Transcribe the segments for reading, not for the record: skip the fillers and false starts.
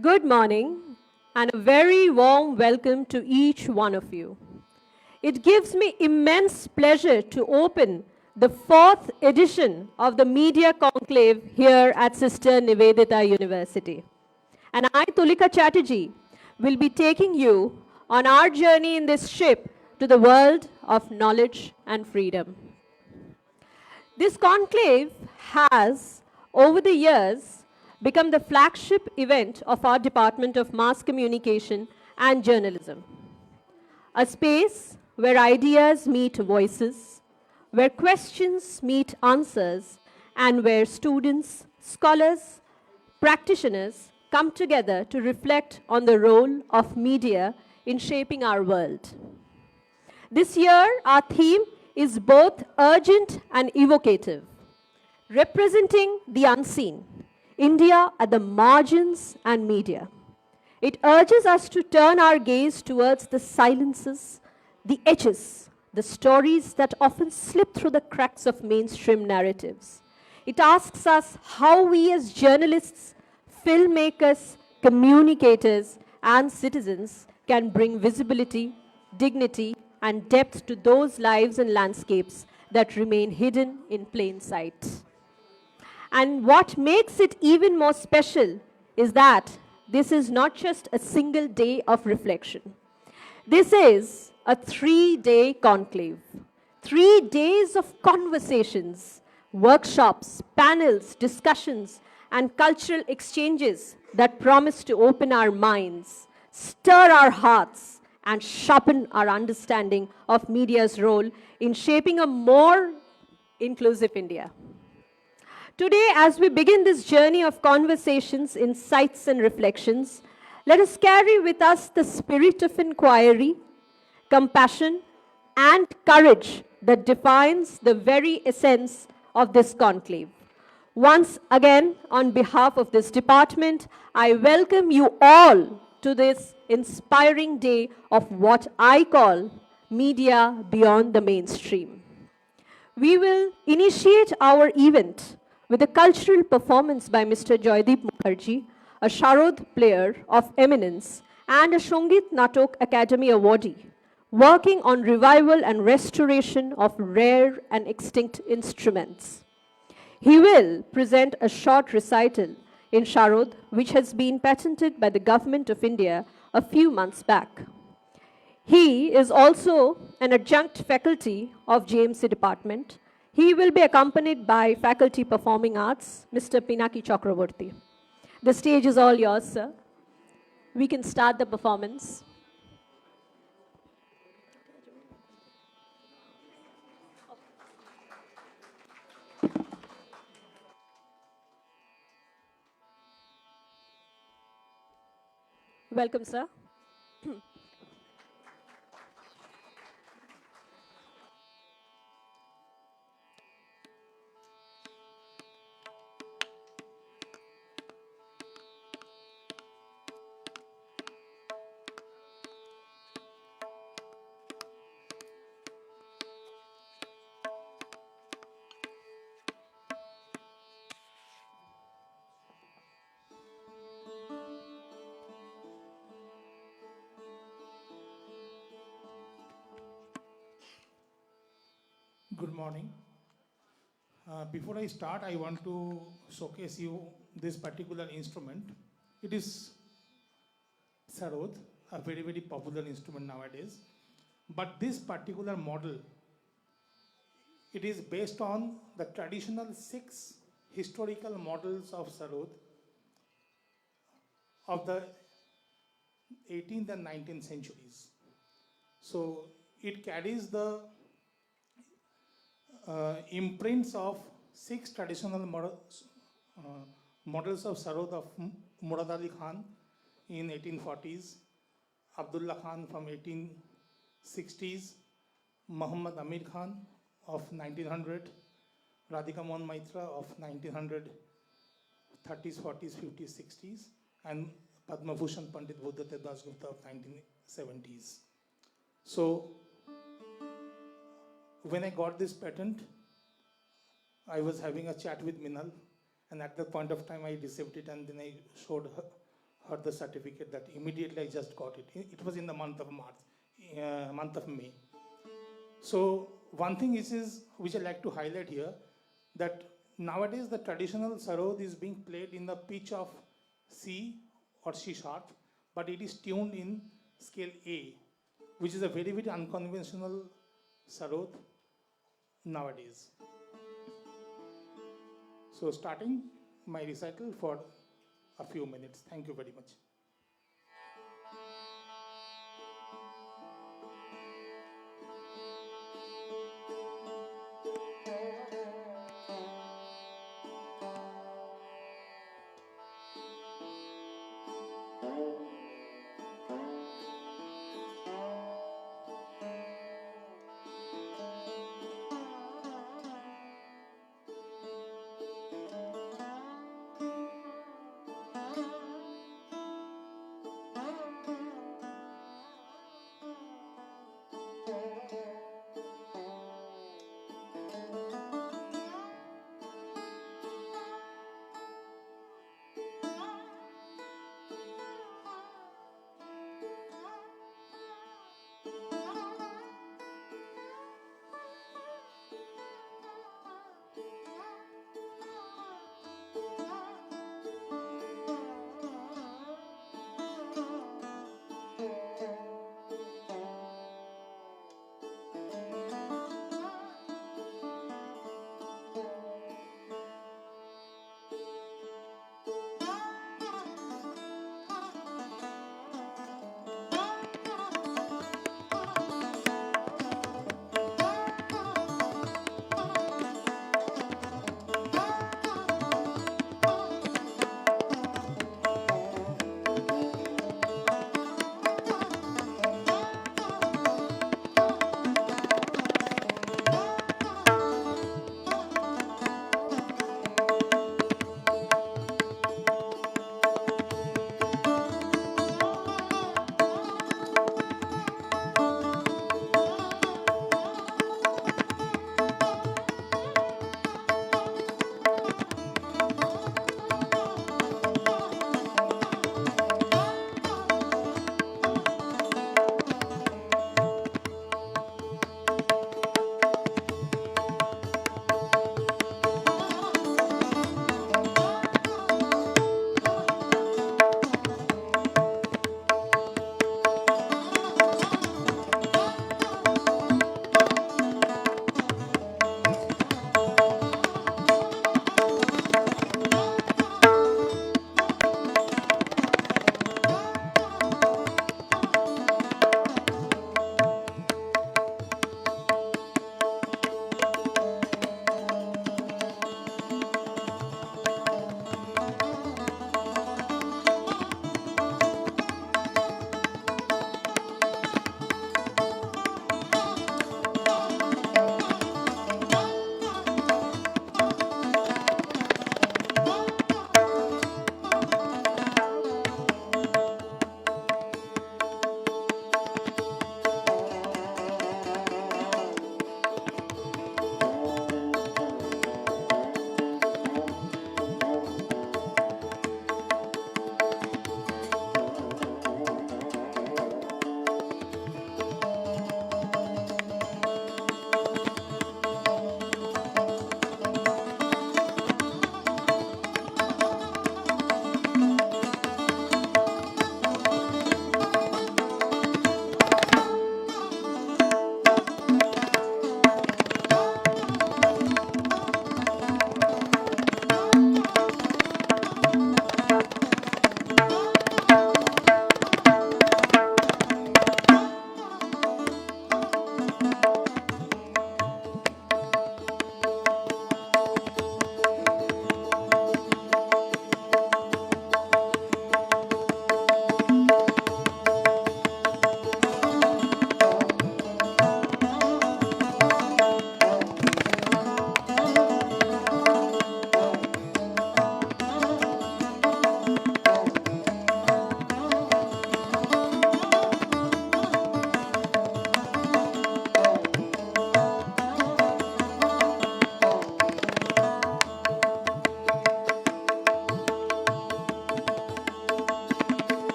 Good morning and a very warm welcome to each one of you. It gives me immense pleasure to open the fourth edition of the Media Conclave here at Sister Nivedita University. And I, Tulika Chatterjee, will be taking you on our journey in this ship to the world of knowledge and freedom. This conclave has, over the years, become the flagship event of our Department of Mass Communication and Journalism. A space where ideas meet voices, where questions meet answers, and where students, scholars, practitioners come together to reflect on the role of media in shaping our world. This year, our theme is both urgent and evocative, representing the unseen, India at the margins and media. It urges us to turn our gaze towards the silences, the edges, the stories that often slip through the cracks of mainstream narratives. It asks us how we as journalists, filmmakers, communicators, and citizens can bring visibility, dignity, and depth to those lives and landscapes that remain hidden in plain sight. And what makes it even more special is that this is not just a single day of reflection. This is a 3-day conclave, 3 days of conversations, workshops, panels, discussions, and cultural exchanges that promise to open our minds, stir our hearts, and sharpen our understanding of media's role in shaping a more inclusive India. Today, as we begin this journey of conversations, insights, and reflections, let us carry with us the spirit of inquiry, compassion, and courage that defines the very essence of this conclave. Once again, on behalf of this department, I welcome you all to this inspiring day of what I call media beyond the mainstream. We will initiate our event with a cultural performance by Mr. Joydeep Mukherjee, a Sharod player of eminence and a Shongit Natok Academy awardee, working on revival and restoration of rare and extinct instruments. He will present a short recital in Sharod, which has been patented by the Government of India a few months back. He is also an adjunct faculty of JMC department. He will be accompanied by Faculty Performing Arts, Mr. Pinaki Chakraborty. The stage is all yours, sir. We can start the performance. Welcome, sir. Good morning. Before I start, I want to showcase you this particular instrument. It is sarod, a very, very popular instrument nowadays. But this particular model, it is based on the traditional 6 historical models of sarod of the 18th and 19th centuries. So it carries the imprints of 6 traditional models of sarod of Murad Ali Khan in 1840s, Abdullah Khan from 1860s, Muhammad Amir Khan of 1900, Radhika Mohan Maitra of 1930s, 40s, 50s, 60s, and Padma Bhushan Pandit Buddhadev Dasgupta of 1970s. So when I got this patent, I was having a chat with Minal, and at that point of time I received it and then I showed her the certificate that immediately I just got it. It was in the month of March, month of May. So one thing is which I like to highlight here, that nowadays the traditional sarod is being played in the pitch of C or C sharp, but it is tuned in scale A, which is a very, very unconventional sarod nowadays. So starting my recital for a few minutes. Thank you very much.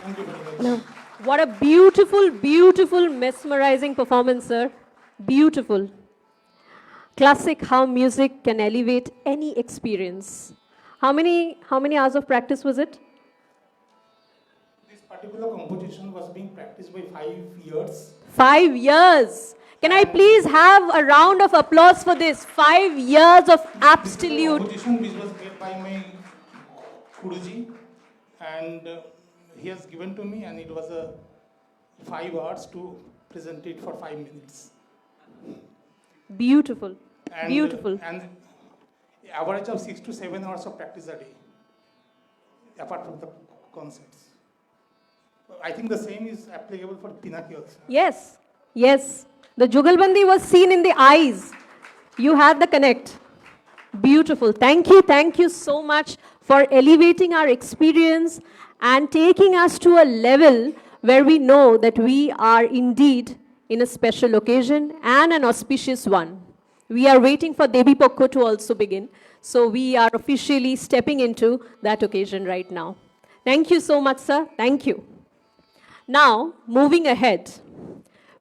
Thank you very much. Hello. What a beautiful, beautiful, mesmerizing performance, sir. Beautiful. Classic how music can elevate any experience. How many hours of practice was it? This particular composition was being practiced by 5 years. 5 years. Can I And please have a round of applause for this? 5 years of this is a absolute. composition which was made by my Guruji, and he has given to me, and it was 5 hours to present it for 5 minutes. Beautiful. And, Beautiful. And average of 6 to 7 hours of practice a day, apart from the concerts. I think the same is applicable for Pinaki also. Yes. Yes. The Jugalbandi was seen in the eyes. You had the connect. Beautiful. Thank you so much for elevating our experience and taking us to a level where we know that we are indeed in a special occasion and an auspicious one. We are waiting for Devi Pokko to also begin. So we are officially stepping into that occasion right now. Thank you so much, sir. Thank you. Now, moving ahead,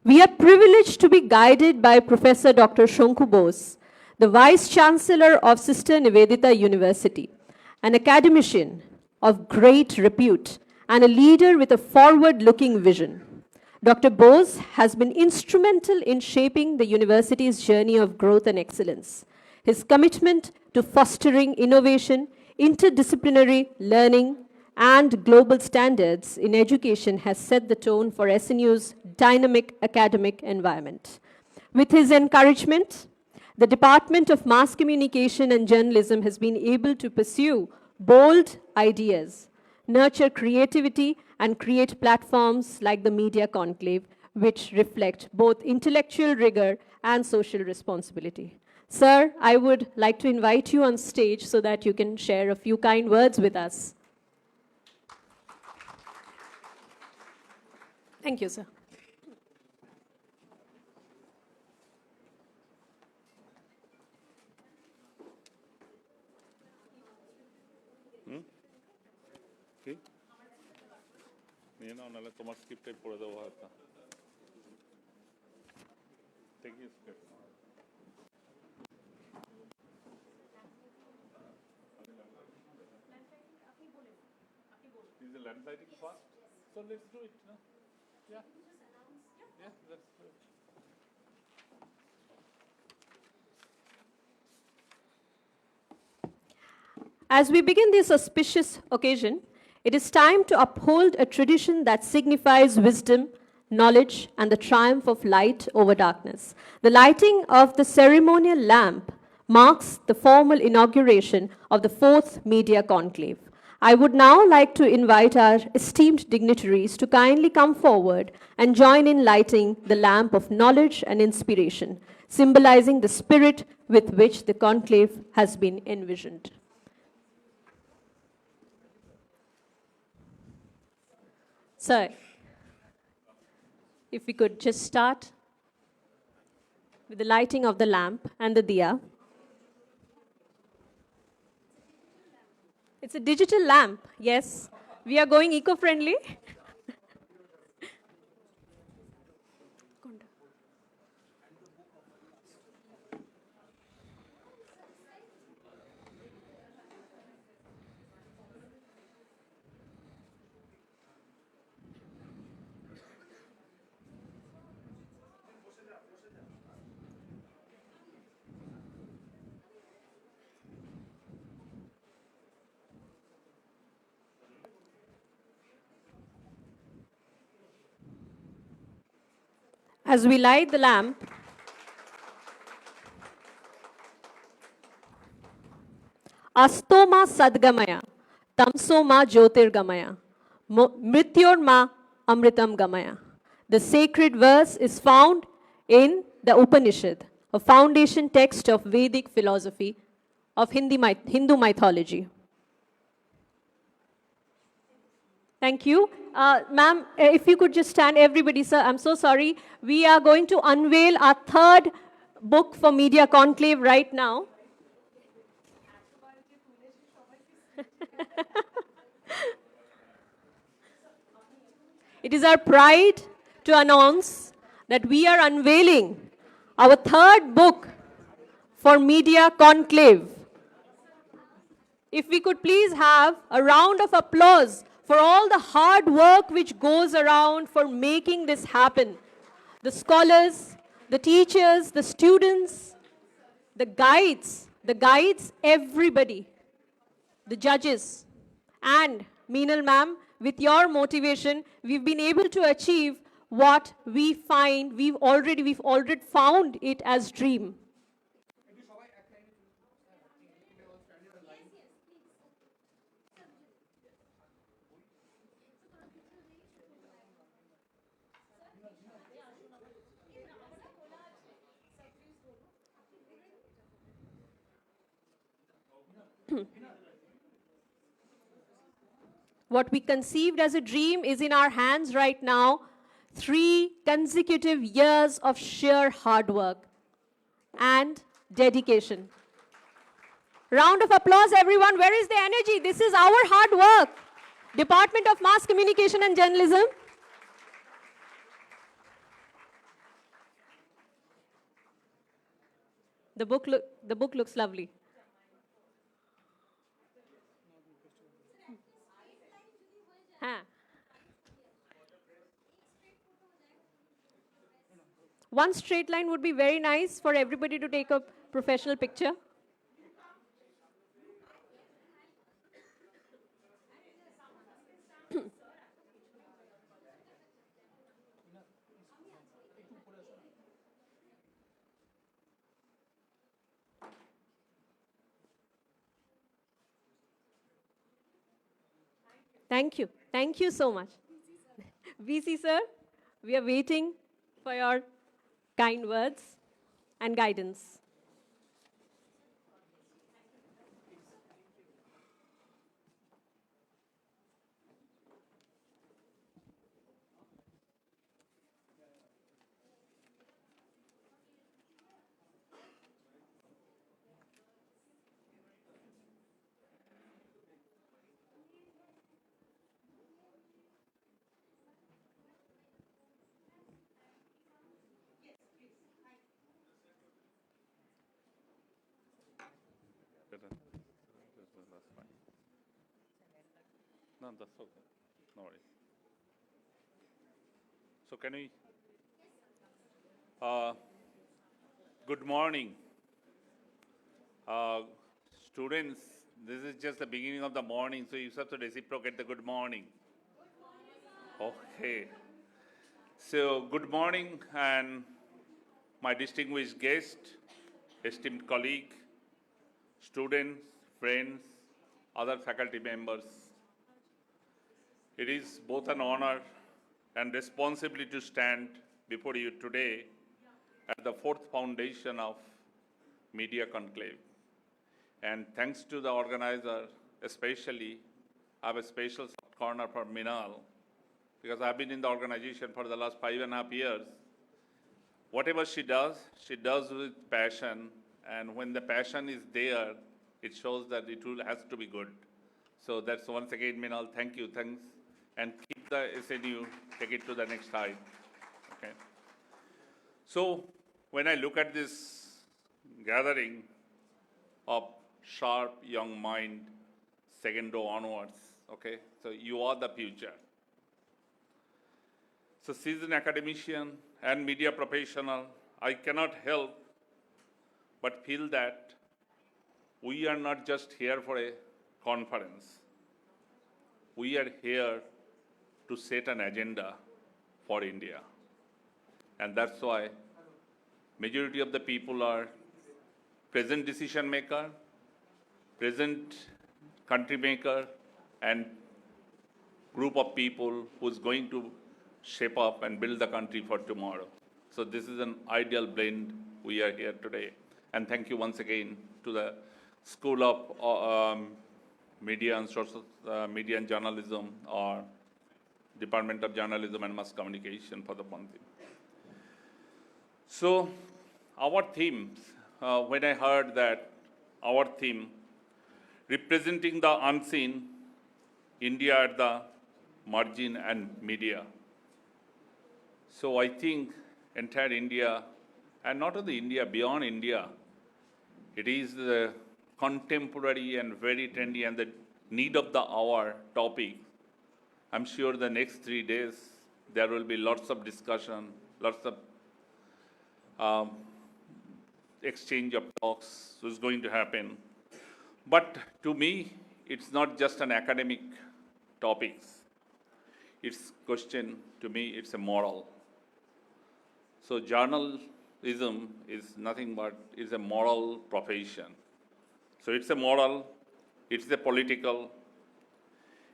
we are privileged to be guided by Professor Dr. Shonku Bose, the Vice Chancellor of Sister Nivedita University, an academician of great repute and a leader with a forward-looking vision. Dr. Bose has been instrumental in shaping the university's journey of growth and excellence. His commitment to fostering innovation, interdisciplinary learning, and global standards in education has set the tone for SNU's dynamic academic environment. With his encouragement, the Department of Mass Communication and Journalism has been able to pursue bold ideas, nurture creativity, and create platforms like the Media Conclave, which reflect both intellectual rigor and social responsibility. Sir, I would like to invite you on stage so that you can share a few kind words with us. Thank you, sir. কি নিয়ে নাও নাহলে তোমার স্ক্রিপ্টে পড়ে দেবো হয়তো দেখি script Is the land lighting fast? So let's do it, no? Yeah. Yeah, let's do it. As we begin this auspicious occasion, it is time to uphold a tradition that signifies wisdom, knowledge, and the triumph of light over darkness. The lighting of the ceremonial lamp marks the formal inauguration of the fourth Media Conclave. I would now like to invite our esteemed dignitaries to kindly come forward and join in lighting the lamp of knowledge and inspiration, symbolizing the spirit with which the conclave has been envisioned. So, if we could just start with the lighting of the lamp and the diya. It's a digital lamp, yes. We are going eco-friendly. As we light the lamp, Astoma Sadgamaya, Tamsoma Jyotirgamaya, Mrityorma Amritam Gamaya. The sacred verse is found in the Upanishad, a foundation text of Vedic philosophy of Hindu mythology. Thank you. Ma'am, if you could just stand, everybody, sir, I'm so sorry. We are going to unveil our third book for Media Conclave right now. It is our pride to announce that we are unveiling our third book for Media Conclave. If we could please have a round of applause for all the hard work which goes around for making this happen. The scholars, the teachers, the students, the guides, everybody, the judges. And Meenal ma'am, with your motivation, we've been able to achieve what we find we've already found it as dream. What we conceived as a dream is in our hands right now. 3 consecutive years of sheer hard work and dedication. Round of applause, everyone. Where is the energy? This is our hard work. Department of Mass Communication and Journalism. The book looks lovely. Huh. One straight line would be very nice for everybody to take a professional picture. Thank you. Thank you so much. VC sir, we are waiting for your kind words and guidance. That's fine. No, that's okay. No worries. So can we? Good morning, students. This is just the beginning of the morning, so you have to reciprocate the good morning. Okay. So good morning, and my distinguished guest, esteemed colleague, students, friends, other faculty members. It is both an honor and responsibility to stand before you today at the fourth foundation of Media Conclave. And thanks to the organizer, especially, I have a special corner for Minal, because I've been in the organization for the last 5.5 years. Whatever she does with passion, and when the passion is there, it shows that has to be good. So that's once again, Minal, thanks, and keep the SNU, take it to the next height. Okay. So when I look at this gathering of sharp young mind, second row onwards, okay, so you are the future. So seasoned academician and media professional, I cannot help but feel that we are not just here for a conference. We are here to set an agenda for India. And that's why majority of the people are present decision maker, present country maker, and group of people who's going to shape up and build the country for tomorrow. So this is an ideal blend. We are here today. And thank you once again to the School of Media and Journalism, or Department of Journalism and Mass Communication for the funding. So our themes, when I heard that our theme, representing the unseen, India at the margin and media, So I think entire India, and not only India, beyond India, it is the contemporary and very trendy and the need of the hour topic. I'm sure the next 3 days there will be lots of discussion, lots of exchange of talks is going to happen. But to me, it's not just an academic topics. It's question, to me, it's a moral. So journalism is nothing but is a moral profession. So it's a moral, it's a political,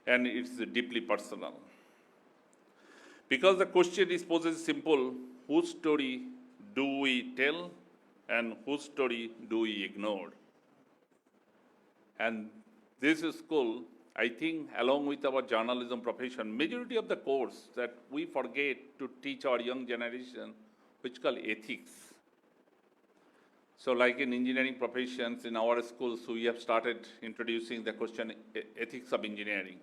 and it's deeply personal. Because the question is poses simple, whose story do we tell and whose story do we ignore? And this school, I think, along with our journalism profession, majority of the course that we forget to teach our young generation, which called ethics. So like in engineering professions, in our schools, we have started introducing the question ethics of engineering.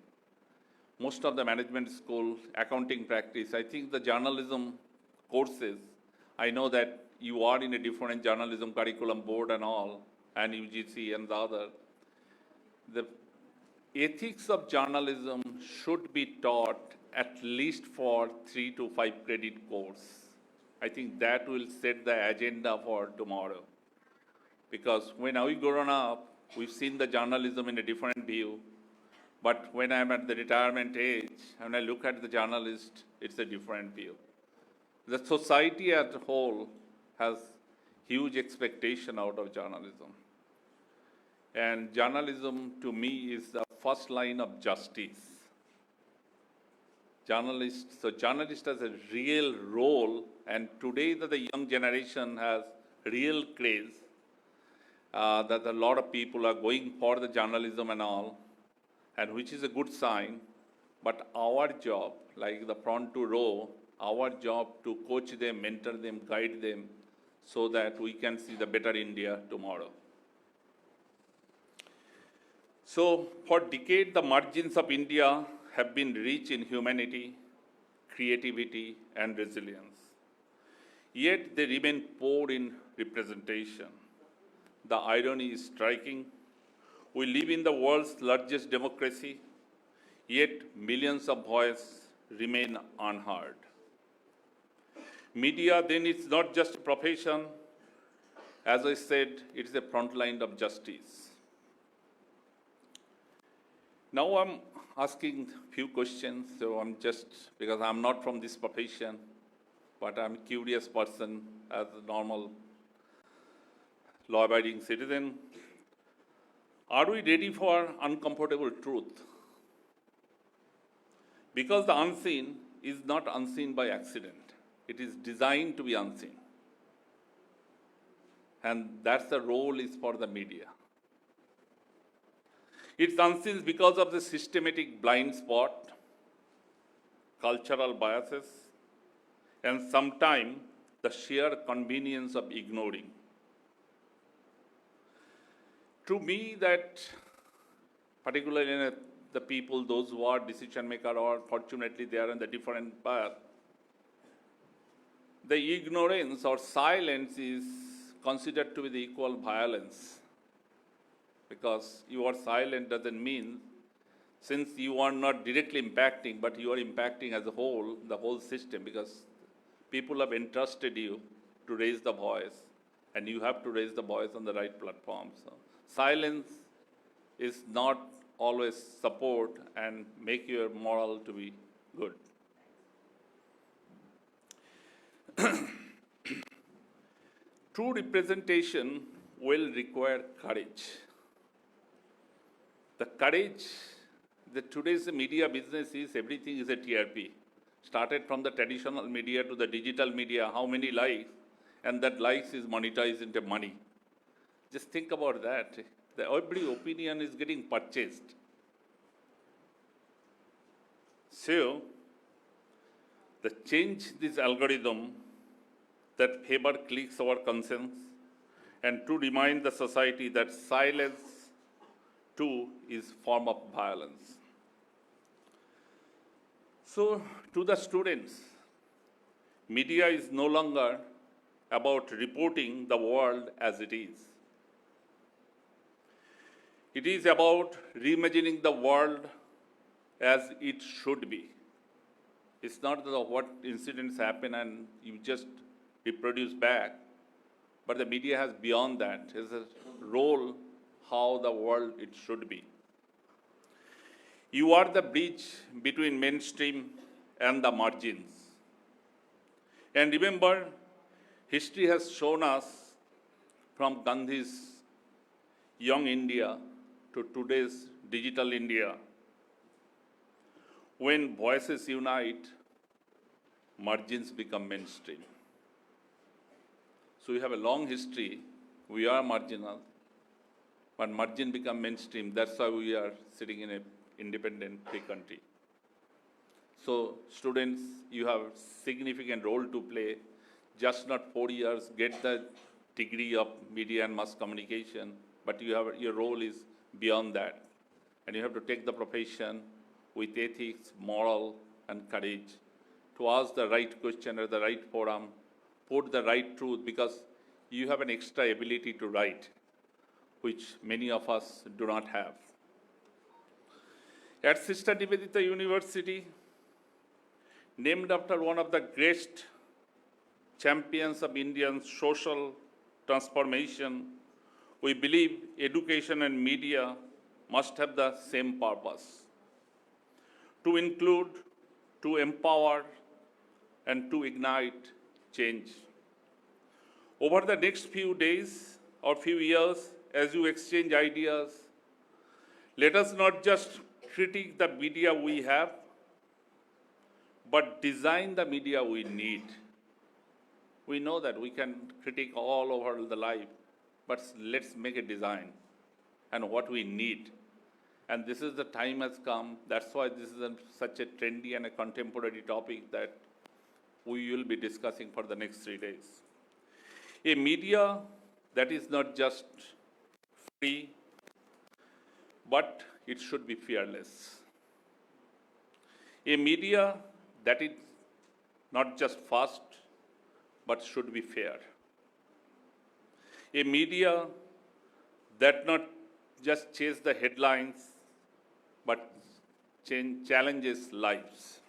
Most of the management school, accounting practice, I think the journalism courses, I know that you are in a different journalism curriculum board and all, and UGC and the other. The ethics of journalism should be taught at least for 3 to 5 credit course. I think that will set the agenda for tomorrow. Because when I grown up, we've seen the journalism in a different view. But when I'm at the retirement age, when I look at the journalist, it's a different view. The society as a whole has huge expectation out of journalism. And journalism, to me, is the first line of justice. So journalist has a real role, and today that the young generation has real craze, that a lot of people are going for the journalism and all, and which is a good sign. But our job, like the front to row, our job to coach them, mentor them, guide them, so that we can see the better India tomorrow. So for decades, the margins of India have been rich in humanity, creativity, and resilience. Yet they remain poor in representation. The irony is striking. We live in the world's largest democracy, yet millions of voices remain unheard. Media then is not just a profession. As I said, it is a front line of justice. Now I'm asking a few questions, so because I'm not from this profession, but I'm a curious person as a normal law-abiding citizen. Are we ready for uncomfortable truth? Because the unseen is not unseen by accident. It is designed to be unseen. And that's the role is for the media. It's unseen because of the systematic blind spot, cultural biases, and sometimes the sheer convenience of ignoring. To me, that particularly the people, those who are decision makers, or fortunately they are in the different path, the ignorance or silence is considered to be the equal violence. Because you are silent doesn't mean, since you are not directly impacting, but you are impacting as a whole, the whole system, because people have entrusted you to raise the voice, and you have to raise the voice on the right platform. So silence is not always support and make your moral to be good. True representation will require courage. The courage, today's media business is everything is a TRP. Started from the traditional media to the digital media, how many likes, and that likes is monetized into money. Just think about that. Every opinion is getting purchased. So, the change this algorithm that favor clicks over consents, and to remind the society that silence too is form of violence. So to the students, Media is no longer about reporting the world as it is. It is about reimagining the world as it should be. It's not what incidents happen and you just reproduce back, but the media has beyond that. It's a role how the world it should be. You are the bridge between mainstream and the margins. And remember, history has shown us from Gandhi's young India to today's digital India, when voices unite, margins become mainstream. So we have a long history. We are marginal, but margin become mainstream. That's why we are sitting in an independent free country. So students, you have significant role to play. Just not 4 years, get the degree of media and mass communication, but your role is beyond that. And you have to take the profession with ethics, moral, and courage to ask the right question at the right forum, put the right truth, because you have an extra ability to write, which many of us do not have. At Sister Nivedita University, named after one of the greatest champions of Indian social transformation, we believe education and media must have the same purpose: to include, to empower, and to ignite change. Over the next few days or few years, as you exchange ideas, let us not just critique the media we have, but design the media we need. We know that we can critique all over the life, but let's make a design and what we need. And this is the time has come. That's why this is such a trendy and a contemporary topic that we will be discussing for the next 3 days. A media that is not just free, but it should be fearless. A media that is not just fast, but should be fair. A media that not just chase the headlines, but challenges lives.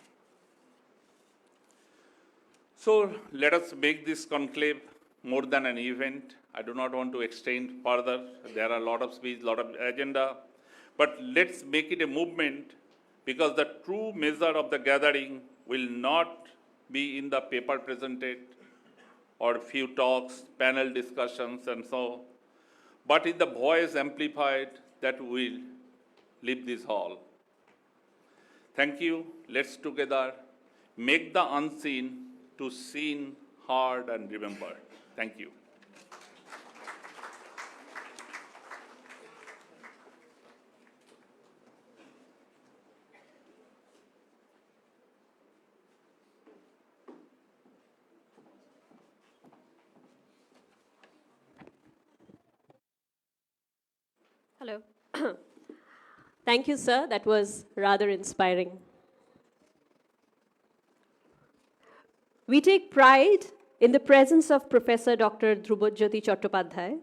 So let us make this conclave more than an event. I do not want to extend further. There are a lot of speech, a lot of agenda, but let's make it a movement, because the true measure of the gathering will not be in the paper presented or few talks, panel discussions and so, but in the voice amplified that will leave this hall. Thank you. Let's together make the unseen to seen, heard, and remember. Thank you. Hello. Thank you, sir. That was rather inspiring. We take pride in the presence of Professor Dr. Dhrubajyoti Chattopadhyay,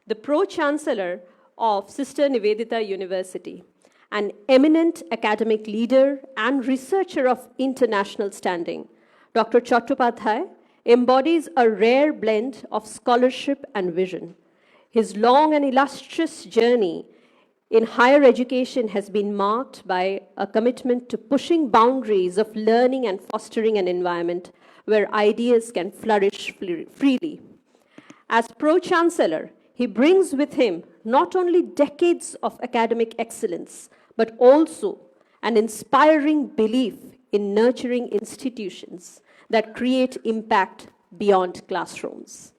the Pro-Chancellor of Sister Nivedita University, an eminent academic leader and researcher of international standing. Dr. Chattopadhyay embodies a rare blend of scholarship and vision. His long and illustrious journey in higher education has been marked by a commitment to pushing boundaries of learning and fostering an environment where ideas can flourish freely. As Pro-Chancellor, he brings with him not only decades of academic excellence, but also an inspiring belief in nurturing institutions that create impact beyond classrooms.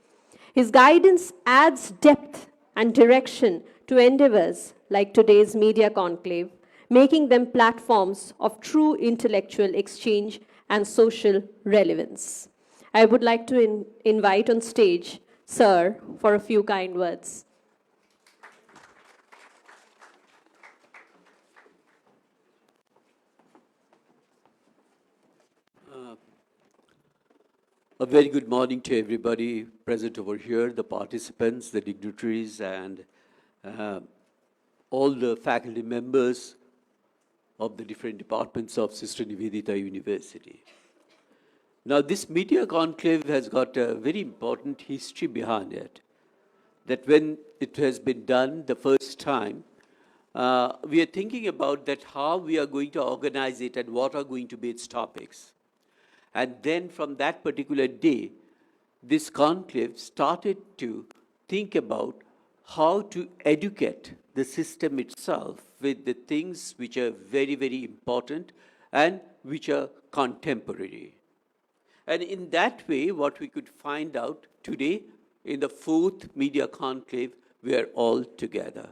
His guidance adds depth and direction to endeavors like today's Media Conclave, making them platforms of true intellectual exchange and social relevance. I would like to invite on stage Sir for a few kind words. A very good morning to everybody present over here, the participants, the dignitaries, and all the faculty members of the different departments of Sister Nivedita University. Now, this media conclave has got a very important history behind it, that when it has been done the first time, we are thinking about that how we are going to organize it and what are going to be its topics. And then from that particular day, this conclave started to think about how to educate the system itself with the things which are very, very important and which are contemporary. And in that way, what we could find out today in the fourth media conclave, we are all together.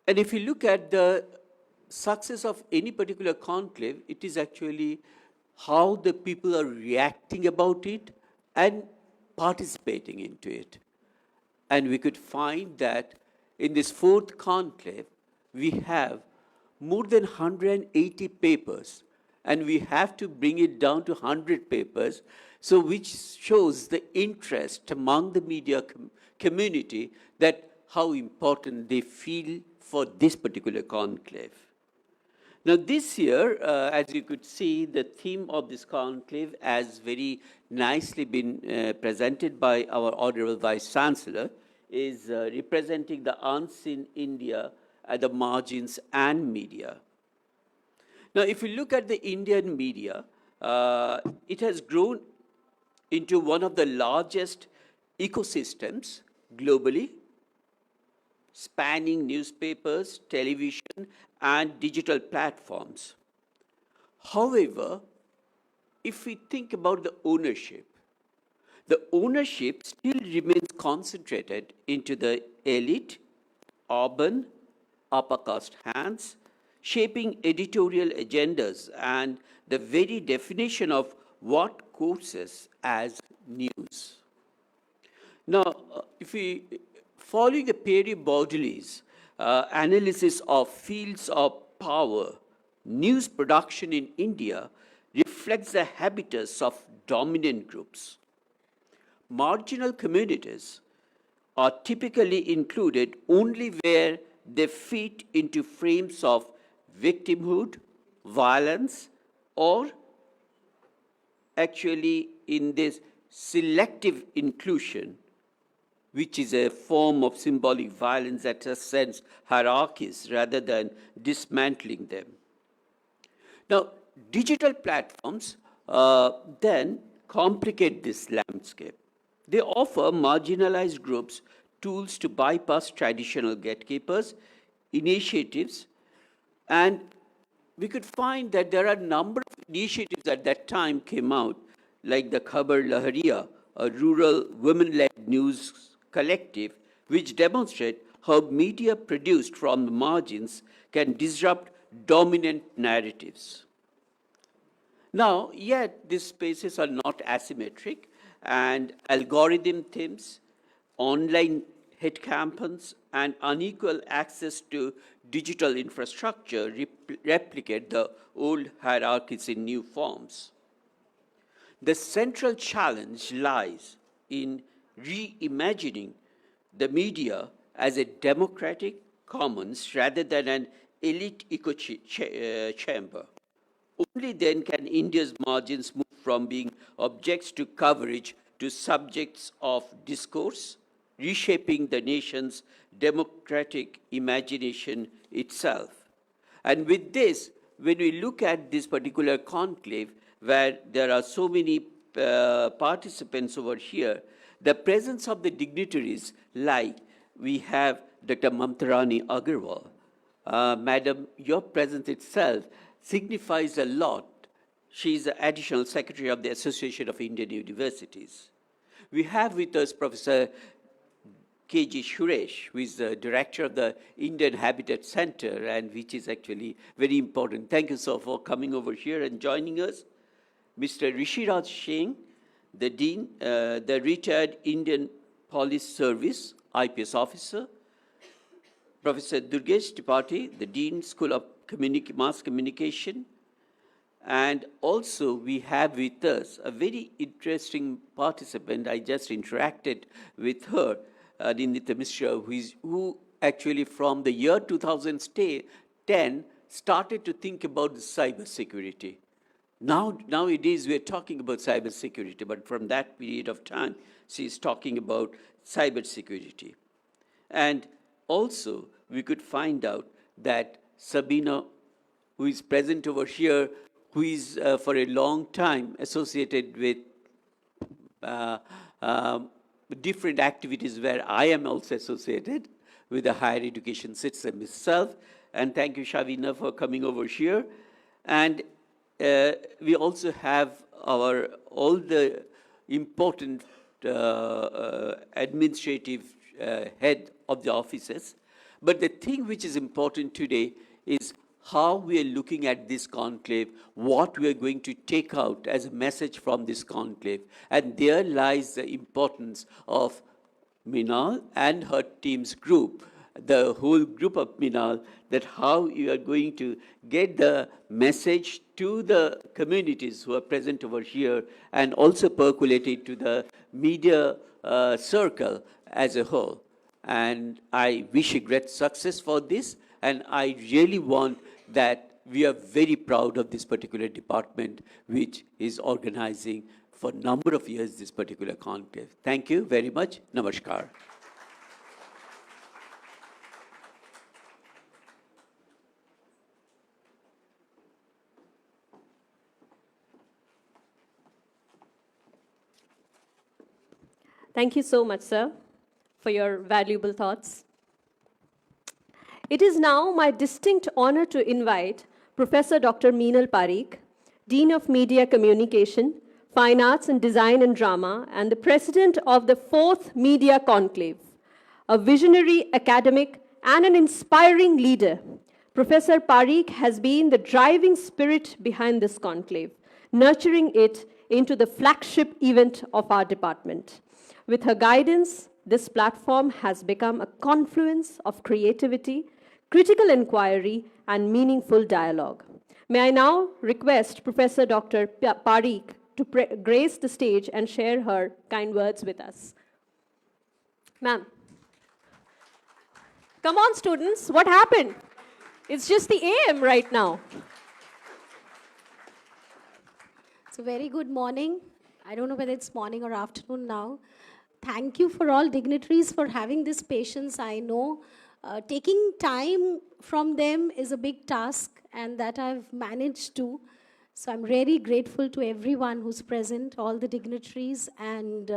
And if you look at the success of any particular conclave, it is actually how the people are reacting about it and participating into it. And we could find that in this fourth conclave, we have more than 180 papers, and we have to bring it down to 100 papers, so which shows the interest among the media community that how important they feel for this particular conclave. Now, this year, as you could see, the theme of this conclave has very nicely been presented by our Honorable Vice Chancellor, is representing the unseen India at the margins and media. Now, if you look at the Indian media, it has grown into one of the largest ecosystems globally, spanning newspapers, television, and digital platforms. However, if we think about the ownership still remains concentrated into the elite, urban, upper caste hands, shaping editorial agendas and the very definition of what courses as news. Now, if we following the Perry Baudely's analysis of fields of power, news production in India reflects the habitus of dominant groups. Marginal communities are typically included only where they fit into frames of victimhood, violence, or actually in this selective inclusion, which is a form of symbolic violence that ascends hierarchies rather than dismantling them. Now, digital platforms then complicate this landscape. They offer marginalized groups tools to bypass traditional gatekeepers, initiatives, and we could find that there are a number of initiatives at that time came out, like the Khabar Lahariya, a rural women-led news collective, which demonstrate how media produced from the margins can disrupt dominant narratives. Now, yet these spaces are not asymmetric, and algorithm themes, online hate campaigns, and unequal access to digital infrastructure replicate the old hierarchies in new forms. The central challenge lies in reimagining the media as a democratic commons rather than an elite echo chamber. Only then can India's margins move from being objects to coverage to subjects of discourse, reshaping the nation's democratic imagination itself. And with this, when we look at this particular conclave, where there are so many participants over here, the presence of the dignitaries, like we have Dr. Mamtarani Agarwal. Madam, your presence itself signifies a lot. She is the Additional Secretary of the Association of Indian Universities. We have with us Professor K.G. Suresh, who is the Director of the Indian Habitat Center, and which is actually very important. Thank you, sir, for coming over here and joining us. Mr. Rishiraj Singh, the Dean, the retired Indian Police Service, IPS officer. Professor Durgesh Tripathi, the Dean, School of Mass Communication. And also, we have with us a very interesting participant. I just interacted with her, Nindita Mishra, who actually from the year 2010 started to think about the cyber security. Nowadays, we're talking about cyber security, but from that period of time, she's talking about cyber security. And also, we could find out that Sabina, who is present over here, who is for a long time associated with different activities where I am also associated with the higher education system itself. And thank you, Shavina, for coming over here. And we also have all the important administrative head of the offices. But the thing which is important today is how we are looking at this conclave, what we are going to take out as a message from this conclave. And there lies the importance of Minal and her team's group, the whole group of Minal, that how you are going to get the message to the communities who are present over here and also percolate it to the media circle as a whole. And I wish you great success for this. And I really want that we are very proud of this particular department, which is organizing for a number of years this particular conclave. Thank you very much. Namaskar. Thank you so much, sir, for your valuable thoughts. It is now my distinct honor to invite Professor Dr. Meenal Parikh, Dean of Media Communication, Fine Arts and Design and Drama, and the President of the 4th Media Conclave, a visionary academic and an inspiring leader. Professor Parikh has been the driving spirit behind this conclave, nurturing it into the flagship event of our department. With her guidance, this platform has become a confluence of creativity, critical inquiry, and meaningful dialogue. May I now request Professor Dr. Parikh to grace the stage and share her kind words with us. Ma'am. Come on, students. What happened? It's just the AM right now. So very good morning. I don't know whether it's morning or afternoon now. Thank you for all dignitaries for having this patience. I know taking time from them is a big task, and that I've managed to. So I'm really grateful to everyone who's present, all the dignitaries and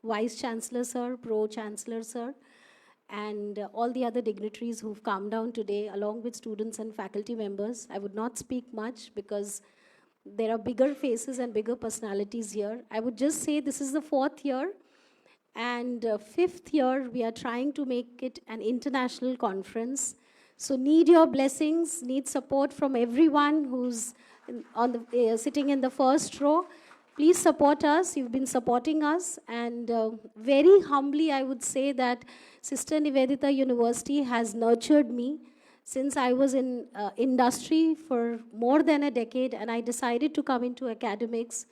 Vice Chancellor Sir, Pro Chancellor Sir, and all the other dignitaries who've come down today, along with students and faculty members. I would not speak much because there are bigger faces and bigger personalities here. I would just say this is the 4th year. And 5th year, we are trying to make it an international conference. So need your blessings, need support from everyone who's sitting in the first row. Please support us. You've been supporting us. And very humbly, I would say that Sister Nivedita University has nurtured me since I was in industry for more than a decade, and I decided to come into academics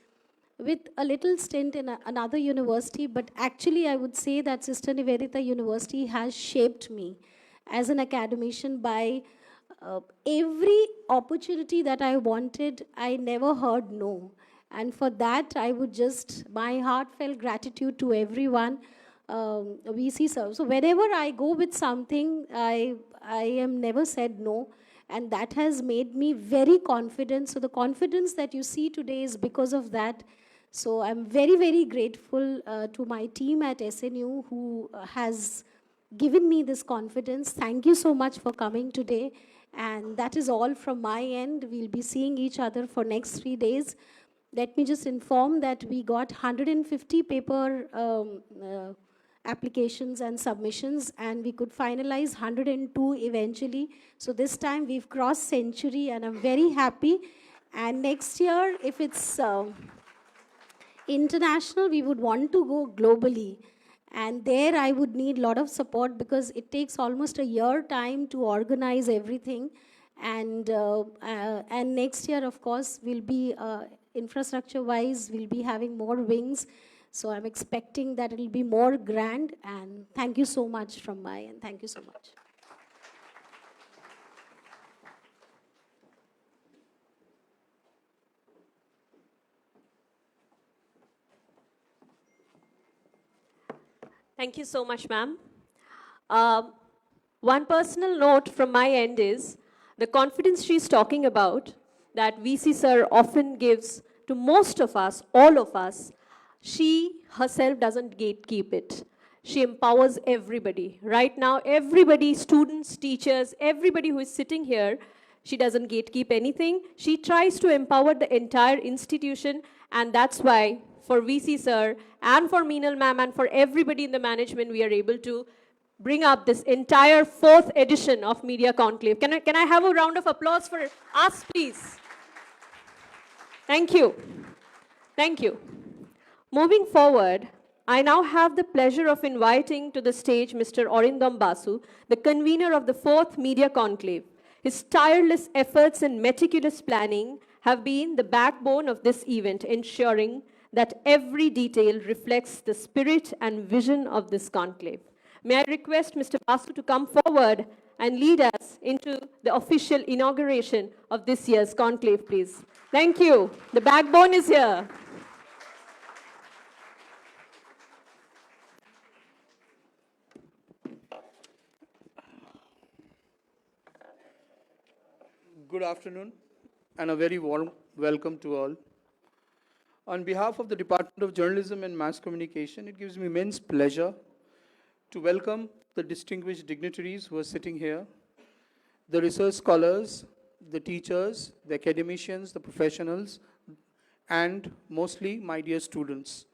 with a little stint in another university. But actually, I would say that Sister Nivedita University has shaped me as an academician by every opportunity that I wanted. I never heard no. And for that, I would just, my heartfelt gratitude to everyone. VC sir. So whenever I go with something, I am never said no. And that has made me very confident. So the confidence that you see today is because of that. So I'm very, very grateful to my team at SNU who has given me this confidence. Thank you so much for coming today. And that is all from my end. We'll be seeing each other for next 3 days. Let me just inform that we got 150 paper applications and submissions, and we could finalize 102 eventually. So this time we've crossed century, and I'm very happy. And next year, if it's international, we would want to go globally. And there I would need a lot of support because it takes almost a year time to organize everything. And next year, of course, will be infrastructure-wise, we'll be having more wings. So I'm expecting that it'll be more grand. And thank you so much from my end. Thank you so much. Thank you so much, ma'am. One personal note from my end is the confidence she's talking about that VC sir often gives to most of us, all of us, she herself doesn't gatekeep it. She empowers everybody. Right now, everybody, students, teachers, everybody who is sitting here, she doesn't gatekeep anything. She tries to empower the entire institution, and that's why for VC sir and for Meenal ma'am and for everybody in the management, we are able to bring up this entire 4th edition of Media Conclave. Can I have a round of applause for us, please? Thank you. Thank you. Moving forward, I now have the pleasure of inviting to the stage Mr. Orindam Basu, the convener of the 4th Media Conclave. His tireless efforts and meticulous planning have been the backbone of this event, ensuring that every detail reflects the spirit and vision of this conclave. May I request Mr. Basu to come forward and lead us into the official inauguration of this year's conclave, please. Thank you. The backbone is here. Good afternoon and a very warm welcome to all. On behalf of the Department of Journalism and Mass Communication, it gives me immense pleasure to welcome the distinguished dignitaries who are sitting here, the research scholars, the teachers, the academicians, the professionals, and mostly my dear students.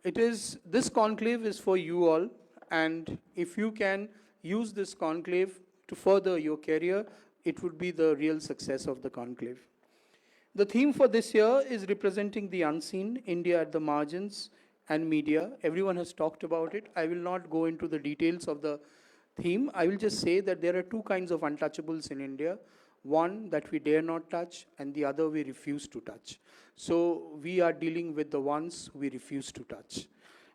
This conclave is for you all, and if you can use this conclave to further your career, it would be the real success of the conclave. The theme for this year is representing the unseen, India at the margins and media. Everyone has talked about it. I will not go into the details of the theme. I will just say that there are two kinds of untouchables in India. One that we dare not touch, and the other we refuse to touch. So we are dealing with the ones we refuse to touch.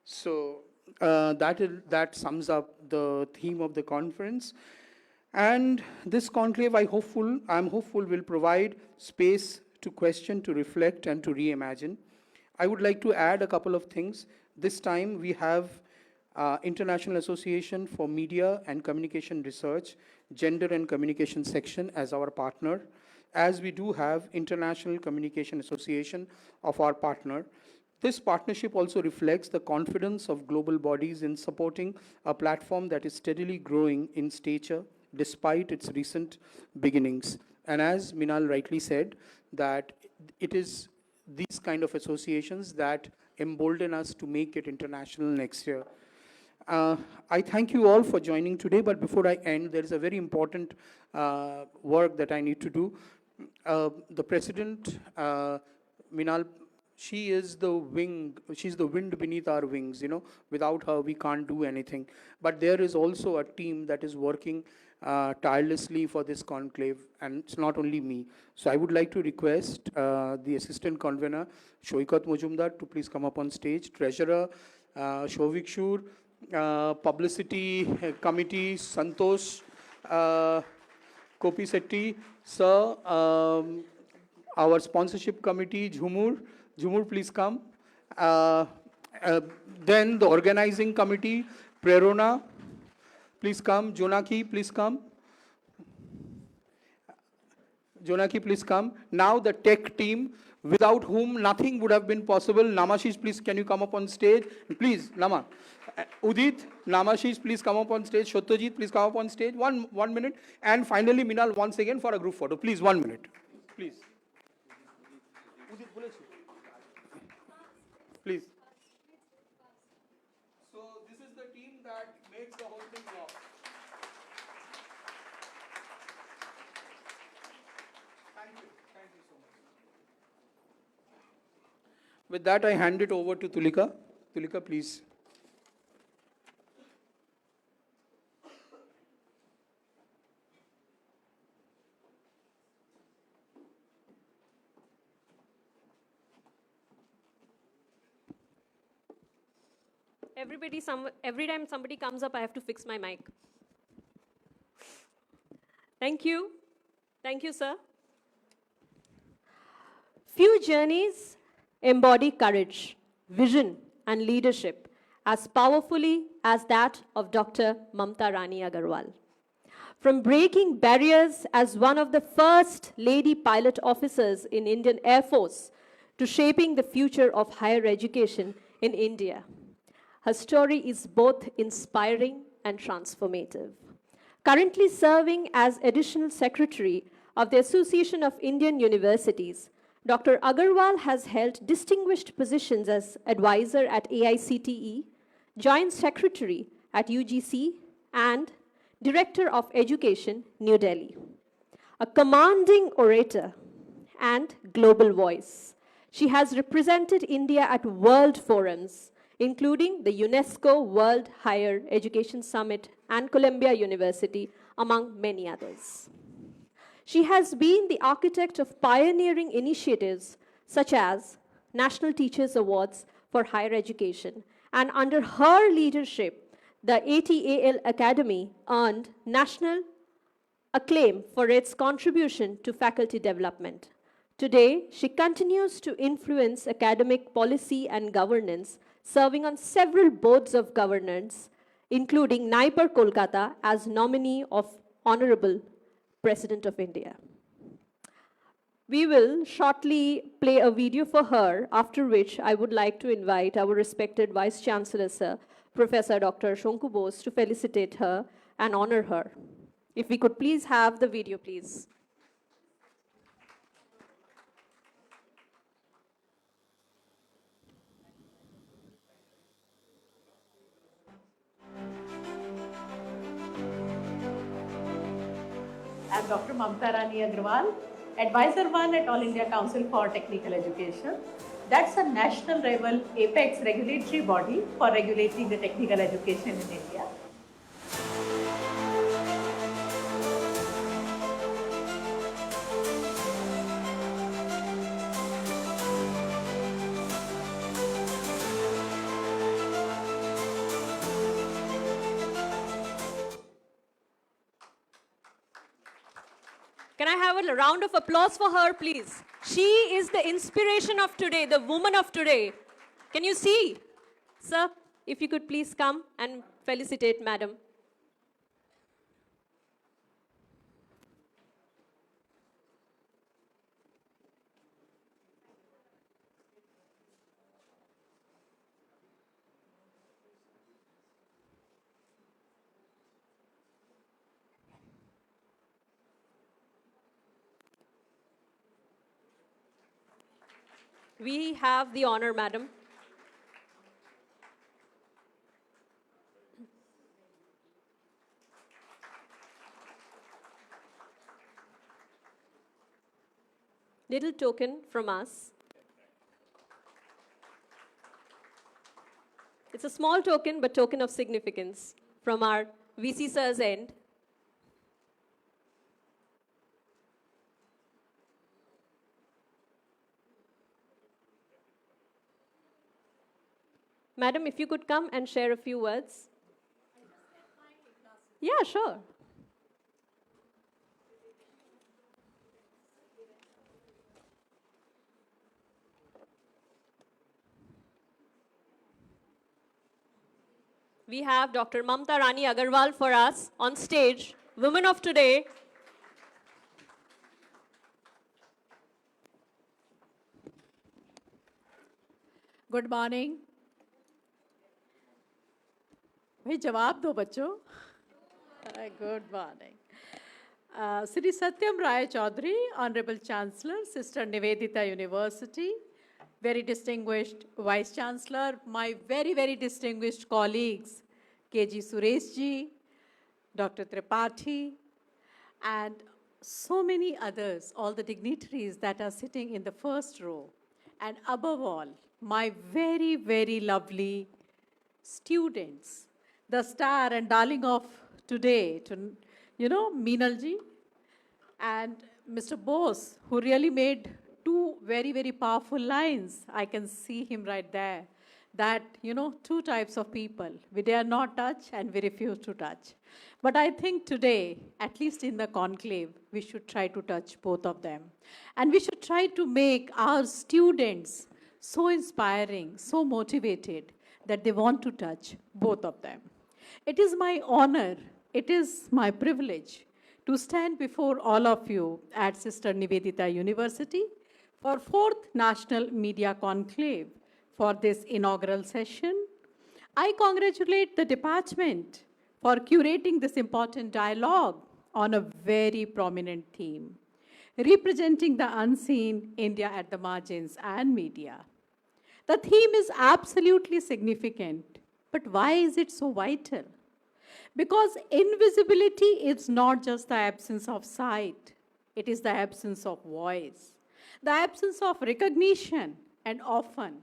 So that sums up the theme of the conference. And this conclave, I'm hopeful will provide space to question, to reflect, and to reimagine. I would like to add a couple of things. This time we have International Association for Media and Communication Research, Gender and Communication Section as our partner, as we do have International Communication Association of our partner. This partnership also reflects the confidence of global bodies in supporting a platform that is steadily growing in stature despite its recent beginnings. And as Minal rightly said, that it is these kind of associations that embolden us to make it international next year. I thank you all for joining today, but before I end, there is a very important work that I need to do. The president, Minal, she's the wind beneath our wings, Without her, we can't do anything. But there is also a team that is working tirelessly for this conclave, and it's not only me. So I would like to request the assistant convener, Shoikat Mujumdar, to please come up on stage. Treasurer, Shovik Shur, publicity committee, Santosh, Kopi Setti, sir, our sponsorship committee, Jhumur, please come. Then the organizing committee, Prerona, please come. Jonaki, please come. Jonaki, please come. Now the tech team, without whom nothing would have been possible. Namashish, please, can you come up on stage? Please, Nama. Udit, Namashish, please come up on stage. Shotyajit, please come up on stage. One minute. And finally, Minal, once again for a group photo. Please, 1 minute. Please. Udit, please. So this is the team that makes the whole thing work. Thank you so much. With that, I hand it over to Tulika. Tulika, please. Every time somebody comes up, I have to fix my mic. Thank you. Thank you, sir. Few journeys embody courage, vision, and leadership as powerfully as that of Dr. Mamta Rani Agarwal. From breaking barriers as one of the first lady pilot officers in Indian Air Force to shaping the future of higher education in India. Her story is both inspiring and transformative. Currently serving as Additional Secretary of the Association of Indian Universities, Dr. Agarwal has held distinguished positions as advisor at AICTE, Joint Secretary at UGC, and Director of Education, New Delhi. A commanding orator and global voice, she has represented India at world forums, including the UNESCO World Higher Education Summit and Columbia University, among many others. She has been the architect of pioneering initiatives such as National Teachers Awards for Higher Education, and under her leadership, the ATAL Academy earned national acclaim for its contribution to faculty development. Today, she continues to influence academic policy and governance, serving on several boards of governance, including NIPER Kolkata as nominee of Honorable President of India. We will shortly play a video for her, after which I would like to invite our respected Vice Chancellor, Sir, Professor Dr. Shonku Bose, to felicitate her and honor her. If we could please have the video, please. I'm Dr. Mamta Rani Agrawal, Advisor 1 at All India Council for Technical Education. That's a national level apex regulatory body for regulating the technical education in India. Can I have a round of applause for her, please? She is the inspiration of today, the woman of today. Can you see? Sir, if you could please come and felicitate Madam. We have the honor, Madam. Little token from us. It's a small token, but token of significance from our VC sir's end. Madam, if you could come and share a few words. Yeah, sure. We have Dr. Mamta Rani Agarwal for us on stage, Women of Today. Good morning. भाई जवाब दो बच्चों. Good morning. Sri Satyam Rai Chaudhary, Honorable Chancellor, Sister Nivedita University, very distinguished Vice Chancellor, my very, very distinguished colleagues, KG Suresh ji, Dr. Tripathi, and so many others, all the dignitaries that are sitting in the first row, and above all, my very, very lovely students, the star and darling of today, Meenal ji and Mr. Bose, who really made two very, very powerful lines. I can see him right there. that, two types of people. We dare not touch and we refuse to touch. But I think today, at least in the conclave, we should try to touch both of them. And we should try to make our students so inspiring, so motivated that they want to touch both of them. It is my honor, it is my privilege to stand before all of you at Sister Nivedita University for 4th National Media Conclave for this inaugural session. I congratulate the department for curating this important dialogue on a very prominent theme, representing the unseen India at the margins and media. The theme is absolutely significant, but why is it so vital? Because invisibility is not just the absence of sight, it is the absence of voice, the absence of recognition, and often,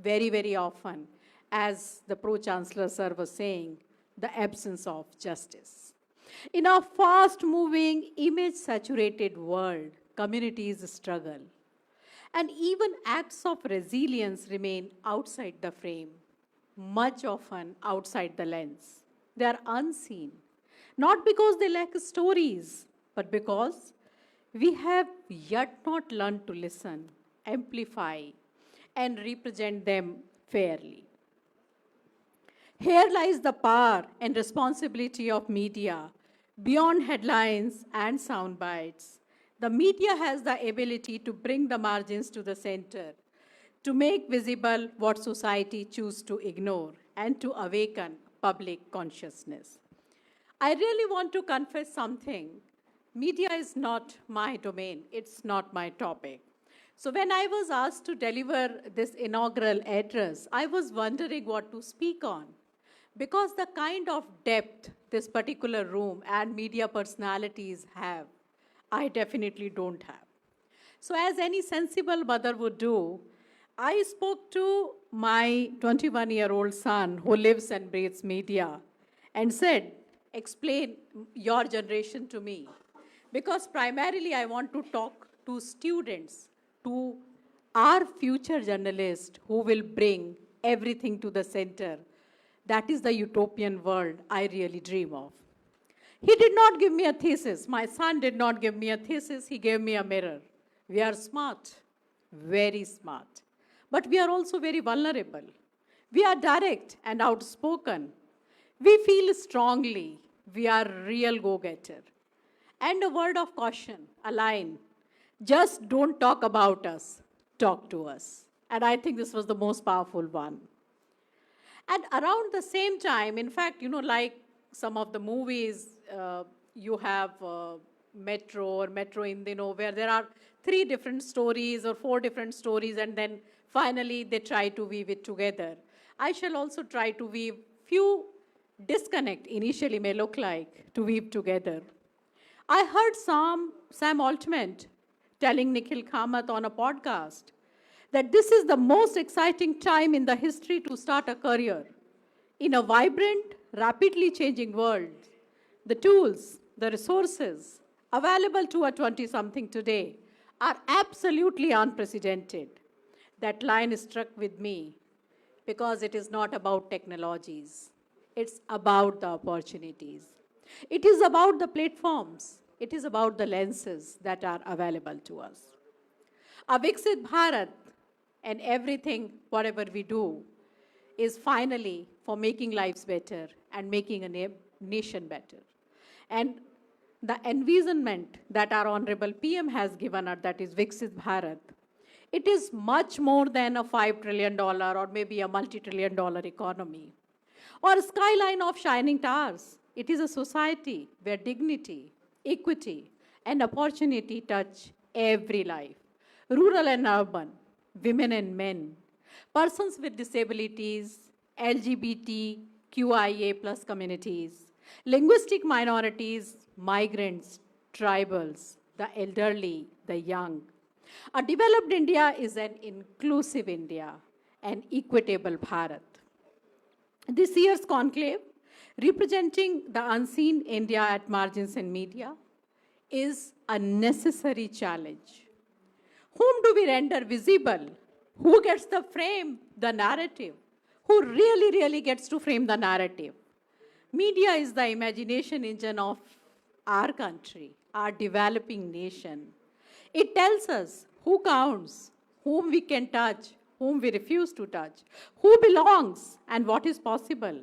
very, very often, as the Pro-Chancellor Sir was saying, the absence of justice. In a fast-moving, image-saturated world, communities struggle. And even acts of resilience remain outside the frame, much often outside the lens. They are unseen, not because they lack stories, but because we have yet not learned to listen, amplify, and represent them fairly. Here lies the power and responsibility of media. Beyond headlines and sound bites, the media has the ability to bring the margins to the center, to make visible what society chooses to ignore, and to awaken public consciousness. I really want to confess something. Media is not my domain, it's not my topic. So when I was asked to deliver this inaugural address, I was wondering what to speak on. Because the kind of depth this particular room and media personalities have, I definitely don't have. So as any sensible mother would do, I spoke to my 21-year-old son who lives and breathes media and said, explain your generation to me. Because primarily I want to talk to students, to our future journalists who will bring everything to the center. That is the utopian world I really dream of. He did not give me a thesis. My son did not give me a thesis. He gave me a mirror. We are smart, very smart. But we are also very vulnerable. We are direct and outspoken. We feel strongly. We are real go-getter. And a word of caution, a line. Just don't talk about us. Talk to us. And I think this was the most powerful one. And around the same time, in fact, like some of the movies, you have Metro or Metro Indino, where there are 3 different stories or 4 different stories, and then finally they try to weave it together. I shall also try to weave few disconnect initially may look like to weave together. I heard Sam Altman telling Nikhil Kamath on a podcast that this is the most exciting time in the history to start a career. In a vibrant, rapidly changing world, the tools, the resources available to a 20-something today are absolutely unprecedented. That line struck with me because it is not about technologies. It's about the opportunities. It is about the platforms. It is about the lenses that are available to us. A Viksit Bharat and everything, whatever we do, is finally for making lives better and making a nation better. And the envisionment that our Honorable PM has given us, that is Viksit Bharat, it is much more than a $5 trillion or maybe a multi-trillion dollar economy or a skyline of shining towers. It is a society where dignity, equity, and opportunity touch every life, rural and urban, women and men, persons with disabilities, LGBTQIA plus communities, linguistic minorities, migrants, tribals, the elderly, the young. A developed India is an inclusive India, an equitable Bharat. This year's conclave, representing the unseen India at margins in media, is a necessary challenge. Whom do we render visible? Who gets the frame, the narrative? who really, really gets to frame the narrative. Media is the imagination engine of our country, our developing nation. It tells us who counts, whom we can touch, whom we refuse to touch, who belongs, and what is possible.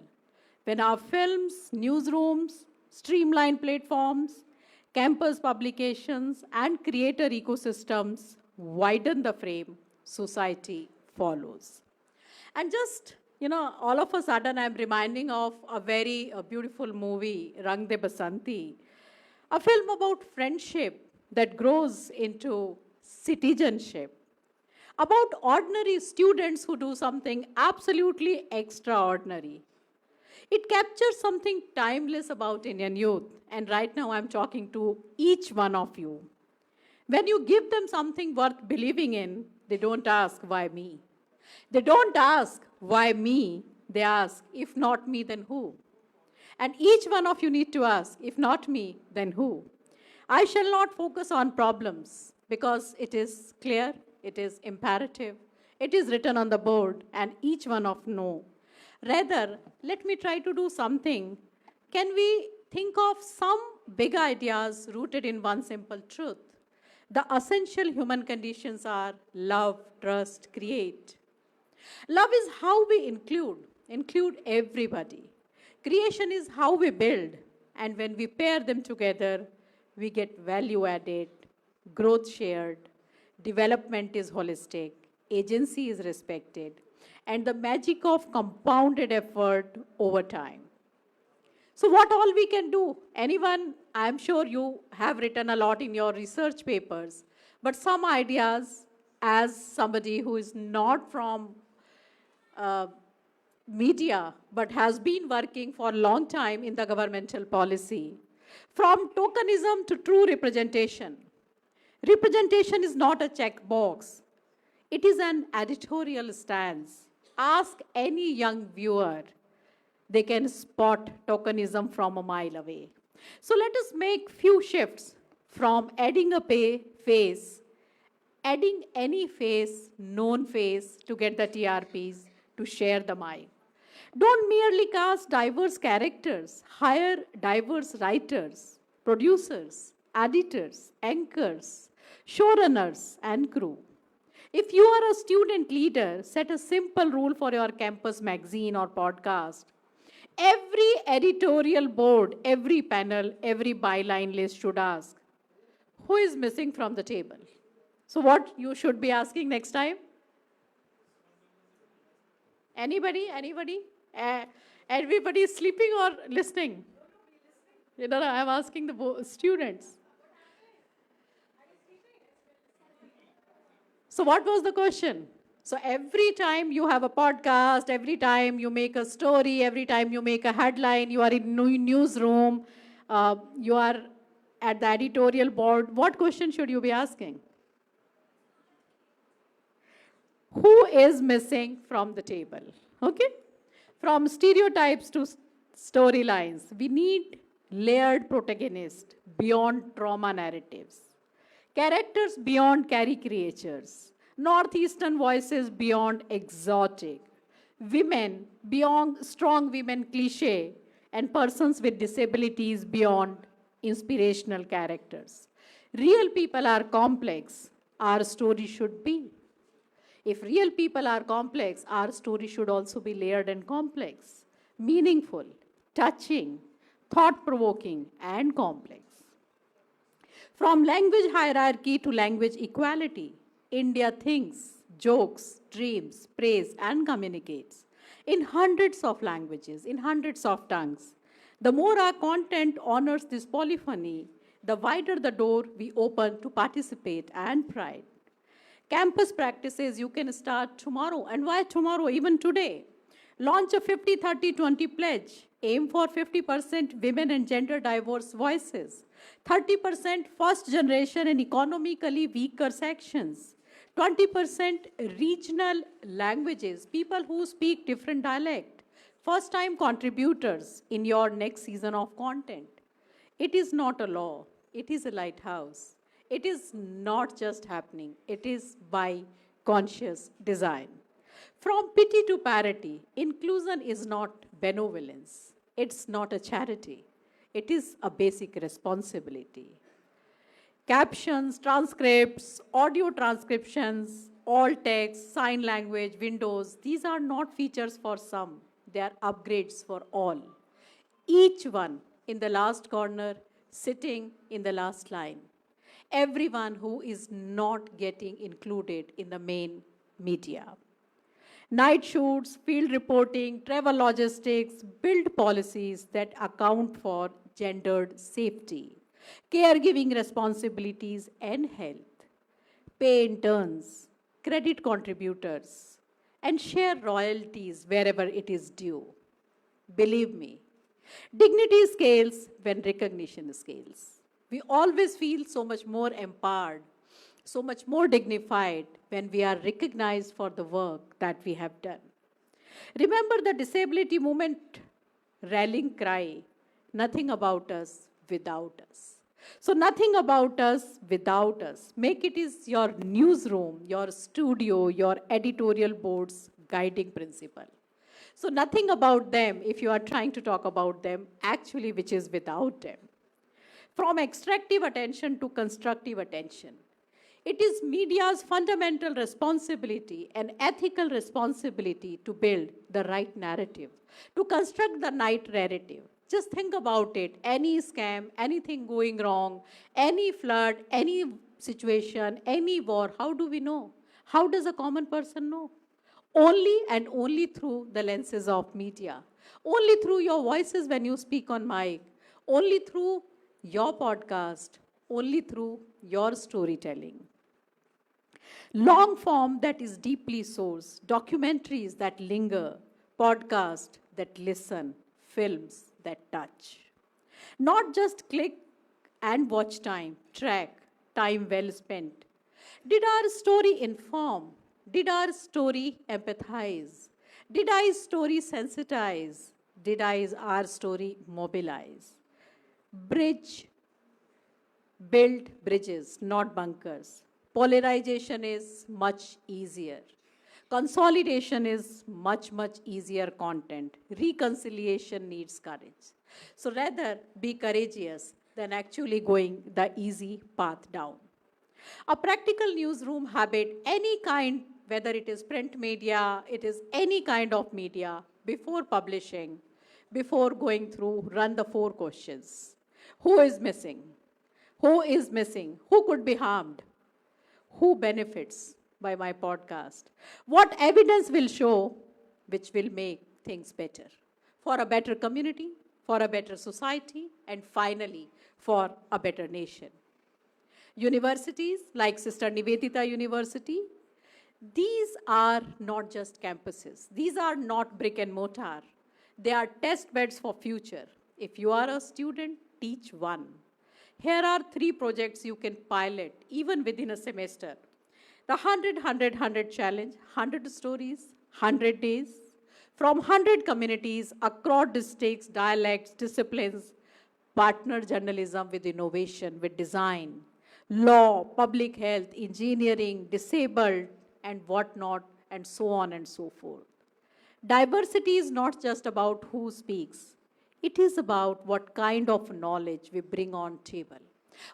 When our films, newsrooms, streamlined platforms, campus publications, and creator ecosystems widen the frame, society follows. And just, all of a sudden, I'm reminding of a very beautiful movie, Rang De Basanti, a film about friendship that grows into citizenship, about ordinary students who do something absolutely extraordinary. It captures something timeless about Indian youth, and right now I'm talking to each one of you. When you give them something worth believing in, they don't ask, why me? They don't ask, why me? They ask, if not me, then who? And each one of you need to ask, if not me, then who? I shall not focus on problems because it is clear, it is imperative, it is written on the board, and each one of know. Rather, let me try to do something. Can we think of some big ideas rooted in one simple truth? The essential human conditions are love, trust, create. Love is how we include everybody. Creation is how we build, and when we pair them together, we get value added, growth shared, development is holistic, agency is respected, and the magic of compounded effort over time. So what all we can do? Anyone, I'm sure you have written a lot in your research papers, but some ideas as somebody who is not from media, but has been working for a long time in the governmental policy. From tokenism to true representation. Representation is not a checkbox. It is an editorial stance. Ask any young viewer. They can spot tokenism from a mile away. So let us make few shifts from adding a face, adding any face, known face to get the TRPs, to share the mile. Don't merely cast diverse characters, hire diverse writers, producers, editors, anchors, showrunners, and crew. If you are a student leader, set a simple rule for your campus magazine or podcast. Every editorial board, every panel, every byline list should ask, who is missing from the table? So what you should be asking next time? Anybody? Everybody is sleeping or listening? I'm asking the students. So what was the question? So every time you have a podcast, every time you make a story, every time you make a headline, you are in newsroom, you are at the editorial board, what question should you be asking? Who is missing from the table? Okay? From stereotypes to storylines, we need layered protagonists beyond trauma narratives, characters beyond caricatures, northeastern voices beyond exotic, women beyond strong women cliche, and persons with disabilities beyond inspirational characters. Real people are complex, our story should be. If real people are complex, our story should also be layered and complex, meaningful, touching, thought-provoking, and complex. From language hierarchy to language equality, India thinks, jokes, dreams, prays, and communicates in hundreds of languages, in hundreds of tongues. The more our content honors this polyphony, the wider the door we open to participate and pride. Campus practices you can start tomorrow. And why tomorrow? Even today. Launch a 50-30-20 pledge. Aim for 50% women and gender diverse voices. 30% first generation and economically weaker sections. 20% regional languages, people who speak different dialect. First time contributors in your next season of content. It is not a law. It is a lighthouse. It is not just happening. It is by conscious design. From pity to parity, inclusion is not benevolence. It's not a charity. It is a basic responsibility. Captions, transcripts, audio transcriptions, alt text, sign language, windows, these are not features for some. They are upgrades for all. Each one in the last corner, sitting in the last line. Everyone who is not getting included in the main media. Night shoots, field reporting, travel logistics, build policies that account for gendered safety, caregiving responsibilities and health, pay interns, credit contributors, and share royalties wherever it is due. Believe me, dignity scales when recognition scales. We always feel so much more empowered, so much more dignified when we are recognized for the work that we have done. Remember the disability movement rallying cry, nothing about us without us. So nothing about us without us. Make it is your newsroom, your studio, your editorial board's guiding principle. So nothing about them, if you are trying to talk about them, actually which is without them. From extractive attention to constructive attention. It is media's fundamental responsibility and ethical responsibility to build the right narrative, to construct the right narrative. Just think about it. Any scam, anything going wrong, any flood, any situation, any war, how do we know? How does a common person know? Only and only through the lenses of media. Only through your voices when you speak on mic. Only through your podcast. Only through your storytelling. Long form that is deeply sourced, documentaries that linger, podcasts that listen, films that touch. Not just click and watch time, track, time well spent. Did our story inform? Did our story empathize? Did our story sensitize? Did our story mobilize? Build bridges, not bunkers. Polarization is much easier. Consolidation is much, much easier content. Reconciliation needs courage. So rather be courageous than actually going the easy path down. A practical newsroom habit, any kind, whether it is print media, it is any kind of media, before publishing, before going through, run the 4 questions. Who is missing? Who is missing? Who could be harmed? Who benefits by my podcast? What evidence will show which will make things better for a better community, for a better society, and finally, for a better nation? Universities like Sister Nivedita University, these are not just campuses. These are not brick and mortar. They are test beds for future. If you are a student, teach one. Here are 3 projects you can pilot even within a semester. The 100 challenge, 100 stories, 100 days, from 100 communities across districts, dialects, disciplines, partner journalism with innovation, with design, law, public health, engineering, disabled, and whatnot, and so on and so forth. Diversity is not just about who speaks. It is about what kind of knowledge we bring on table.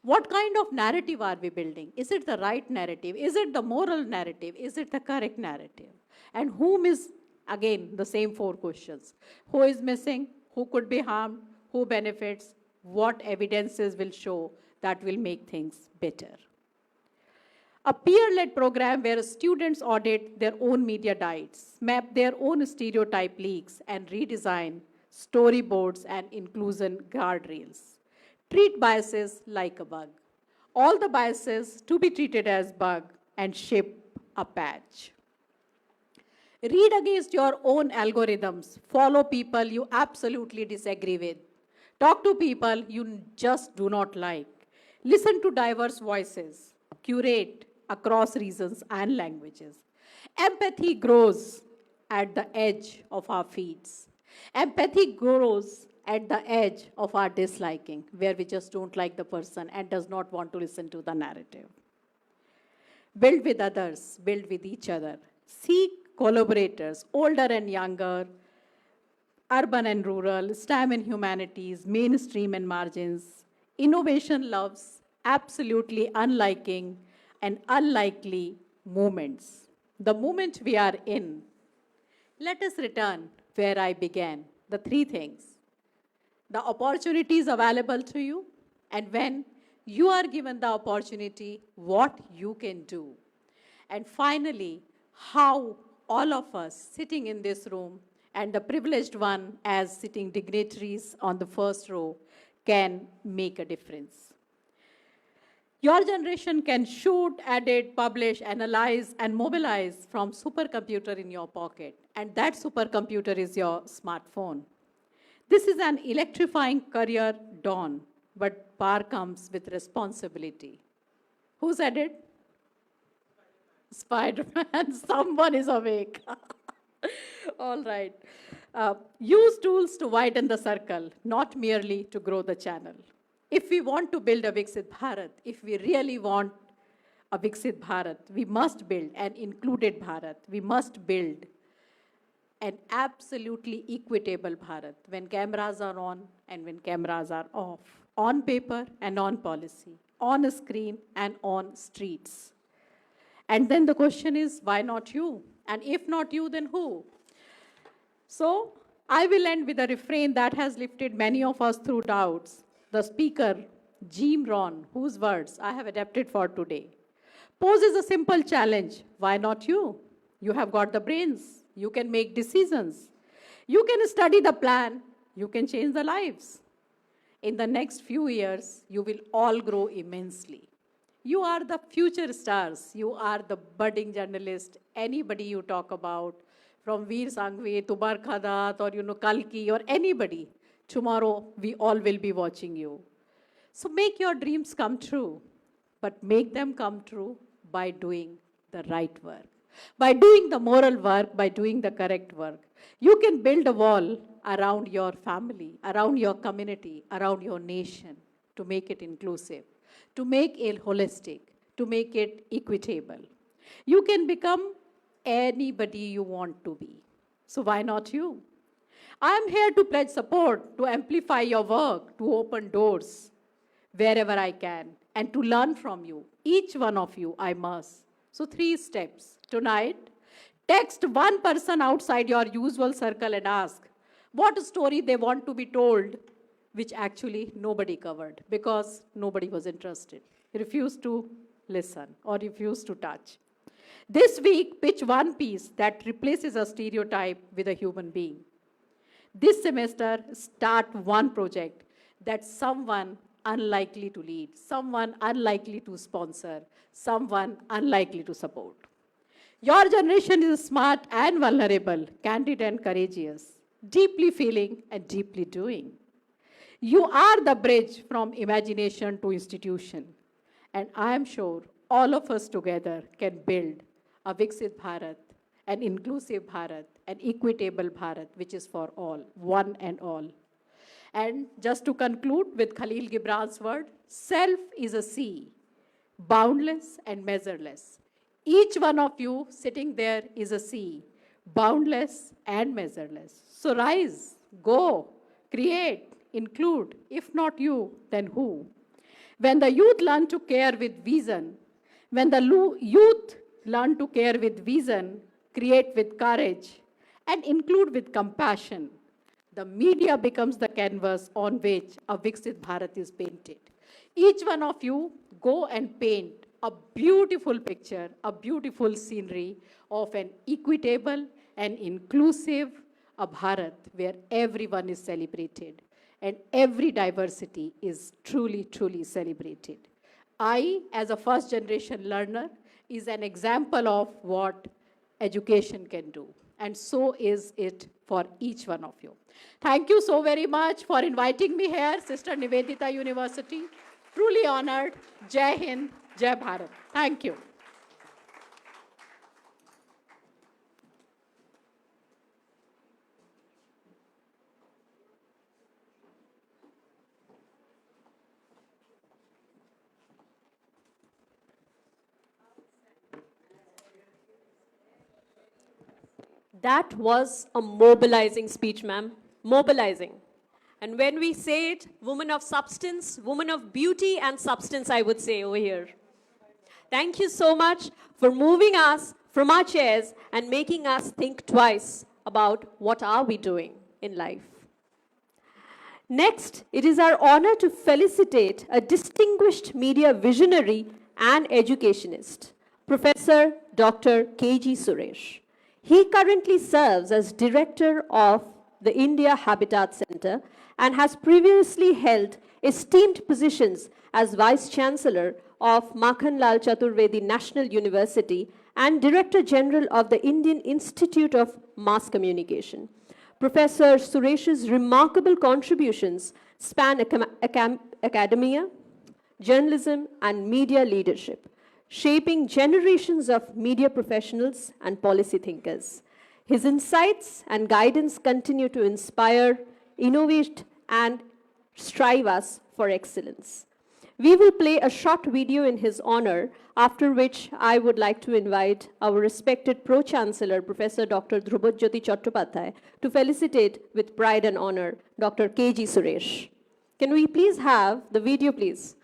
What kind of narrative are we building? Is it the right narrative? Is it the moral narrative? Is it the correct narrative? And whom is, again, the same 4 questions. Who is missing? Who could be harmed? Who benefits? What evidences will show that will make things better? A peer-led program where students audit their own media diets, map their own stereotype leaks, and redesign storyboards and inclusion guardrails. Treat biases like a bug. All the biases to be treated as bug and ship a patch. Read against your own algorithms. Follow people you absolutely disagree with. Talk to people you just do not like. Listen to diverse voices. Curate across regions and languages. Empathy grows at the edge of our feeds. Empathy grows at the edge of our disliking, where we just don't like the person and does not want to listen to the narrative. Build with others, build with each other. Seek collaborators, older and younger, urban and rural, STEM and humanities, mainstream and margins. Innovation loves absolutely unliking and unlikely moments. The moment we are in, let us return where I began, the three things. The opportunities available to you, and when you are given the opportunity, what you can do. And finally, how all of us sitting in this room and the privileged one as sitting dignitaries on the first row can make a difference. Your generation can shoot, edit, publish, analyze, and mobilize from supercomputer in your pocket. And that supercomputer is your smartphone. This is an electrifying career dawn, but power comes with responsibility. Who said it? Spider-Man. Someone is awake. All right. Use tools to widen the circle, not merely to grow the channel. If we want to build a Viksit Bharat, if we really want a Viksit Bharat, we must build an included Bharat. We must build an absolutely equitable Bharat when cameras are on and when cameras are off, on paper and on policy, on a screen and on streets. And then the question is, why not you? And if not you, then who? So I will end with a refrain that has lifted many of us through doubts. The speaker, Jim Rohn, whose words I have adapted for today, poses a simple challenge. Why not you? You have got the brains. You can make decisions. You can study the plan. You can change the lives. In the next few years, you will all grow immensely. You are the future stars. You are the budding journalist. Anybody you talk about, from Veer Sangvi to Barkhadat or Kalki or anybody, tomorrow we all will be watching you. So make your dreams come true, but make them come true by doing the right work, by doing the moral work, by doing the correct work. You can build a wall around your family, around your community, around your nation to make it inclusive, to make it holistic, to make it equitable. You can become anybody you want to be. So why not you? I am here to pledge support, to amplify your work, to open doors wherever I can, and to learn from you. Each one of you, I must. So 3 steps. Tonight, text one person outside your usual circle and ask what story they want to be told, which actually nobody covered because nobody was interested, refused to listen or refused to touch. This week, pitch one piece that replaces a stereotype with a human being. This semester, start one project that someone unlikely to lead, someone unlikely to sponsor, someone unlikely to support. Your generation is smart and vulnerable, candid and courageous, deeply feeling and deeply doing. You are the bridge from imagination to institution. And I am sure all of us together can build a Viksit Bharat, an inclusive Bharat, an equitable Bharat, which is for all, one and all. And just to conclude with Khalil Gibran's word, self is a sea, boundless and measureless. Each one of you sitting there is a sea, boundless and measureless. So rise, go, create, include. If not you, then who? When the youth learn to care with vision, when the youth learn to care with vision, create with courage, and include with compassion, the media becomes the canvas on which a Viksit Bharat is painted. Each one of you go and paint a beautiful picture, a beautiful scenery of an equitable and inclusive a Bharat where everyone is celebrated and every diversity is truly, truly celebrated. I, as a first generation learner, is an example of what education can do. And so is it for each one of you. Thank you so very much for inviting me here, Sister Nivedita University. Truly honored. Jai Hind, Jai Bharat. Thank you. That was a mobilizing speech, ma'am. Mobilizing. And when we say it, woman of substance, woman of beauty and substance, I would say over here. Thank you so much for moving us from our chairs and making us think twice about what are we doing in life. Next, it is our honor to felicitate a distinguished media visionary and educationist, Professor Dr. K.G. Suresh. He currently serves as director of the India Habitat Center and has previously held esteemed positions as Vice Chancellor of Makhanlal Chaturvedi National University and Director General of the Indian Institute of Mass Communication. Professor Suresh's remarkable contributions span academia, journalism, and media leadership, shaping generations of media professionals and policy thinkers. His insights and guidance continue to inspire, innovate, and strive us for excellence. We will play a short video in his honor, after which I would like to invite our respected Pro-Chancellor, Professor Dr. Dhrubajyoti Chattopadhyay, to felicitate with pride and honor Dr. K.G. Suresh. Can we please have the video, please?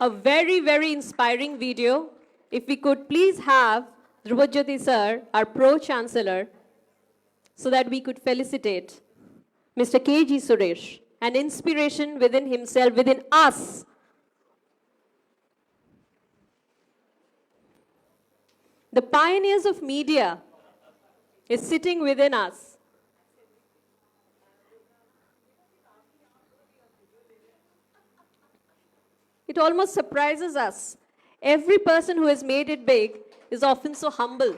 A very, very inspiring video. If we could please have Dhrubajyoti sir, our Pro-Chancellor, so that we could felicitate Mr. K.G. Suresh, an inspiration within himself, within us. The pioneers of media is sitting within us. It almost surprises us. Every person who has made it big is often so humble.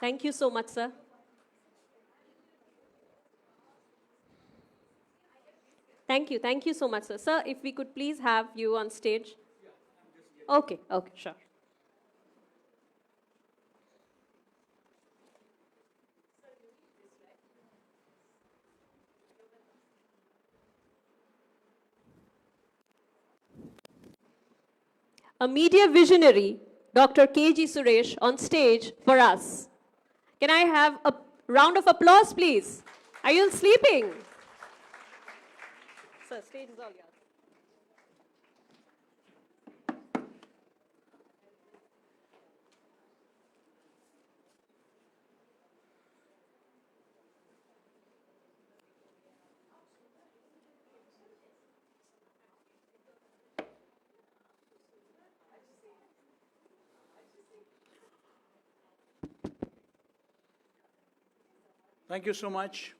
Thank you so much, sir. Thank you so much, sir. Sir, if we could please have you on stage. Okay, sure. A media visionary, Dr. K.G. Suresh, on stage for us. Can I have a round of applause, please? Are you sleeping? Sir, stage is all yours. Thank you so much.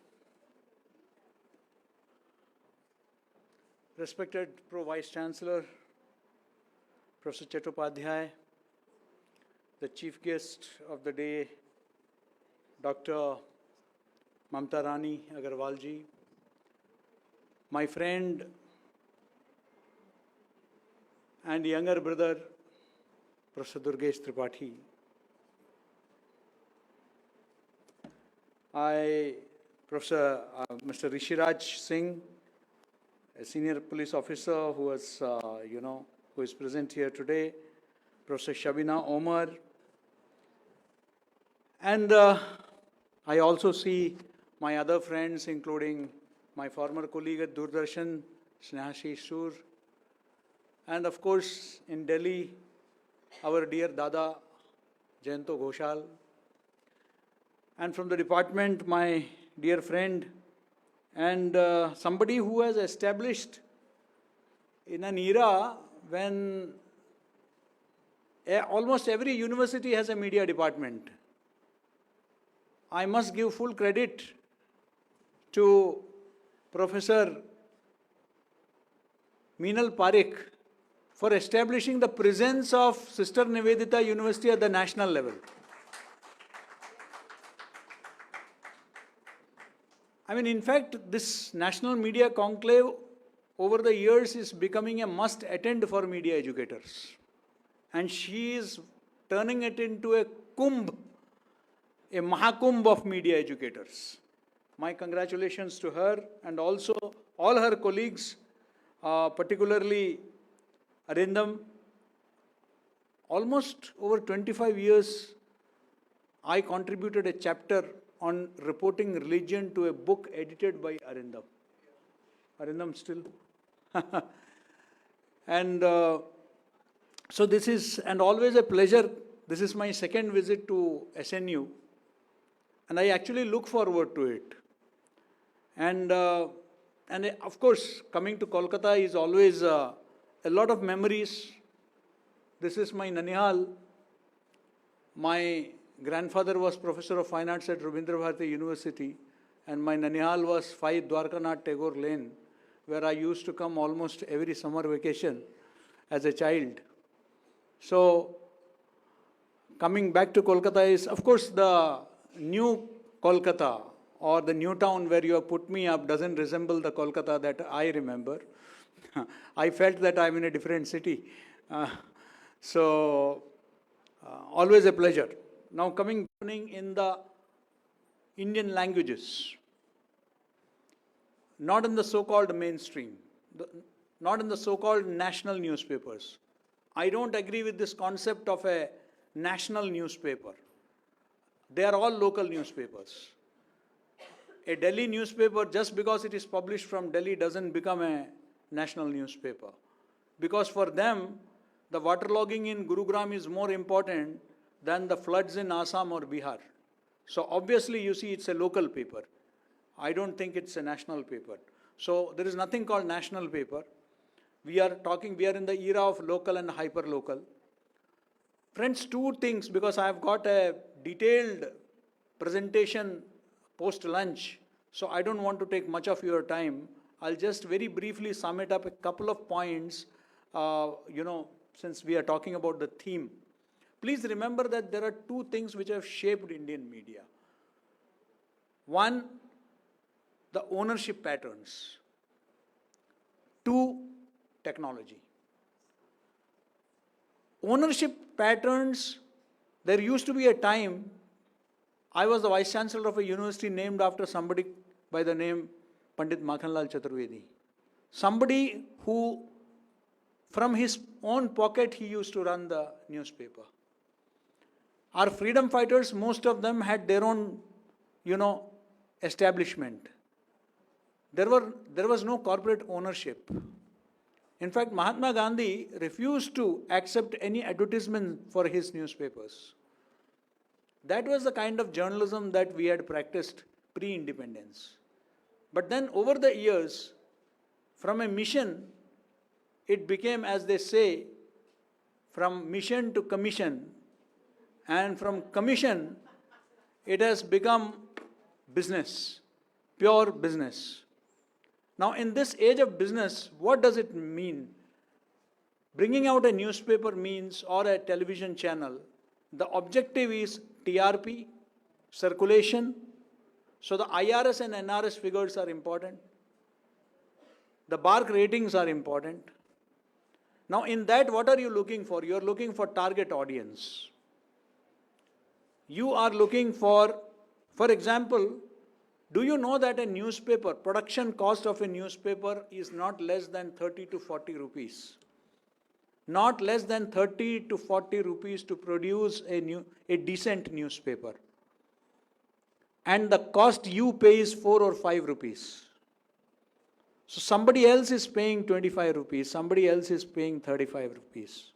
Respected Pro-Vice Chancellor, Professor Chattopadhyay, the chief guest of the day, Dr. Mamta Rani Agarwal ji, my friend and younger brother, Professor Durgesh Tripathi, Mr. Rishiraj Singh, a senior police officer who was, who is present here today, Professor Shabina Omar. And I also see my other friends, including my former colleague at Doordarshan, Snehashi Sur, and of course in Delhi, our dear Dada, Jayanto Ghoshal, and from the department, my dear friend, and somebody who has established in an era when almost every university has a media department. I must give full credit to Professor Meenal Parikh for establishing the presence of Sister Nivedita University at the national level. I mean, in fact, this National Media Conclave over the years is becoming a must attend for media educators. And she is turning it into a kumbh, a mahakumbh of media educators. My congratulations to her and also all her colleagues, particularly Arindam. Almost over 25 years, I contributed a chapter on reporting religion to a book edited by Arindam. Arindam still? And so this is, and always a pleasure. This is my second visit to SNU. And I actually look forward to it. And of course, coming to Kolkata is always a lot of memories. This is my Nanihal. My grandfather was Professor of Fine Arts at Rabindra Bharati University, and my Nanihal was 5 Dwarkanath Tagore Lane, where I used to come almost every summer vacation as a child. So, coming back to Kolkata is, of course, the new Kolkata or the new town where you have put me up doesn't resemble the Kolkata that I remember. I felt that I'm in a different city. Always a pleasure. Now coming in the Indian languages, not in the so-called mainstream, not in the so-called national newspapers. I don't agree with this concept of a national newspaper. They are all local newspapers. A Delhi newspaper, just because it is published from Delhi, doesn't become a national newspaper. Because for them, the waterlogging in Gurugram is more important than the floods in Assam or Bihar. So obviously, you see, it's a local paper. I don't think it's a national paper. So there is nothing called national paper. We are in the era of local and hyper-local. Friends, 2 things, because I have got a detailed presentation post-lunch, so I don't want to take much of your time. I'll just very briefly sum it up a couple of points, since we are talking about the theme. Please remember that there are 2 things which have shaped Indian media. One, the ownership patterns. 2, technology. Ownership patterns, there used to be a time, I was the vice chancellor of a university named after somebody by the name Pandit Makhanlal Chaturvedi. Somebody who, from his own pocket, he used to run the newspaper. Our freedom fighters, most of them had their own, establishment. There was no corporate ownership. In fact, Mahatma Gandhi refused to accept any advertisement for his newspapers. That was the kind of journalism that we had practiced pre-independence. But then over the years, from a mission, it became, as they say, from mission to commission, and from commission, it has become business, pure business. Now, in this age of business, what does it mean? Bringing out a newspaper means, or a television channel, the objective is TRP, circulation. So the IRS and NRS figures are important. The BARC ratings are important. Now, in that, what are you looking for? You are looking for target audience. You are looking for example, Do you know that a newspaper, production cost of a newspaper is not less than 30 to 40 rupees? Not less than 30 to 40 rupees to produce a decent newspaper. And the cost you pay is 4 or 5 rupees. So somebody else is paying 25 rupees, somebody else is paying 35 rupees.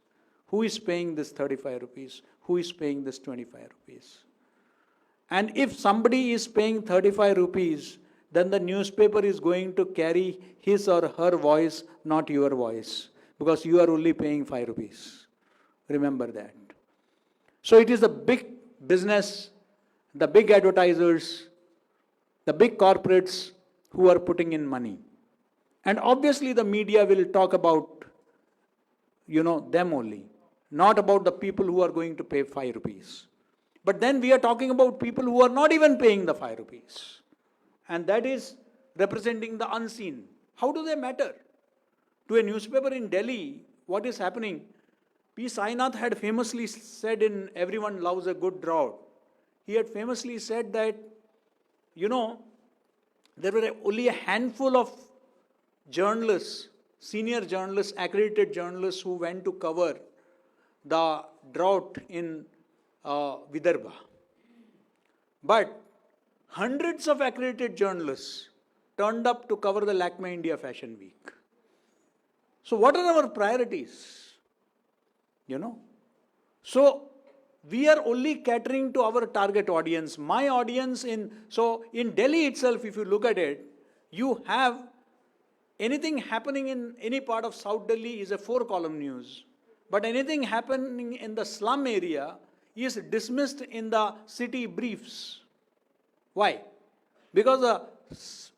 Who is paying this 35 rupees? Who is paying this 25 rupees? And if somebody is paying 35 rupees, then the newspaper is going to carry his or her voice, not your voice, because you are only paying 5 rupees. Remember that. So it is the big business, the big advertisers, the big corporates who are putting in money. And obviously the media will talk about, them only, not about the people who are going to pay 5 rupees. But then we are talking about people who are not even paying the 5 rupees. And that is representing the unseen. How do they matter? To a newspaper in Delhi, what is happening? P. Sainath had famously said in Everyone Loves a Good Drought, he had famously said that, there were only a handful of journalists, senior journalists, accredited journalists who went to cover the drought in Vidarbha. But hundreds of accredited journalists turned up to cover the Lakme India Fashion Week. So what are our priorities? So we are only catering to our target audience. My audience in Delhi itself, if you look at it, you have anything happening in any part of South Delhi is a 4-column news. But anything happening in the slum area is dismissed in the city briefs. Why? Because a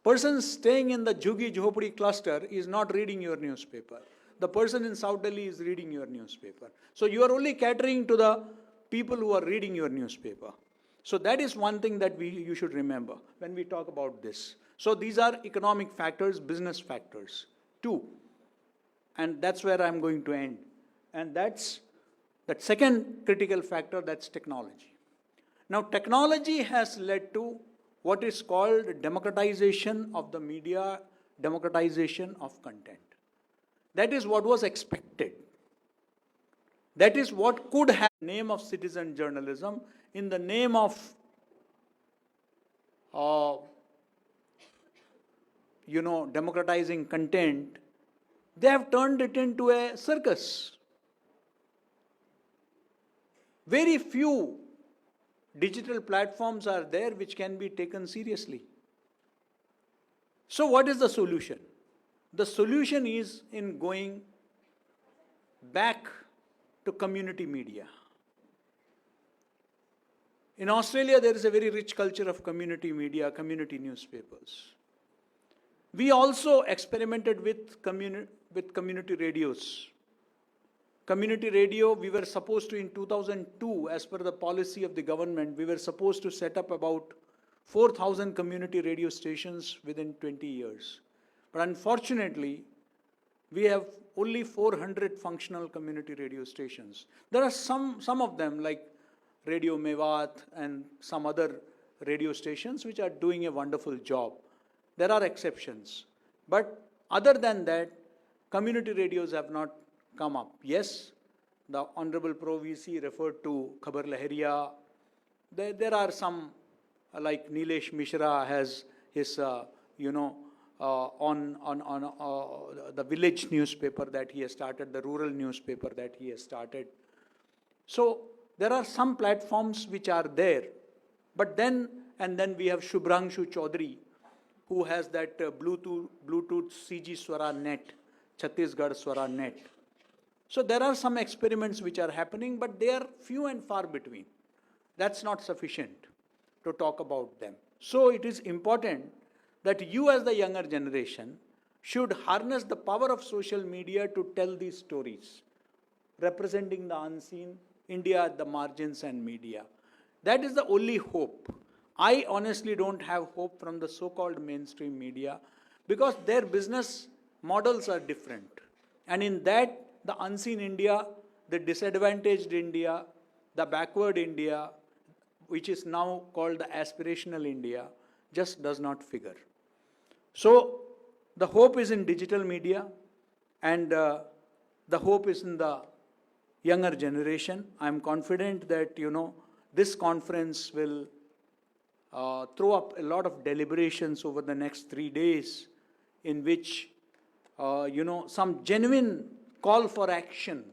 person staying in the Jhuggi Jhopadi cluster is not reading your newspaper. The person in South Delhi is reading your newspaper. So you are only catering to the people who are reading your newspaper. So that is one thing that you should remember when we talk about this. So these are economic factors, business factors. 2. And that's where I'm going to end. And that's that second critical factor, that's technology. Now technology has led to what is called democratization of the media, democratization of content. That is what was expected. That is what could have in the name of citizen journalism, in the name of democratizing content. They have turned it into a circus. Very few digital platforms are there which can be taken seriously. So what is the solution? The solution is in going back to community media. In Australia, there is a very rich culture of community media, community newspapers. We also experimented with community radios. Community radio, we were supposed to, in 2002, as per the policy of the government, we were supposed to set up about 4,000 community radio stations within 20 years. But unfortunately, we have only 400 functional community radio stations. There are some of them, like Radio Mewat and some other radio stations, which are doing a wonderful job. There are exceptions. But other than that, community radios have not come up. Yes, the Honorable Pro VC referred to Khabar Lahariya. There are some, like Nilesh Mishra has his, on the village newspaper that he has started, the rural newspaper that he has started. So there are some platforms which are there. But then we have Shubhranshu Chaudhary, who has that Bluetooth CG Swara net, Chhattisgarh Swara net. So there are some experiments which are happening, but they are few and far between. That's not sufficient to talk about them. So it is important that you as the younger generation should harness the power of social media to tell these stories, representing the unseen, India at the margins and media. That is the only hope. I honestly don't have hope from the so-called mainstream media because their business models are different. And in that, the unseen India, the disadvantaged India, the backward India, which is now called the aspirational India, just does not figure. So the hope is in digital media, and the hope is in the younger generation. I'm confident that, this conference will throw up a lot of deliberations over the next 3 days, in which, some genuine call for action,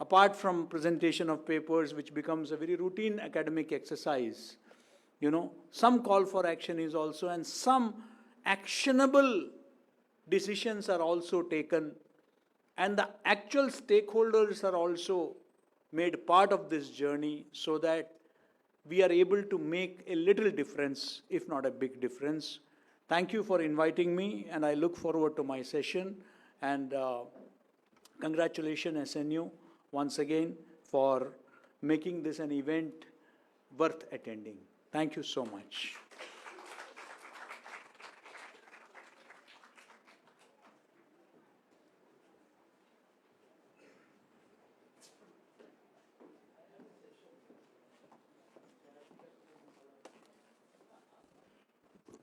apart from presentation of papers, which becomes a very routine academic exercise. Some call for action is also, and some actionable decisions are also taken, and the actual stakeholders are also made part of this journey, so that we are able to make a little difference, if not a big difference. Thank you for inviting me, and I look forward to my session. And congratulations, SNU, once again, for making this an event worth attending. Thank you so much.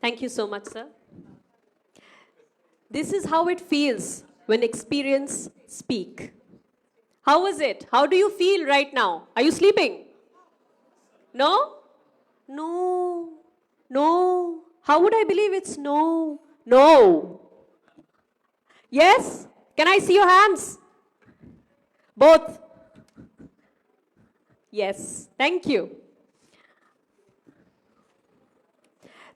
Thank you so much, sir. This is how it feels when experience speak. How is it? How do you feel right now? Are you sleeping? No? No. No. How would I believe it's no? No. Yes? Can I see your hands? Both. Yes. Thank you.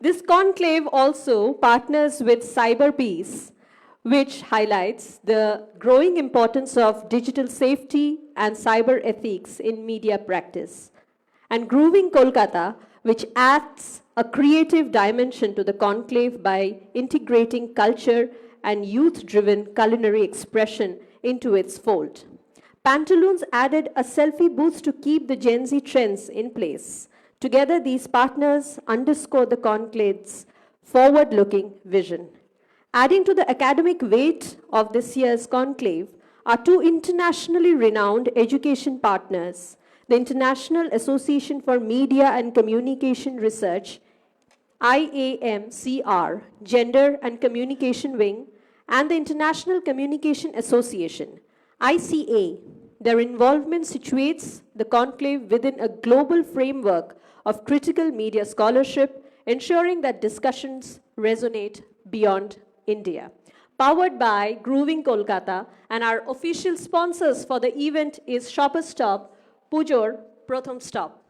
This conclave also partners with Cyber Peace, which highlights the growing importance of digital safety and cyber ethics in media practice. And Grooving Kolkata, which adds a creative dimension to the conclave by integrating culture and youth-driven culinary expression into its fold. Pantaloons added a selfie booth to keep the Gen Z trends in place. Together, these partners underscore the conclave's forward-looking vision. Adding to the academic weight of this year's conclave are two internationally renowned education partners, the International Association for Media and Communication Research, IAMCR, Gender and Communication Wing, and the International Communication Association, ICA. Their involvement situates the conclave within a global framework of critical media scholarship, ensuring that discussions resonate beyond India. Powered by Grooving Kolkata, and our official sponsors for the event is Shopper Stop, Pujor Pratham Stop.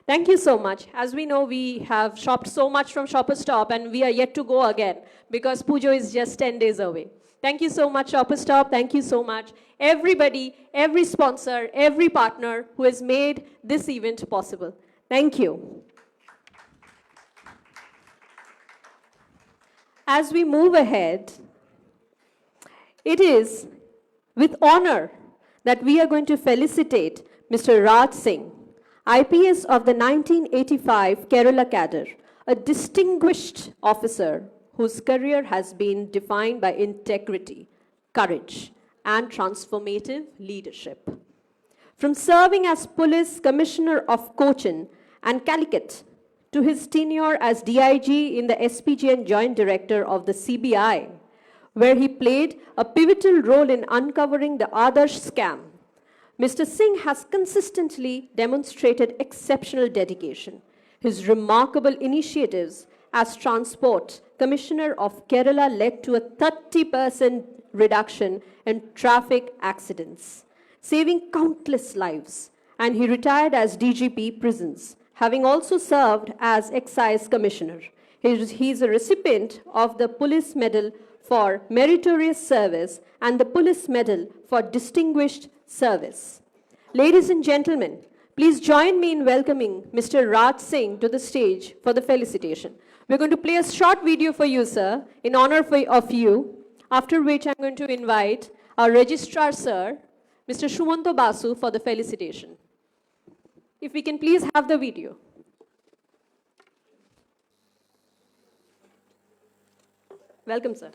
Thank you so much. As we know, we have shopped so much from Shopper Stop, and we are yet to go again because Pujo is just 10 days away. Thank you so much, Shopper Stop. Thank you so much. Everybody, every sponsor, every partner who has made this event possible. Thank you. As we move ahead, it is with honor that we are going to felicitate Mr. Raj Singh, IPS of the 1985 Kerala cadre, a distinguished officer whose career has been defined by integrity, courage, and transformative leadership. From serving as Police Commissioner of Cochin and Calicut to his tenure as DIG in the SPG and Joint Director of the CBI, where he played a pivotal role in uncovering the Adarsh scam, Mr. Singh has consistently demonstrated exceptional dedication. His remarkable initiatives as Transport Commissioner of Kerala led to a 30% reduction in traffic accidents, saving countless lives, and he retired as DGP Prisons, having also served as Excise Commissioner. He is a recipient of the Police Medal for Meritorious Service and the Police Medal for Distinguished Service. Ladies and gentlemen, please join me in welcoming Mr. Raj Singh to the stage for the felicitation. We're going to play a short video for you, sir, in honor of you, after which I'm going to invite our Registrar, sir, Mr. Shumanto Basu, for the felicitation. If we can please have the video. Welcome, sir.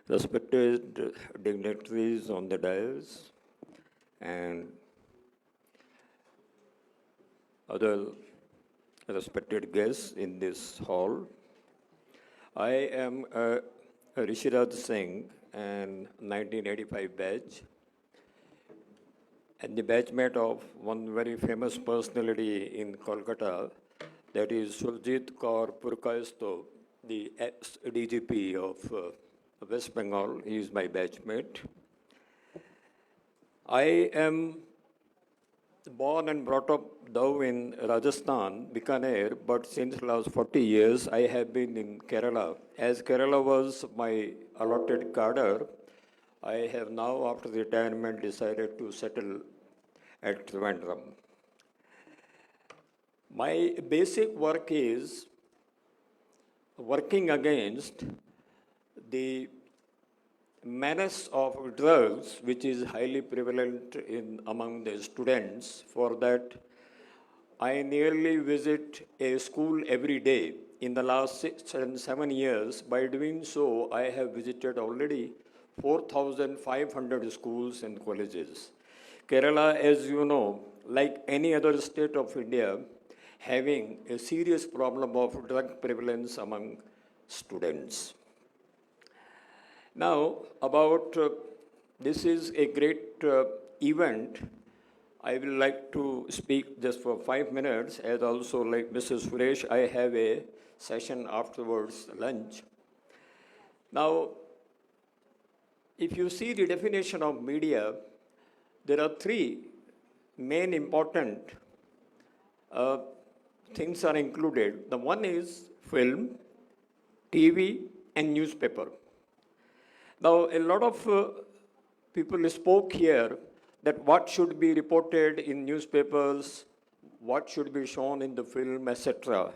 Respected dignitaries on the dais and other respected guests in this hall, I am Rishiraj Singh, and 1985 batch, and the batchmate of one very famous personality in Kolkata, that is Surjit Kaur Purkayastho, the ex-DGP of West Bengal. He is my batchmate. I am born and brought up though in Rajasthan, Bikaner, but since last 40 years I have been in Kerala. As Kerala was my allotted cadre, I have now, after the retirement, decided to settle at Trivandrum. My basic work is working against the menace of drugs, which is highly prevalent among the students. For that, I nearly visit a school every day. In the last 6 and 7 years, by doing so, I have visited already 4,500 schools and colleges. Kerala, as you know, like any other state of India, having a serious problem of drug prevalence among students. Now, about this is a great event. I will like to speak just for 5 minutes, as also like Mrs. Suresh, I have a session afterwards, lunch. Now, if you see the definition of media, there are 3 main important things are included. The one is film, TV, and newspaper. Now, a lot of people spoke here that what should be reported in newspapers, what should be shown in the film, etc.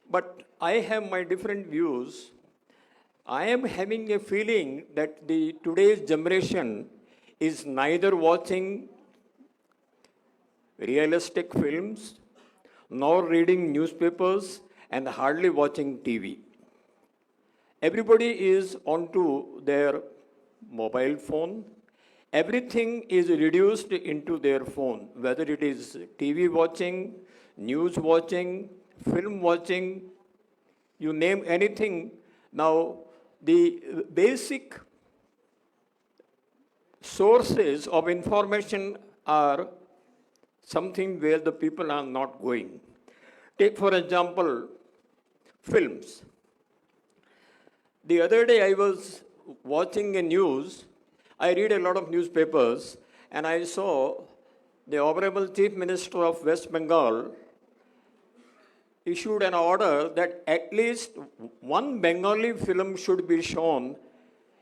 But I have my different views. I am having a feeling that today's generation is neither watching realistic films, nor reading newspapers, and hardly watching TV. Everybody is onto their mobile phone. Everything is reduced into their phone, whether it is TV watching, news watching, film watching, you name anything. Now, the basic sources of information are something where the people are not going. Take, for example, films. The other day I was watching a news. I read a lot of newspapers, and I saw the Honorable Chief Minister of West Bengal issued an order that at least one Bengali film should be shown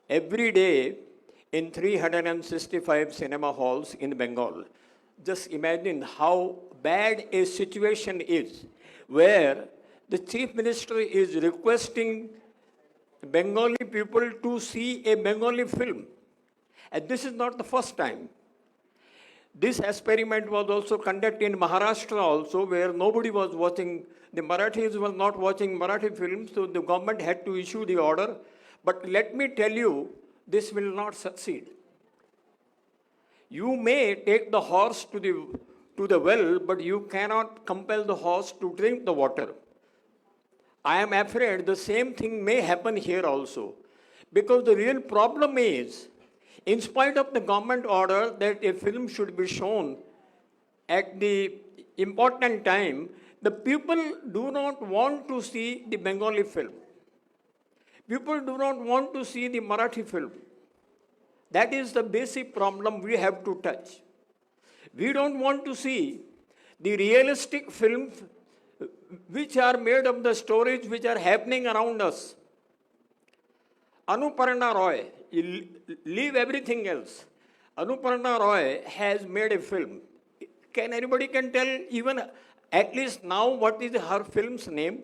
every day in 365 cinema halls in Bengal. Just imagine how bad a situation is, where the Chief Minister is requesting Bengali people to see a Bengali film. And this is not the first time. This experiment was also conducted in Maharashtra also, where nobody was watching, the Marathis were not watching Marathi films, so the government had to issue the order. But let me tell you, this will not succeed. You may take the horse to the well, but you cannot compel the horse to drink the water. I am afraid the same thing may happen here also. Because the real problem is, in spite of the government order that a film should be shown at the important time, the people do not want to see the Bengali film. People do not want to see the Marathi film. That is the basic problem we have to touch. We don't want to see the realistic films which are made of the stories which are happening around us. Anuparna Roy, leave everything else. Anuparna Roy has made a film. Can anybody can tell even at least now what is her film's name?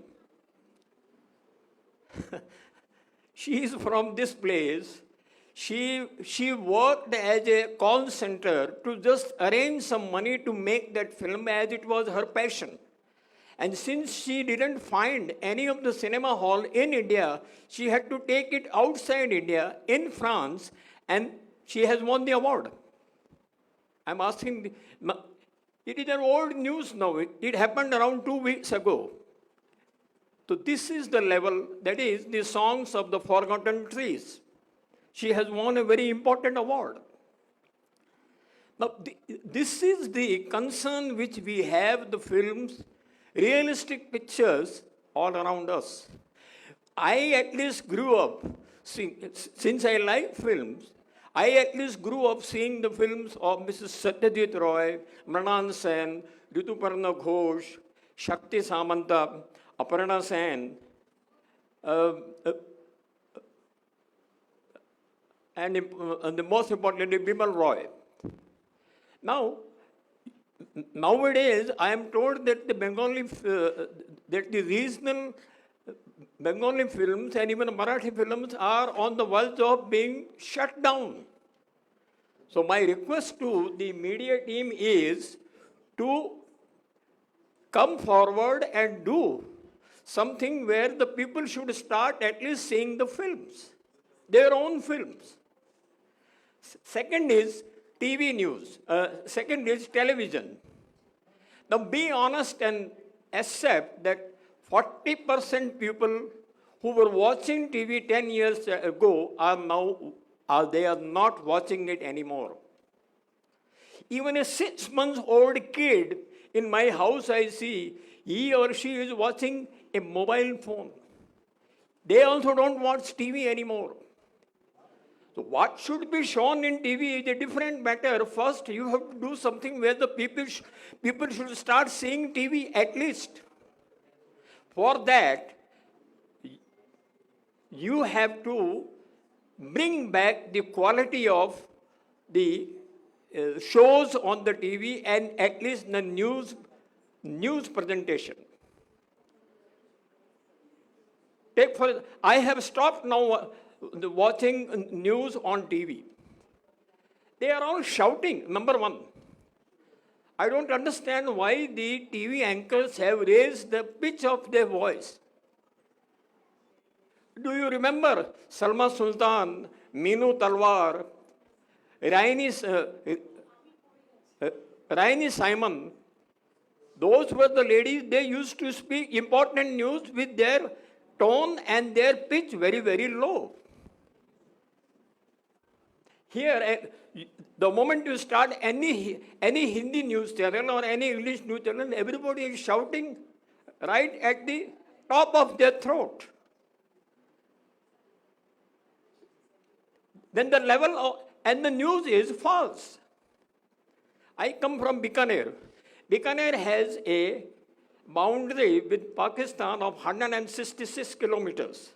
She is from this place. She worked as a call center to just arrange some money to make that film, as it was her passion. And since she didn't find any of the cinema hall in India, she had to take it outside India, in France, and she has won the award. I'm asking, it is an old news now. It happened around 2 weeks ago. So this is the level, that is the songs of the forgotten trees. She has won a very important award. Now, this is the concern which we have, the films, realistic pictures all around us. I at least grew up, since I like films, I at least grew up seeing the films of Mrs. Satyajit Roy, Mrinan Sen, Rituparna Ghosh, Shakti Samanta, Aparna Sen, and the most importantly, Bimal Roy. Now, nowadays, I am told that the that the regional Bengali films and even Marathi films are on the verge of being shut down. So my request to the media team is to come forward and do something where the people should start at least seeing the films, their own films. Second is TV news. Second is television. Now be honest and accept that 40% people who were watching TV 10 years ago are now, they are not watching it anymore. Even a 6-month-old kid in my house, I see, he or she is watching a mobile phone. They also don't watch TV anymore. So what should be shown in TV is a different matter. First, you have to do something where the people should start seeing TV at least. For that, you have to bring back the quality of the shows on the TV and at least the news presentation. I have stopped now watching news on TV. They are all shouting, number one. I don't understand why the TV anchors have raised the pitch of their voice. Do you remember Salma Sultan, Meenu Talwar, Raini Simon? Those were the ladies, they used to speak important news with their tone and their pitch very, very low. Here, the moment you start any Hindi news channel or any English news channel, everybody is shouting right at the top of their throat. Then the level of, and the news is false. I come from Bikaner. Bikaner has a boundary with Pakistan of 166 kilometers.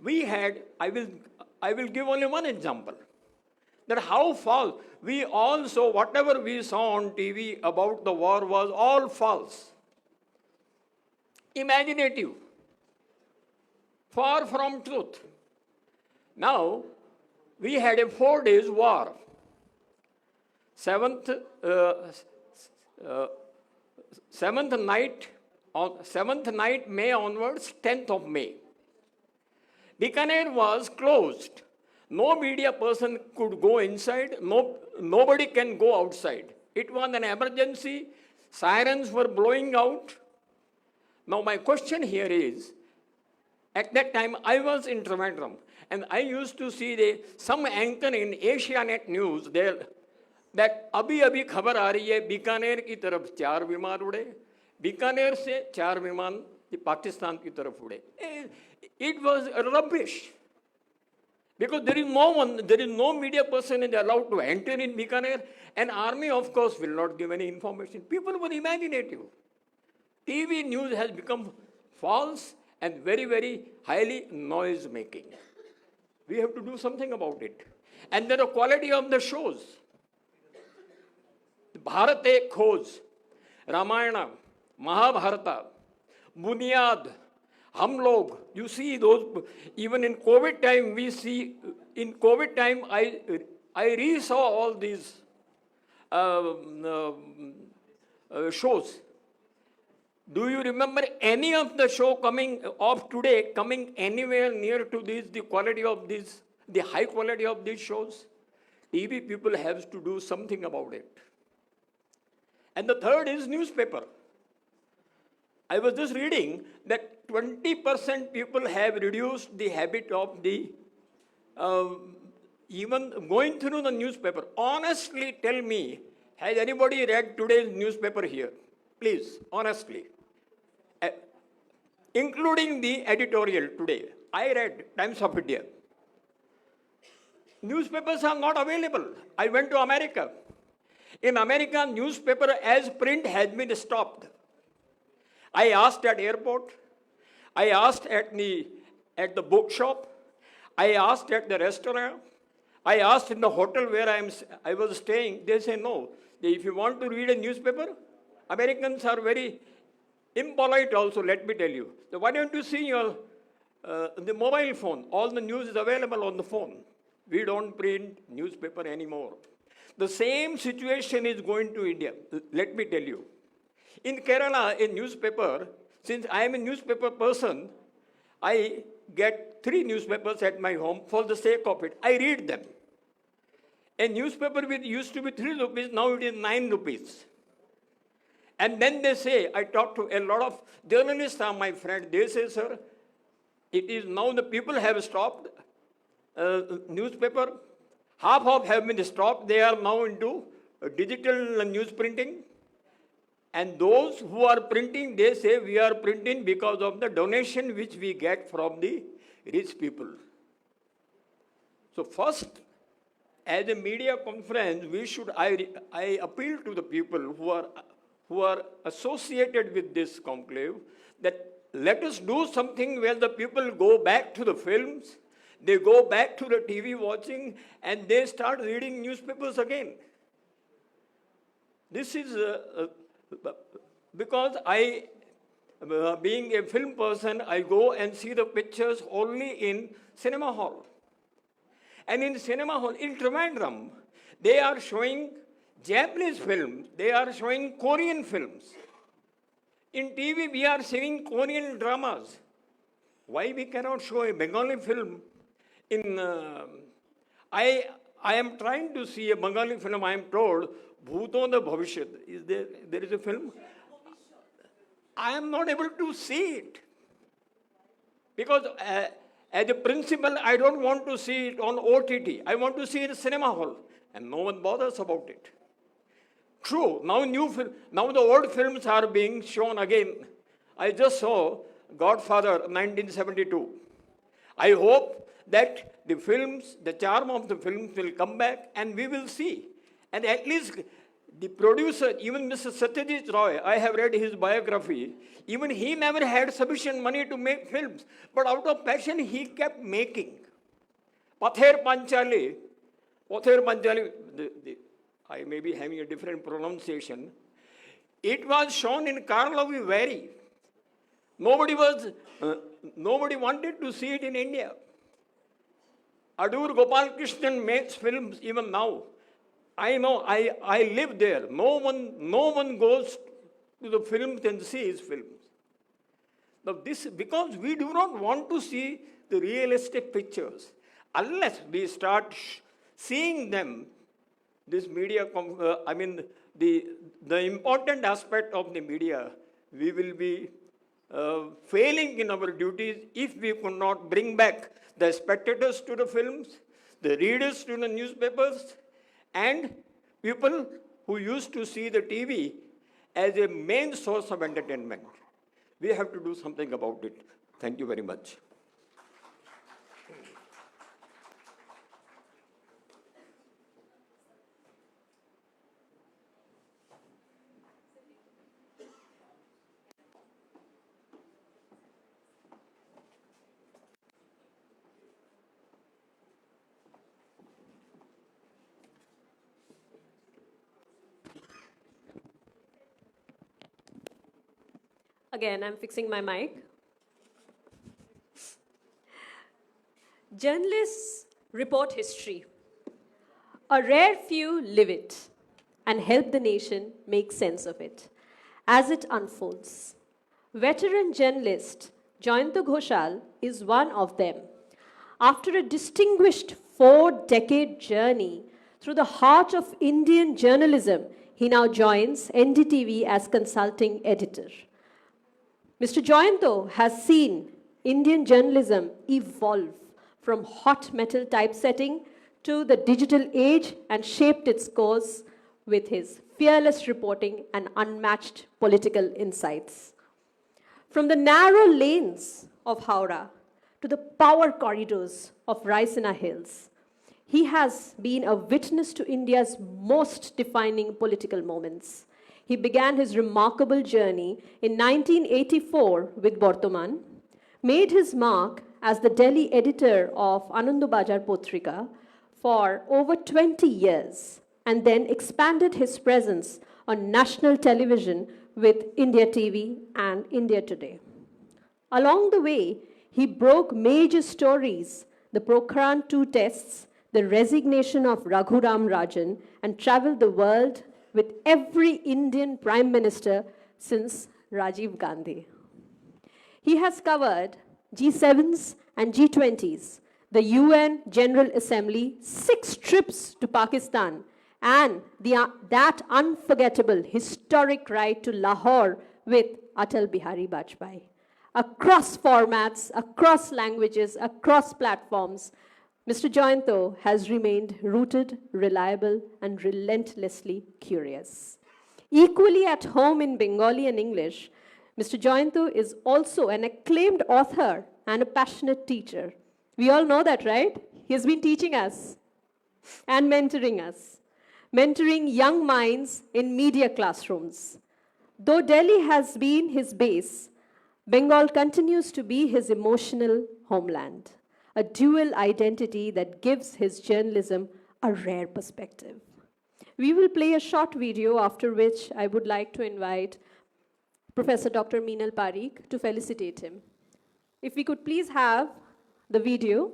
We had, I will give only one example. That how false. We all saw, whatever we saw on TV about the war was all false. Imaginative. Far from truth. Now, we had a 4 days war. Seventh night May onwards, 10th of May. Bikaner was closed. No media person could go inside. Nobody can go outside. It was an emergency. Sirens were blowing out. Now my question here is, at that time I was in Trivandrum and I used to see some anchor in Asianet News there that abhi khabar aa rahi hai Bikaner ki taraf 4 viman ude, Bikaner se 4 viman Pakistan ki taraf ude. It was rubbish. Because there is no media person is allowed to enter in Bikaner, and army, of course, will not give any information. People were imaginative. TV news has become false and very, very highly noise-making. We have to do something about it. And then the quality of the shows. Bharat Ek Khoj, Ramayana, Mahabharata, Bunyad, Hum Log, you see those, even in COVID time, we see, in COVID time, I re-saw all these shows. Do you remember any of the show coming of today coming anywhere near to this, the quality of this, the high quality of these shows? TV people have to do something about it. And the third is newspaper. I was just reading that 20% people have reduced the habit of the even going through the newspaper. Honestly, tell me, has anybody read today's newspaper here? Please, honestly. Including the editorial today. I read Times of India. Newspapers are not available. I went to America. In America, newspaper as print has been stopped. I asked at airport. I asked at the bookshop. I asked at the restaurant. I asked in the hotel where I was staying. They say no. If you want to read a newspaper, Americans are very impolite also, let me tell you. So why don't you see your the mobile phone? All the news is available on the phone. We don't print newspaper anymore. The same situation is going to India. Let me tell you. In Kerala, a newspaper, since I am a newspaper person, I get 3 newspapers at my home for the sake of it. I read them. A newspaper which used to be 3 rupees, now it is 9 rupees. And then they say, I talk to a lot of journalists are my friend, they say, sir, it is now the people have stopped newspaper. Half of have been stopped. They are now into digital news printing. And those who are printing, they say we are printing because of the donation which we get from the rich people. So first, as a media conference, I appeal to the people who are associated with this conclave that let us do something where the people go back to the films, they go back to the TV watching, and they start reading newspapers again. This is because being a film person, I go and see the pictures only in cinema hall. And in cinema hall, in Trivandrum, they are showing Japanese films, they are showing Korean films. In TV, we are seeing Korean dramas. Why we cannot show a Bengali film? I am trying to see a Bengali film, I am told, Bhuton the Bhavishyat. There is a film? I am not able to see it. Because as a principle, I don't want to see it on OTT. I want to see it in cinema hall. And no one bothers about it. True, now the old films are being shown again. I just saw Godfather 1972. I hope that the films, the charm of the films will come back and we will see. And at least the producer, even Mr. Satyajit Roy, I have read his biography, even he never had sufficient money to make films. But out of passion, he kept making. Pather Panchali, I may be having a different pronunciation. It was shown in Karlovy Vary. Nobody wanted to see it in India. Adur Gopalkrishnan makes films even now. I know, I live there. No one goes to the films and sees films. Now this, because we do not want to see the realistic pictures, unless we start seeing them, this media, the important aspect of the media, we will be failing in our duties if we could not bring back the spectators to the films, the readers to the newspapers, and people who used to see the TV as a main source of entertainment. We have to do something about it. Thank you very much. Again, I'm fixing my mic. Journalists report history. A rare few live it and help the nation make sense of it as it unfolds. Veteran journalist Jayanto Ghoshal is one of them. After a distinguished 4-decade journey through the heart of Indian journalism, he now joins NDTV as consulting editor. Mr. Jayanto has seen Indian journalism evolve from hot metal typesetting to the digital age and shaped its course with his fearless reporting and unmatched political insights. From the narrow lanes of Howrah to the power corridors of Raisina Hills, he has been a witness to India's most defining political moments. He began his remarkable journey in 1984 with Bortoman, made his mark as the Delhi editor of Anandabajar Potrika for over 20 years, and then expanded his presence on national television with India TV and India Today. Along the way, he broke major stories, the Pokhran 2 tests, the resignation of Raghuram Rajan, and traveled the world with every Indian Prime Minister since Rajiv Gandhi. He has covered G7s and G20s, the UN General Assembly, 6 trips to Pakistan, and that unforgettable historic ride to Lahore with Atal Bihari Vajpayee. Across formats, across languages, across platforms, Mr. Jayanto has remained rooted, reliable, and relentlessly curious. Equally at home in Bengali and English, Mr. Jayanto is also an acclaimed author and a passionate teacher. We all know that, right? He has been teaching us and mentoring us, mentoring young minds in media classrooms. Though Delhi has been his base, Bengal continues to be his emotional homeland, a dual identity that gives his journalism a rare perspective. We will play a short video, after which I would like to invite Professor Dr. Meenal Parikh to felicitate him. If we could please have the video.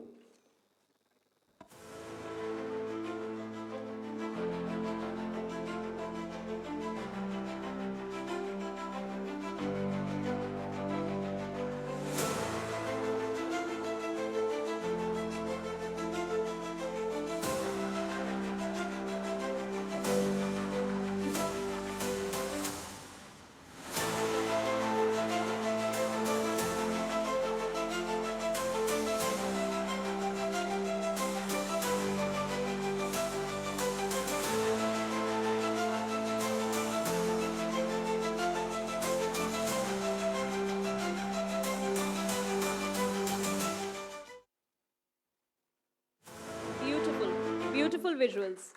Beautiful, beautiful visuals.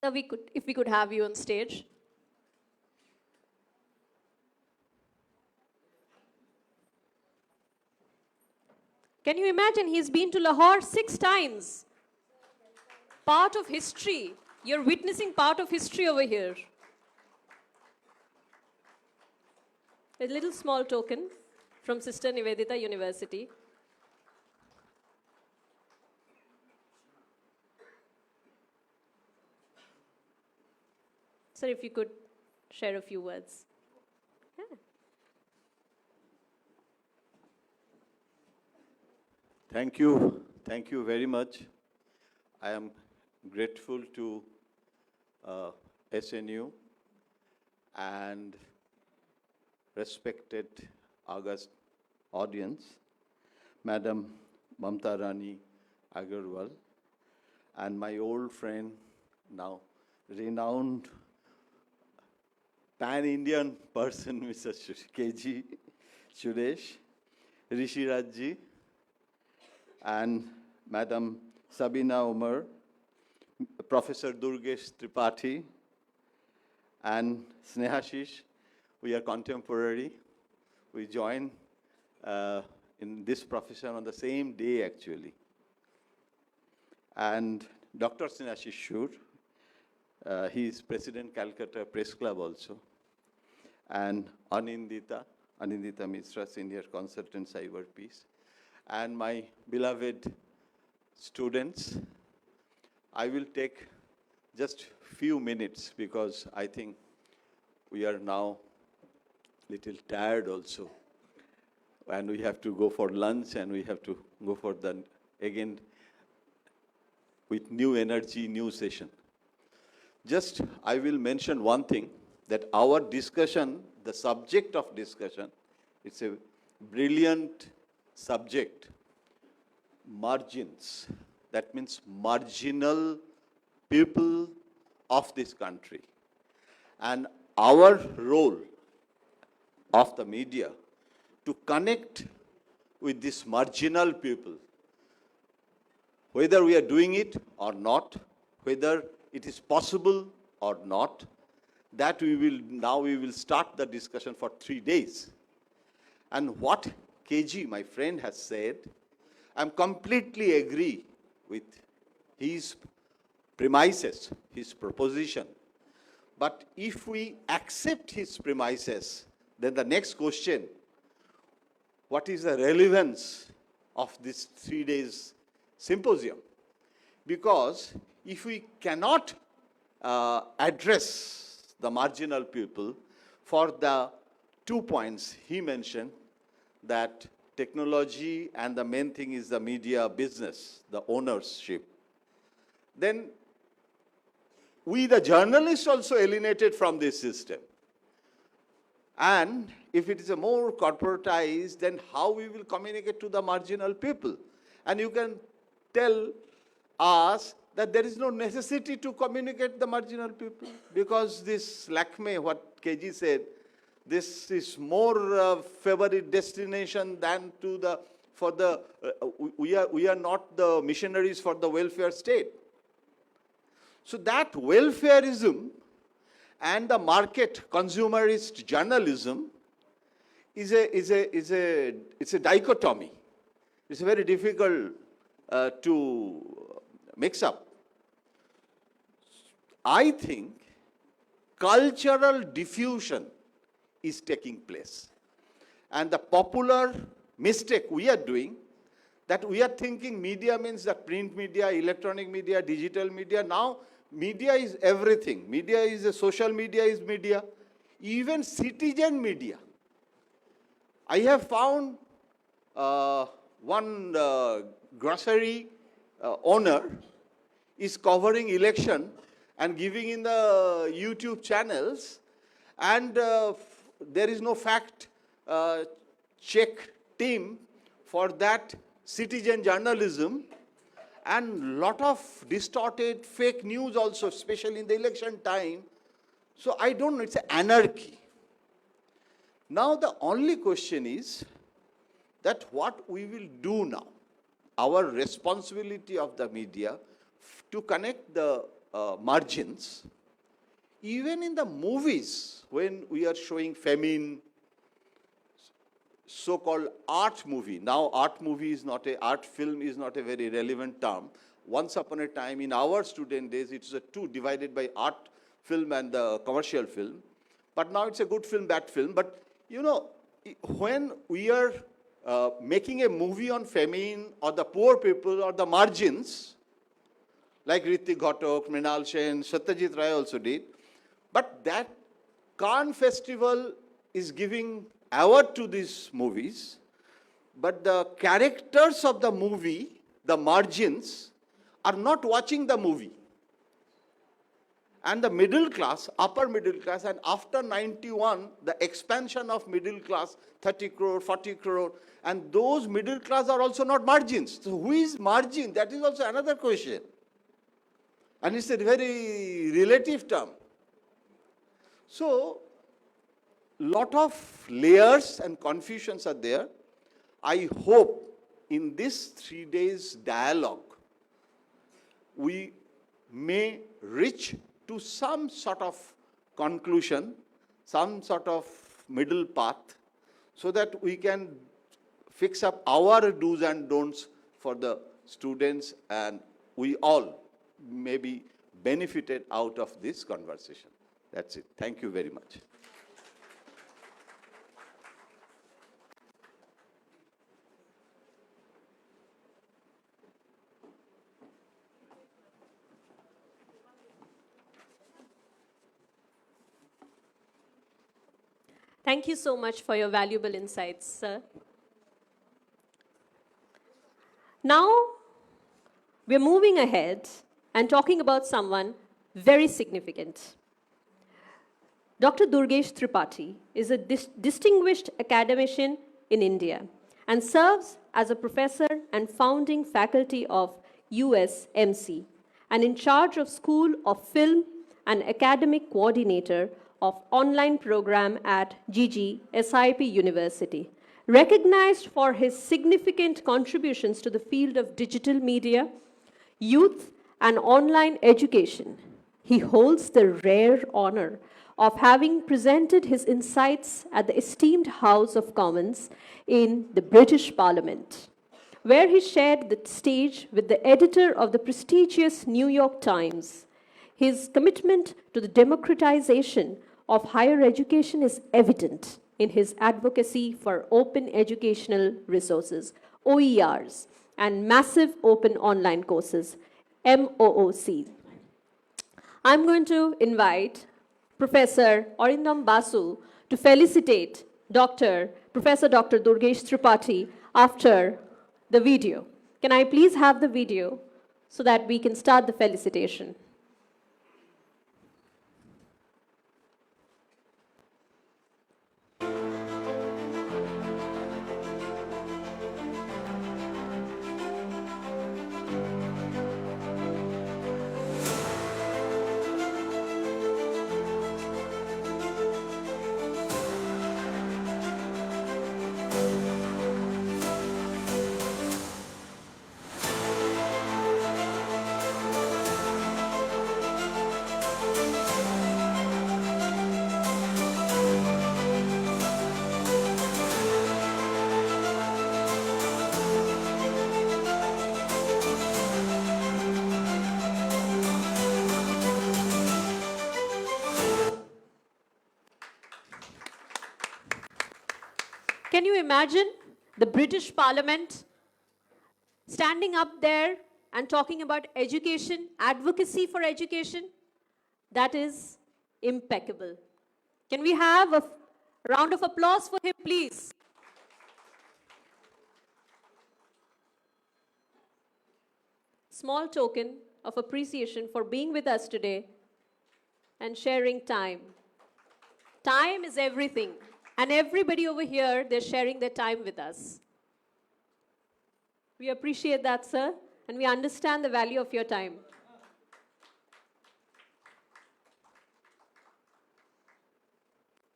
So if we could have you on stage. Can you imagine? He's been to Lahore 6 times. Part of history. You're witnessing part of history over here. A little small token from Sister Nivedita University. Sir, if you could share a few words. Yeah. Thank you. Thank you very much. I am grateful to SNU and respected august audience, Madam Mamta Rani Agarwal, and my old friend, now renowned pan-Indian person, Mr. KG Suresh, Rishi Rajji, and Madam Sabina Umar, Professor Durgesh Tripathi, and Snehashish. We are contemporary. We joined in this profession on the same day, actually. And Dr. Snehashish Shur, he is President Calcutta Press Club also. And Anindita Mishra, Senior Consultant Cyber Peace. And my beloved students, I will take just few minutes because I think we are now little tired also. And we have to go for lunch and we have to go for the, again, with new energy, new session. Just, I will mention one thing, that our discussion, the subject of discussion, it's a brilliant subject, margins. That means marginal people of this country. And our role of the media to connect with these marginal people, whether we are doing it or not, whether it is possible or not, that we will start the discussion for 3 days. And what KG, my friend, has said, I am completely agree with his premises, his proposition. But if we accept his premises, then the next question, what is the relevance of this 3 days symposium? Because if we cannot address the marginal people for the 2 points he mentioned, that technology and the main thing is the media business, the ownership, then we the journalists also alienated from this system. And if it is a more corporatized, then how we will communicate to the marginal people? And you can tell us that there is no necessity to communicate the marginal people, because this Lakme, what KG said, this is more favorite destination than to the, for the, we are not the missionaries for the welfare state. So that welfareism and the market consumerist journalism is a dichotomy. It's very difficult to mix up. I think cultural diffusion is taking place. And the popular mistake we are doing, that we are thinking media means that print media, electronic media, digital media. Now, media is everything. Media is a social media is media. Even citizen media. I have found one grocery owner is covering election and giving in the YouTube channels, and there is no fact check team for that citizen journalism, and lot of distorted fake news also, especially in the election time. So I don't know, it's anarchy. Now the only question is that what we will do now, our responsibility of the media to connect the margins. Even in the movies, when we are showing famine, so-called art movie. Now art movie is not art film is not a very relevant term. Once upon a time in our student days, it was a two divided by art film and the commercial film. But now it's a good film, bad film. But you know, when we are making a movie on famine or the poor people or the margins, like Ritik Ghatak, Mrinal Sen, Satyajit Ray also did, but that Cannes Festival is giving award to these movies, but the characters of the movie, the margins, are not watching the movie. And the middle class, upper middle class, and after 91, the expansion of middle class, 30 crore, 40 crore, and those middle class are also not margins. So who is margin? That is also another question. And it's a very relative term. So, lot of layers and confusions are there. I hope in this 3 days dialogue, we may reach to some sort of conclusion, some sort of middle path, so that we can fix up our do's and don'ts for the students, and we all may be benefited out of this conversation. That's it. Thank you very much. Thank you so much for your valuable insights, sir. Now, we're moving ahead and talking about someone very significant. Dr. Durgesh Tripathi is a distinguished academician in India and serves as a professor and founding faculty of USMC and in charge of School of Film and academic coordinator of online program at SIP University. Recognized for his significant contributions to the field of digital media, youth, and online education, he holds the rare honor of having presented his insights at the esteemed House of Commons in the British Parliament, where he shared the stage with the editor of the prestigious New York Times. His commitment to the democratization of higher education is evident in his advocacy for open educational resources, OERs, and massive open online courses, MOOC. I'm going to invite Professor Arindam Basu to felicitate Professor Dr. Durgesh Tripathi after the video. Can I please have the video so that we can start the felicitation? Can you imagine the British Parliament standing up there and talking about education, advocacy for education? That is impeccable. Can we have a round of applause for him, please? Small token of appreciation for being with us today and sharing time. Time is everything. And everybody over here, they're sharing their time with us. We appreciate that, sir, and we understand the value of your time.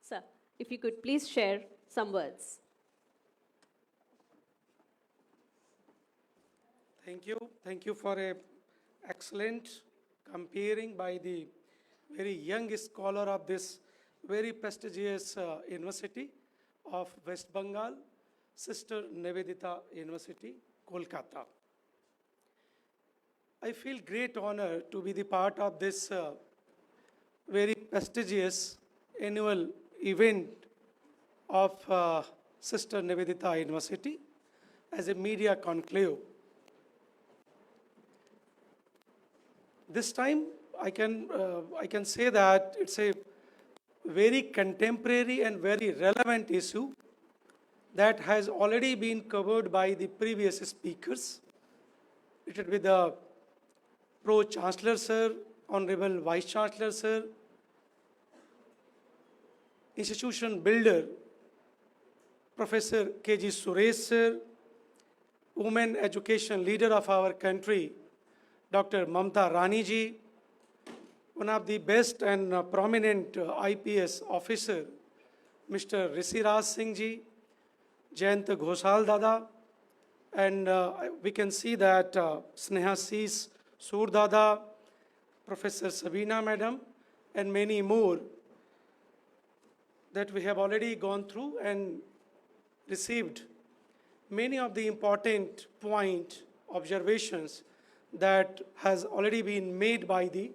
Sir, if you could please share some words. Thank you. Thank you for an excellent comparing by the very young scholar of this very prestigious university of West Bengal, Sister Nivedita University, Kolkata. I feel great honor to be the part of this very prestigious annual event of Sister Nivedita University as a media conclave. This time I can say that it's a very contemporary and very relevant issue that has already been covered by the previous speakers, related with the Pro-Chancellor Sir, Honorable Vice Chancellor Sir, Institution Builder, Professor K.G. Suresh Sir, Women Education Leader of our country, Dr. Mamta Rani ji, one of the best and prominent IPS officer, Mr. Risiraj Singh ji, Jayant Ghoshal Dada, and we can see that Sneha Sis Sur Dada, Professor Sabina Madam, and many more that we have already gone through and received many of the important observations that has already been made by the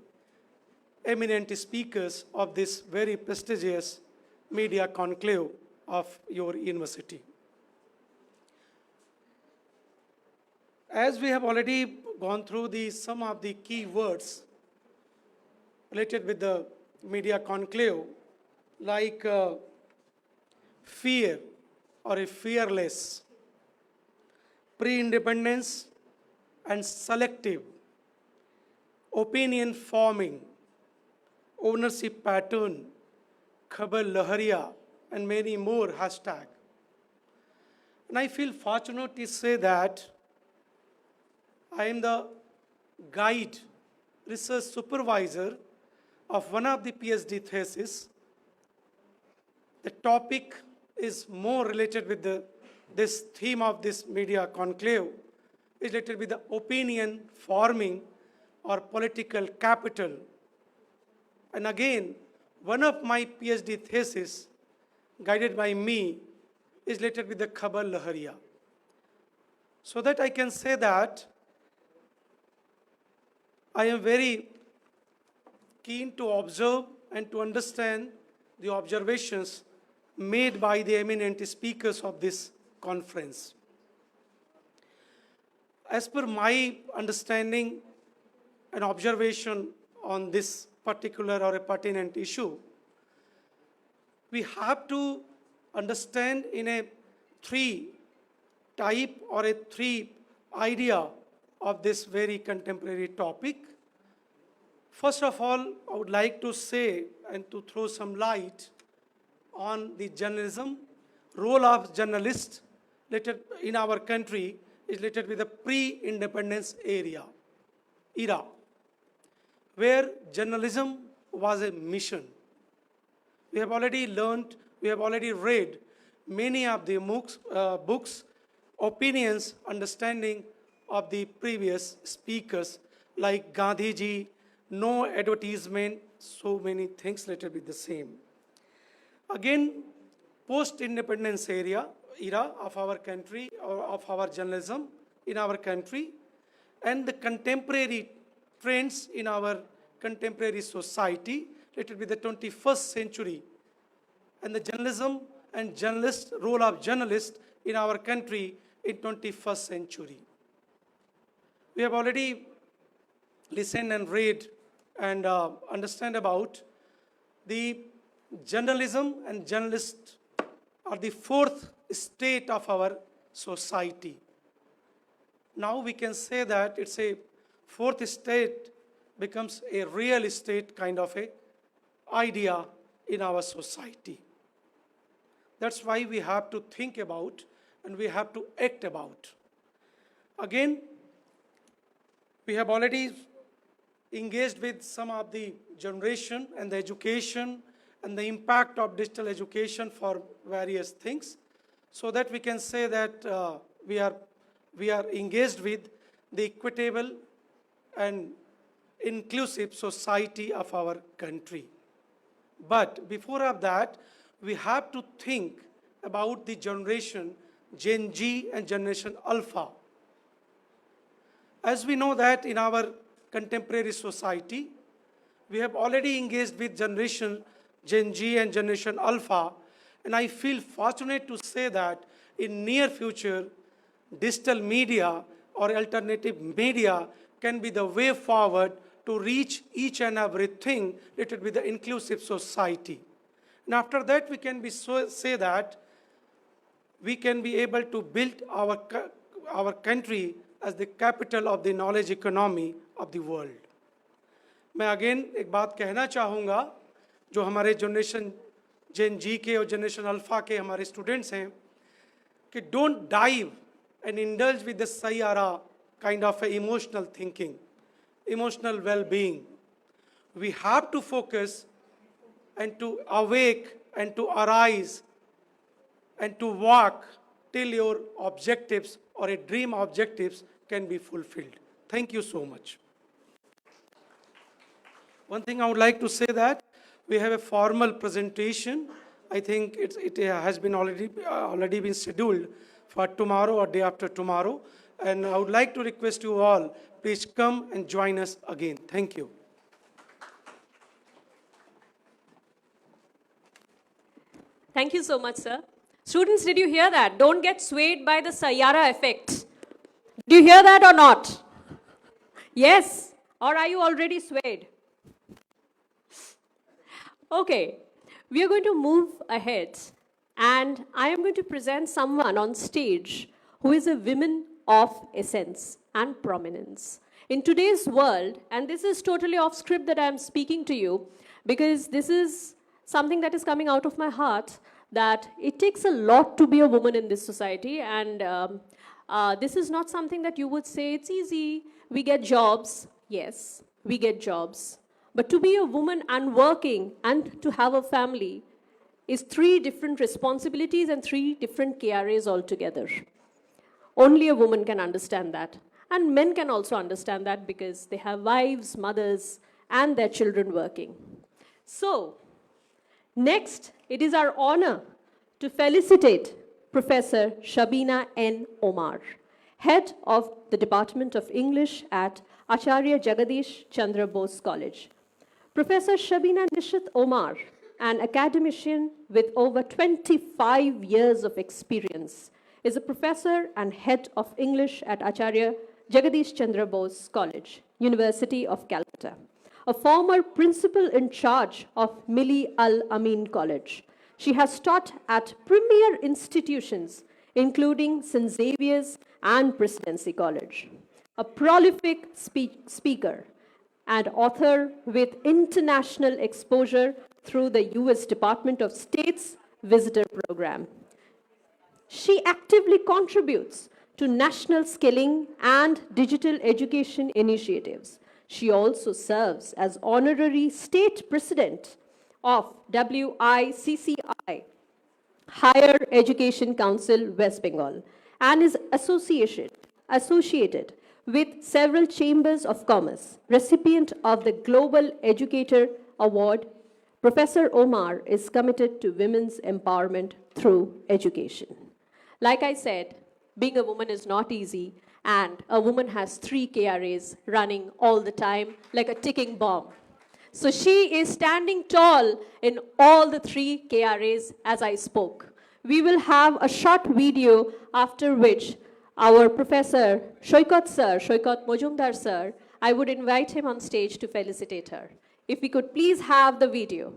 eminent speakers of this very prestigious media conclave of your university. As we have already gone through some of the key words related with the media conclave, like fear or a fearless, pre-independence and selective, opinion forming, ownership pattern, khabar lahariya, and many more hashtag. And I feel fortunate to say that I am the guide, research supervisor of one of the PhD thesis. The topic is more related with this theme of this media conclave, is related with the opinion forming or political capital. And again, one of my PhD thesis, guided by me, is related with the Khabar Lahariya. So that I can say that I am very keen to observe and to understand the observations made by the eminent speakers of this conference. As per my understanding and observation on this particular or a pertinent issue, we have to understand in a three type or a three idea of this very contemporary topic. First of all, I would like to say and to throw some light on the journalism. Role of journalist in our country is related with the pre-independence era, where journalism was a mission. We have already learned, we have already read many of the books, opinions, understanding of the previous speakers like Gandhi ji, no advertisement, so many things related with the same. Again, post-independence era of our country or of our journalism in our country, and the contemporary trends in our contemporary society related with the 21st century, and the journalism and role of journalist in our country in 21st century. We have already listened and read and understand about the journalism and journalists are the fourth state of our society. Now we can say that it's a fourth state becomes a real estate kind of a idea in our society. That's why we have to think about and we have to act about. Again, we have already engaged with some of the generation and the education and the impact of digital education for various things, so that we can say that we are engaged with the equitable and inclusive society of our country. But before of that, we have to think about the generation Gen Z and Generation Alpha. As we know that in our contemporary society, we have already engaged with generation Gen Z and Generation Alpha, and I feel fortunate to say that in near future, digital media or alternative media can be the way forward to reach each and everything related with the inclusive society. And after that, we can say that we can be able to build our country as the capital of the knowledge economy of the world. मैं again एक बात कहना चाहूँगा, जो हमारे generation जेन जी के और generation alpha के हमारे स्टूडेंट्स हैं, कि don't dive and indulge with the sayyara kind of emotional thinking, emotional well-being. We have to focus and to awake and to arise and to walk till your objectives or a dream objectives can be fulfilled. Thank you so much. One thing I would like to say that we have a formal presentation. I think it has been already been scheduled for tomorrow or day after tomorrow. And I would like to request you all, please come and join us again. Thank you. Thank you so much, sir. Students, did you hear that? Don't get swayed by the Sayyara effect. Do you hear that or not? Yes? Or are you already swayed? Okay, we are going to move ahead And I am going to present someone on stage who is a woman of essence and prominence. In today's world, and this is totally off script that I am speaking to you, because this is something that is coming out of my heart, that it takes a lot to be a woman in this society, and this is not something that you would say, it's easy, we get jobs. Yes, we get jobs. But to be a woman and working and to have a family is 3 different responsibilities and 3 different KRAs altogether. Only a woman can understand that. And men can also understand that because they have wives, mothers, and their children working. So, next, it is our honor to felicitate Professor Shabina N. Omar, Head of the Department of English at Acharya Jagadish Chandra Bose College. Professor Shabina Nishit Omar, an academician with over 25 years of experience, is a professor and head of English at Acharya Jagadish Chandra Bose College, University of Calcutta, a former principal in charge of Milli Al-Amin College. She has taught at premier institutions, including St. Xavier's and Presidency College. A prolific speaker and author with international exposure through the US Department of State's Visitor Program. She actively contributes to national skilling and digital education initiatives. She also serves as honorary state president of WICCI, Higher Education Council, West Bengal, and is associated with several chambers of commerce. Recipient of the Global Educator Award, Professor Omar is committed to women's empowerment through education. Like I said, being a woman is not easy, and a woman has 3 KRAs running all the time like a ticking bomb. So she is standing tall in all the 3 KRAs as I spoke. We will have a short video after which our Professor Shoykot Mojumdar sir, I would invite him on stage to felicitate her. If we could please have the video.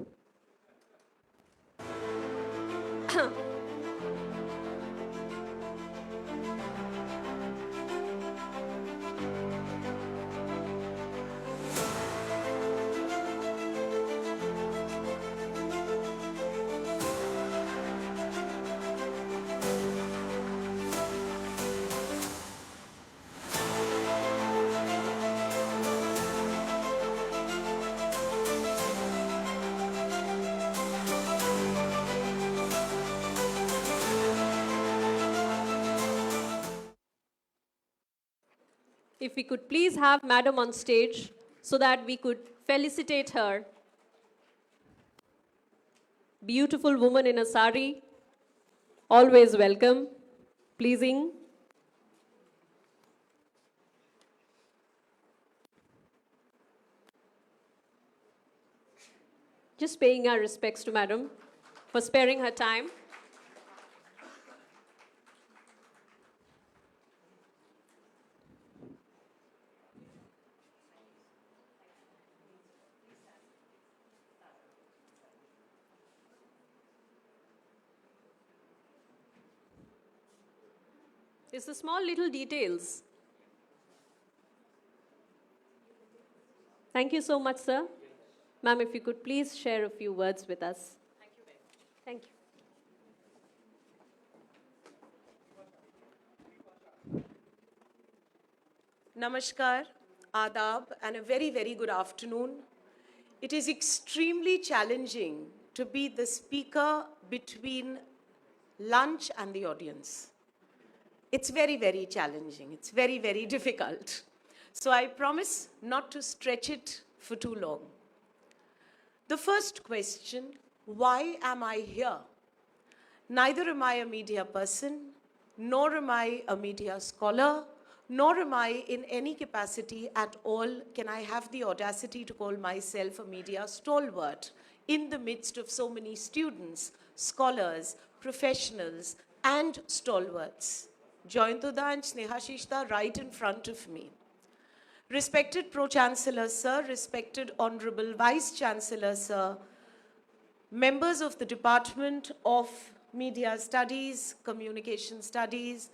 If we could please have Madam on stage so that we could felicitate her. Beautiful woman in a sari, always welcome, pleasing. Just paying our respects to Madam for sparing her time. It's the small little details. Thank you so much, sir. Ma'am, if you could please share a few words with us. Thank you very much. Thank you. Namaskar, Adab, and a very, very good afternoon. It is extremely challenging to be the speaker between lunch and the audience. It's very, very challenging. It's very, very difficult. So I promise not to stretch it for too long. The first question, why am I here? Neither am I a media person, nor am I a media scholar, nor am I in any capacity at all can I have the audacity to call myself a media stalwart in the midst of so many students, scholars, professionals, and stalwarts. Joyantoda and Snehashishta right in front of me. Respected Pro-Chancellor Sir, respected Honorable Vice-Chancellor Sir, members of the Department of Media Studies, Communication Studies,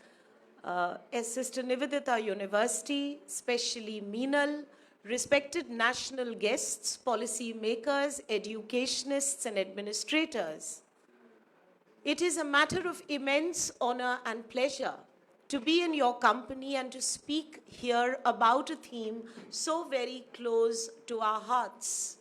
Sister Nivedita University, especially Meenal, respected national guests, policy makers, educationists, and administrators. It is a matter of immense honor and pleasure to be in your company and to speak here about a theme so very close to our hearts.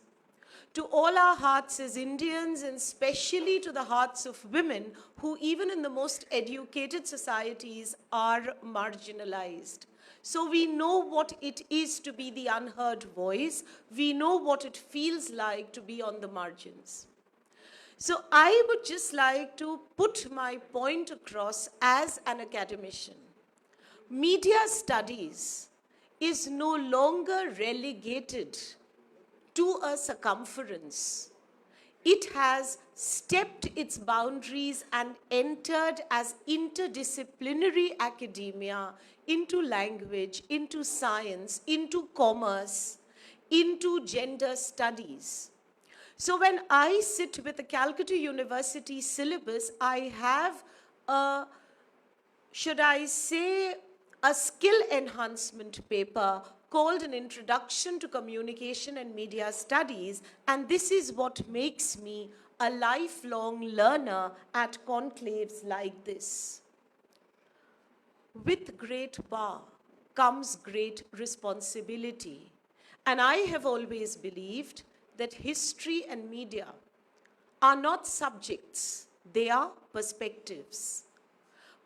To all our hearts as Indians, and especially to the hearts of women who, even in the most educated societies, are marginalized. So we know what it is to be the unheard voice. We know what it feels like to be on the margins. So I would just like to put my point across as an academician. Media studies is no longer relegated to a circumference. It has stepped its boundaries and entered as interdisciplinary academia into language, into science, into commerce, into gender studies. So when I sit with the Calcutta University syllabus, I have a, should I say, a skill enhancement paper called An Introduction to Communication and Media Studies, and this is what makes me a lifelong learner at conclaves like this. With great power comes great responsibility, and I have always believed that history and media are not subjects, they are perspectives.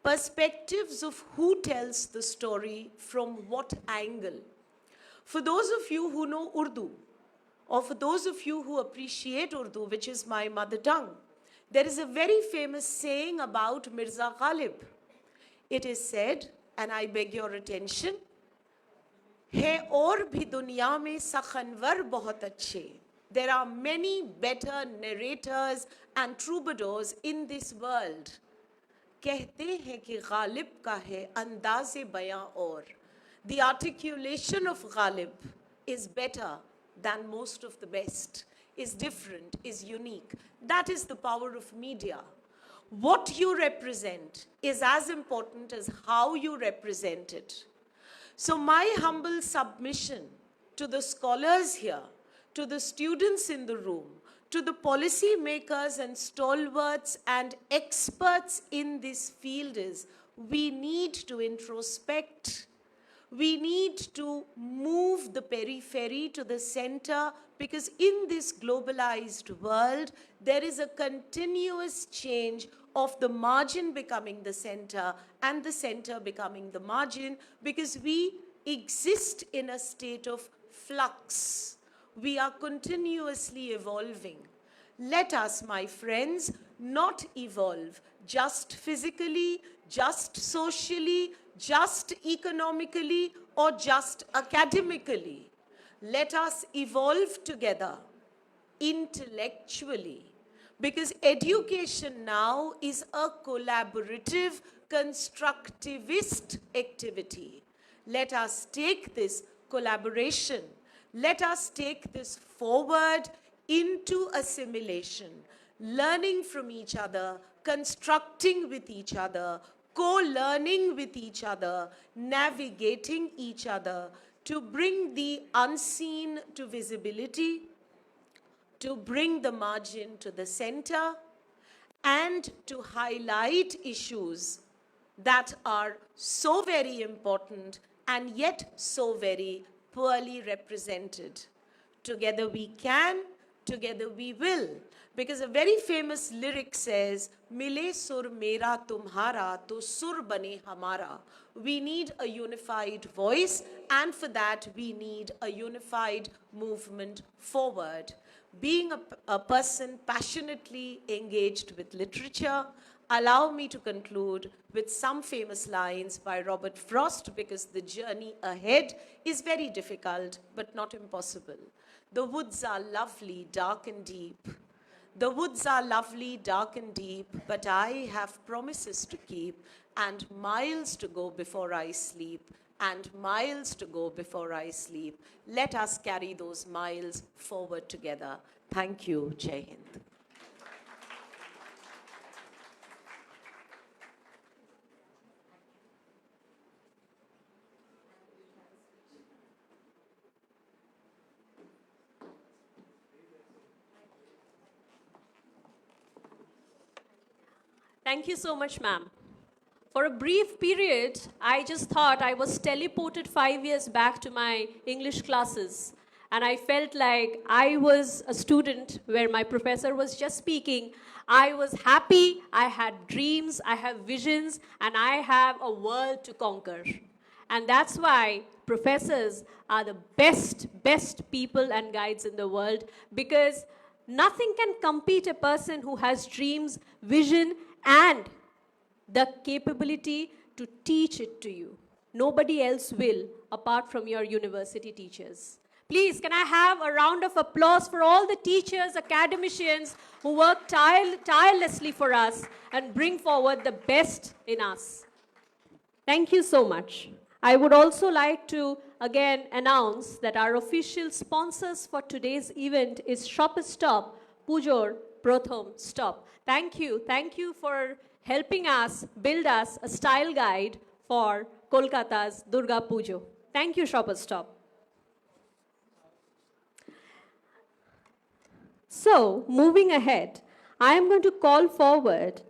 Perspectives of who tells the story from what angle. For those of you who know Urdu, or for those of you who appreciate Urdu, which is my mother tongue, there is a very famous saying about Mirza Ghalib. It is said, and I beg your attention, "Hai aur bhi duniya mein sakhanwar bahut achhe." There are many better narrators and troubadours in this world. कहते हैं कि गालिब का है अंदाज़े बयां और. The articulation of Ghalib is better than most of the best, is different, is unique. That is the power of media. What you represent is as important as how you represent it. So my humble submission to the scholars here, to the students in the room, to the policy makers and stalwarts and experts in this field is, we need to introspect. We need to move the periphery to the center, because in this globalized world, there is a continuous change of the margin becoming the center and the center becoming the margin, because we exist in a state of flux. We are continuously evolving. Let us, my friends, not evolve just physically, just socially, just economically, or just academically. Let us evolve together intellectually, because education now is a collaborative, constructivist activity. Let us take this collaboration, let us take this forward into assimilation, learning from each other, constructing with each other, co-learning with each other, navigating each other to bring the unseen to visibility, to bring the margin to the center, and to highlight issues that are so very important and yet so very poorly represented. Together we can, together we will. Because a very famous lyric says, "Mile sur mera tumhara, to sur bane hamara." We need a unified voice, and for that we need a unified movement forward. Being a person passionately engaged with literature, allow me to conclude with some famous lines by Robert Frost, because the journey ahead is very difficult, but not impossible. The woods are lovely, dark and deep. The woods are lovely, dark and deep, but I have promises to keep, and miles to go before I sleep, and miles to go before I sleep. Let us carry those miles forward together. Thank you. Jai Hind. Thank you so much, ma'am. For a brief period, I just thought I was teleported 5 years back to my English classes. And I felt like I was a student where my professor was just speaking. I was happy, I had dreams, I have visions, and I have a world to conquer. And that's why professors are the best people and guides in the world, because nothing can compete a person who has dreams, vision, and the capability to teach it to you. Nobody else will, apart from your university teachers. Please, can I have a round of applause for all the teachers, academicians who work tirelessly for us and bring forward the best in us. Thank you so much. I would also like to again announce that our official sponsors for today's event is Shop Stop, Pujor Prothom Stop. Thank you for helping us build us a style guide for Kolkata's Durga Pujo. Thank you, Shop Stop. So, moving ahead, I am going to call forward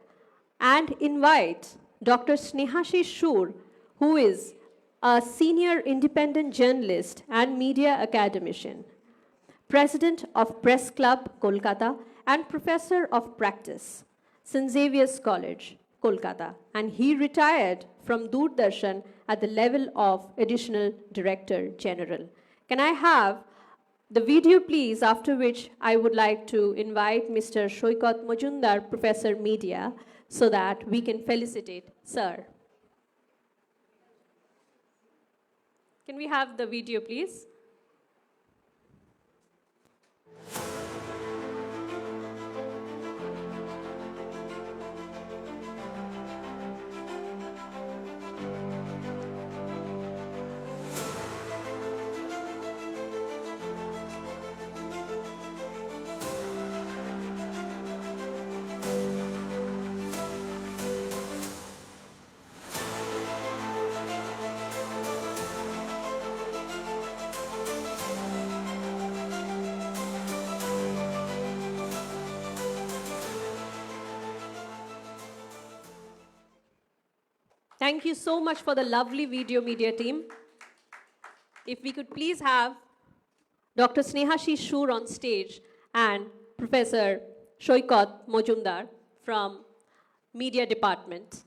and invite Dr. Snehashi Shur, who is a senior independent journalist and media academician, president of Press Club, Kolkata, and professor of practice, St. Xavier's College, Kolkata, and he retired from Doordarshan at the level of additional director general. Can I have the video, please, after which I would like to invite Mr. Shoikat Majumdar, Professor Media, so that we can felicitate Sir. Can we have the video, please? Thank you so much for the lovely video media team. If we could please have Dr. Snehashi Shur on stage and Professor Shoikat Majumdar from Media Department.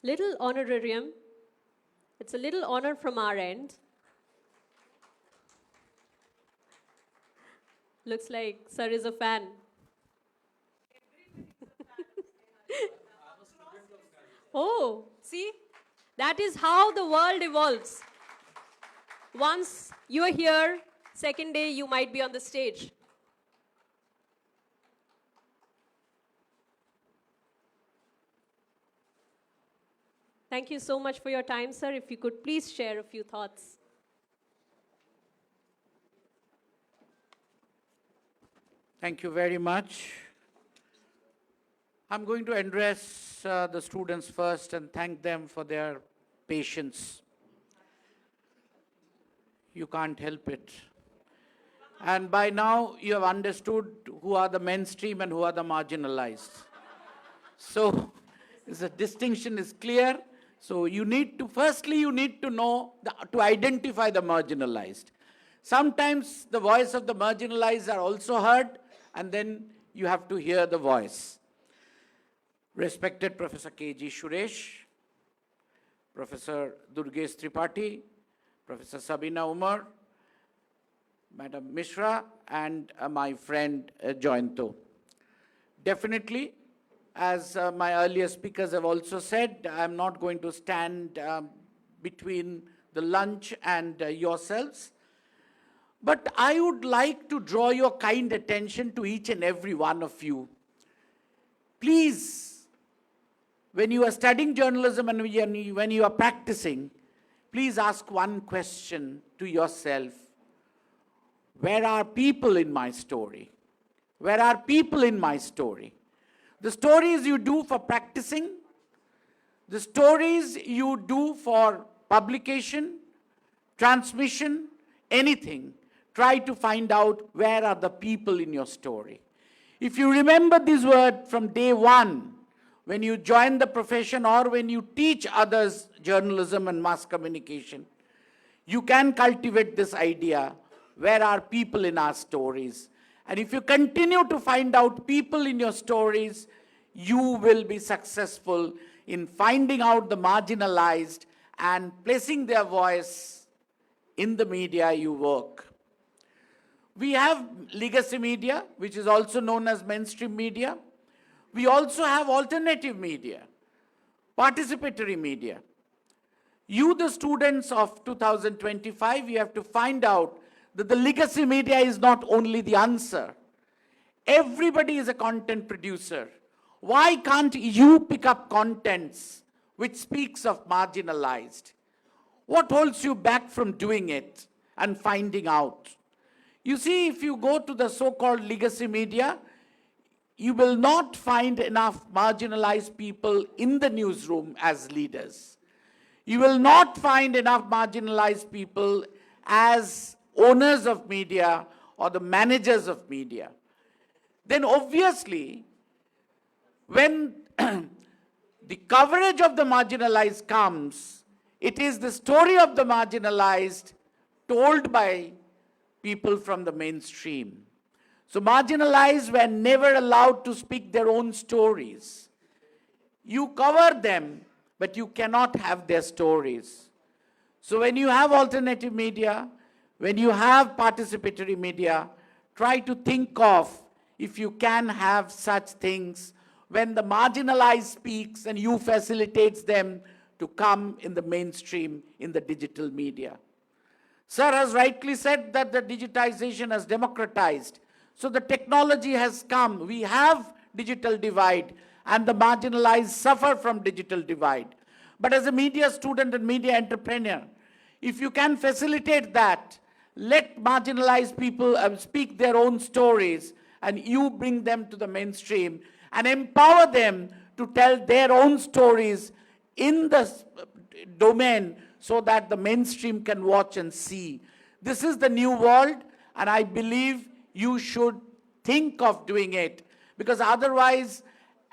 Little honorarium. It's a little honor from our end. Looks like Sir is a fan. Oh, see? That is how the world evolves. Once you are here, second day you might be on the stage. Thank you so much for your time, sir. If you could please share a few thoughts. Thank you very much. I'm going to address the students first and thank them for their patience. You can't help it. And by now, you have understood who are the mainstream and who are the marginalized. So, the distinction is clear. So, you need to, firstly, you need to know, to identify the marginalized. Sometimes the voice of the marginalized are also heard, and then you have to hear the voice. Respected Professor K.G. Suresh, Professor Durgesh Tripathi, Professor Sabina Umar, Madam Mishra, and my friend Jointo. Definitely, as my earlier speakers have also said, I'm not going to stand between the lunch and yourselves. But I would like to draw your kind attention to each and every one of you. Please, when you are studying journalism and when you are practicing, please ask one question to yourself. Where are people in my story? Where are people in my story? The stories you do for practicing, the stories you do for publication, transmission, anything, try to find out where are the people in your story. If you remember this word from day one, when you join the profession or when you teach others journalism and mass communication, you can cultivate this idea, where are people in our stories? And if you continue to find out people in your stories, you will be successful in finding out the marginalized and placing their voice in the media you work. We have legacy media, which is also known as mainstream media. We also have alternative media, participatory media. You, the students of 2025, you have to find out that the legacy media is not only the answer. Everybody is a content producer. Why can't you pick up contents which speaks of marginalized? What holds you back from doing it and finding out? You see, if you go to the so-called legacy media, you will not find enough marginalized people in the newsroom as leaders. You will not find enough marginalized people as owners of media or the managers of media. Then obviously, when the coverage of the marginalized comes, it is the story of the marginalized told by people from the mainstream. So marginalized were never allowed to speak their own stories. You cover them, but you cannot have their stories. So when you have alternative media, when you have participatory media, try to think of if you can have such things when the marginalized speaks and you facilitates them to come in the mainstream in the digital media. Sir has rightly said that the digitization has democratized. So the technology has come. We have digital divide and the marginalized suffer from digital divide. But as a media student and media entrepreneur, if you can facilitate that, let marginalized people speak their own stories and you bring them to the mainstream and empower them to tell their own stories in the domain so that the mainstream can watch and see. This is the new world, and I believe you should think of doing it, because otherwise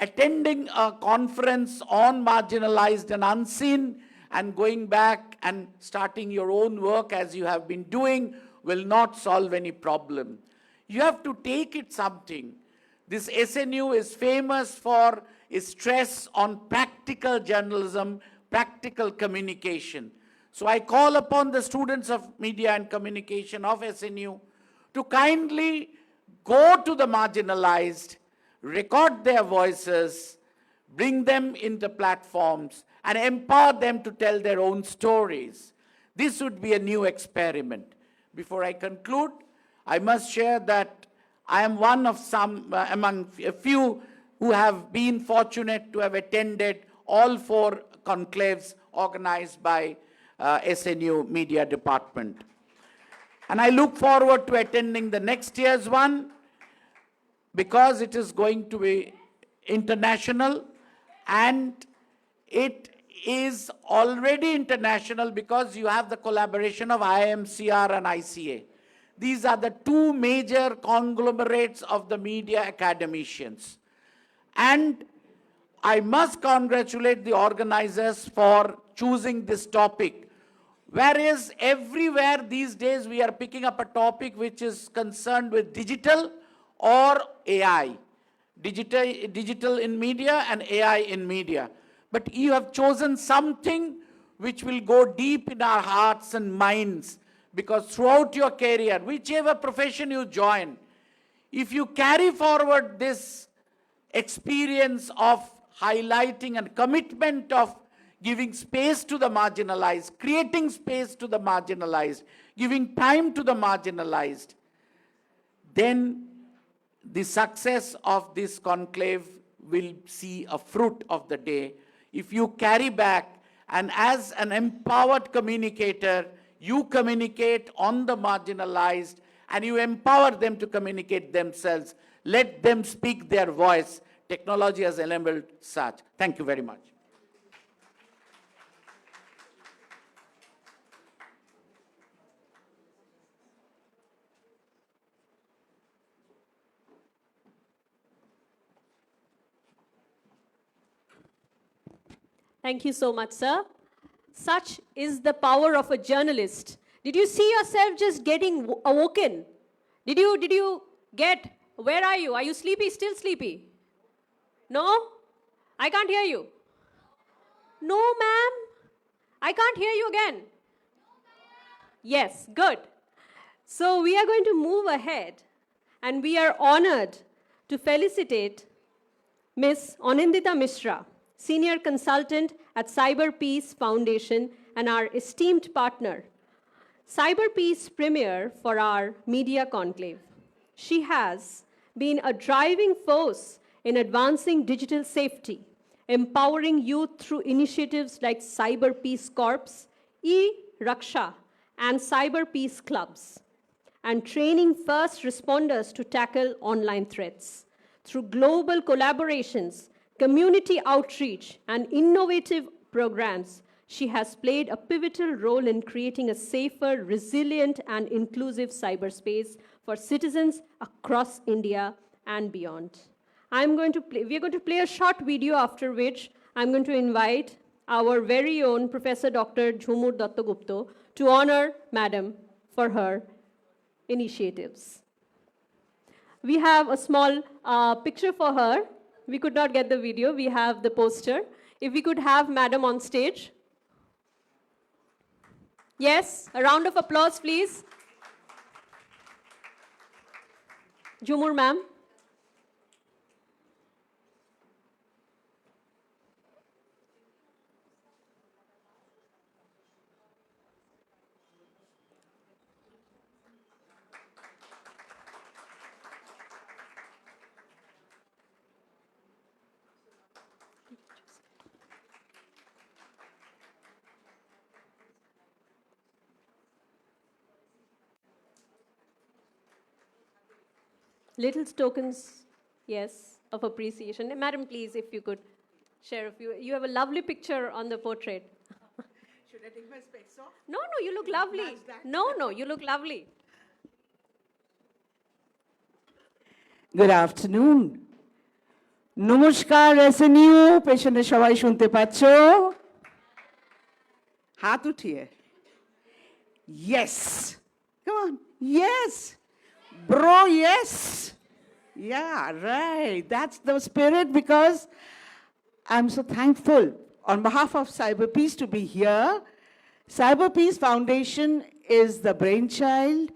attending a conference on marginalized and unseen and going back and starting your own work as you have been doing will not solve any problem. You have to take it something. This SNU is famous for its stress on practical journalism, practical communication. So I call upon the students of media and communication of SNU to kindly go to the marginalized, record their voices, bring them into platforms, and empower them to tell their own stories. This would be a new experiment. Before I conclude, I must share that I am one of among a few who have been fortunate to have attended all 4 conclaves organized by SNU Media Department. And I look forward to attending the next year's one because it is going to be international, and it is already international because you have the collaboration of IMCR and ICA. These are the 2 major conglomerates of the media academicians. And I must congratulate the organizers for choosing this topic. Whereas everywhere these days we are picking up a topic which is concerned with digital or AI. Digital in media and AI in media. But you have chosen something which will go deep in our hearts and minds, because throughout your career, whichever profession you join, if you carry forward this experience of highlighting and commitment of giving space to the marginalized, creating space to the marginalized, giving time to the marginalized, then the success of this conclave will see a fruit of the day. If you carry back, and as an empowered communicator, you communicate on the marginalized and you empower them to communicate themselves. Let them speak their voice. Technology has enabled such. Thank you very much. Thank you so much, sir. Such is the power of a journalist. Did you see yourself just getting awoken? Did you get, where are you? Are you sleepy, still sleepy? No? I can't hear you. No, ma'am. I can't hear you again. Yes, good. So we are going to move ahead, and we are honored to felicitate Ms. Anindita Mishra, Senior Consultant at Cyber Peace Foundation and our esteemed partner, Cyber Peace Premier for our Media Conclave. She has been a driving force in advancing digital safety, empowering youth through initiatives like Cyber Peace Corps, E-Raksha, and Cyber Peace Clubs, and training first responders to tackle online threats. Through global collaborations, community outreach, and innovative programs, she has played a pivotal role in creating a safer, resilient, and inclusive cyberspace for citizens across India and beyond. we're going to play a short video, after which I'm going to invite our very own Professor Dr. Jhumur Dattagupta to honor Madam for her initiatives. We have a small picture for her. We could not get the video. We have the poster. If we could have Madam on stage. Yes, a round of applause, please. Jhumur, ma'am. Little tokens, yes, of appreciation. Madam, please, if you could share a few. You have a lovely picture on the portrait. Should I take my specs off? No, you look lovely. No, you look lovely. Good afternoon. Namaskar, SNU, পেছনে সবাই শুনতে পাচ্ছো? হাত উঠিয়ে. Yes. Come on. Yes. Bro, yes. Yeah, right. That's the spirit, because I'm so thankful on behalf of Cyber Peace to be here. Cyber Peace Foundation is the brainchild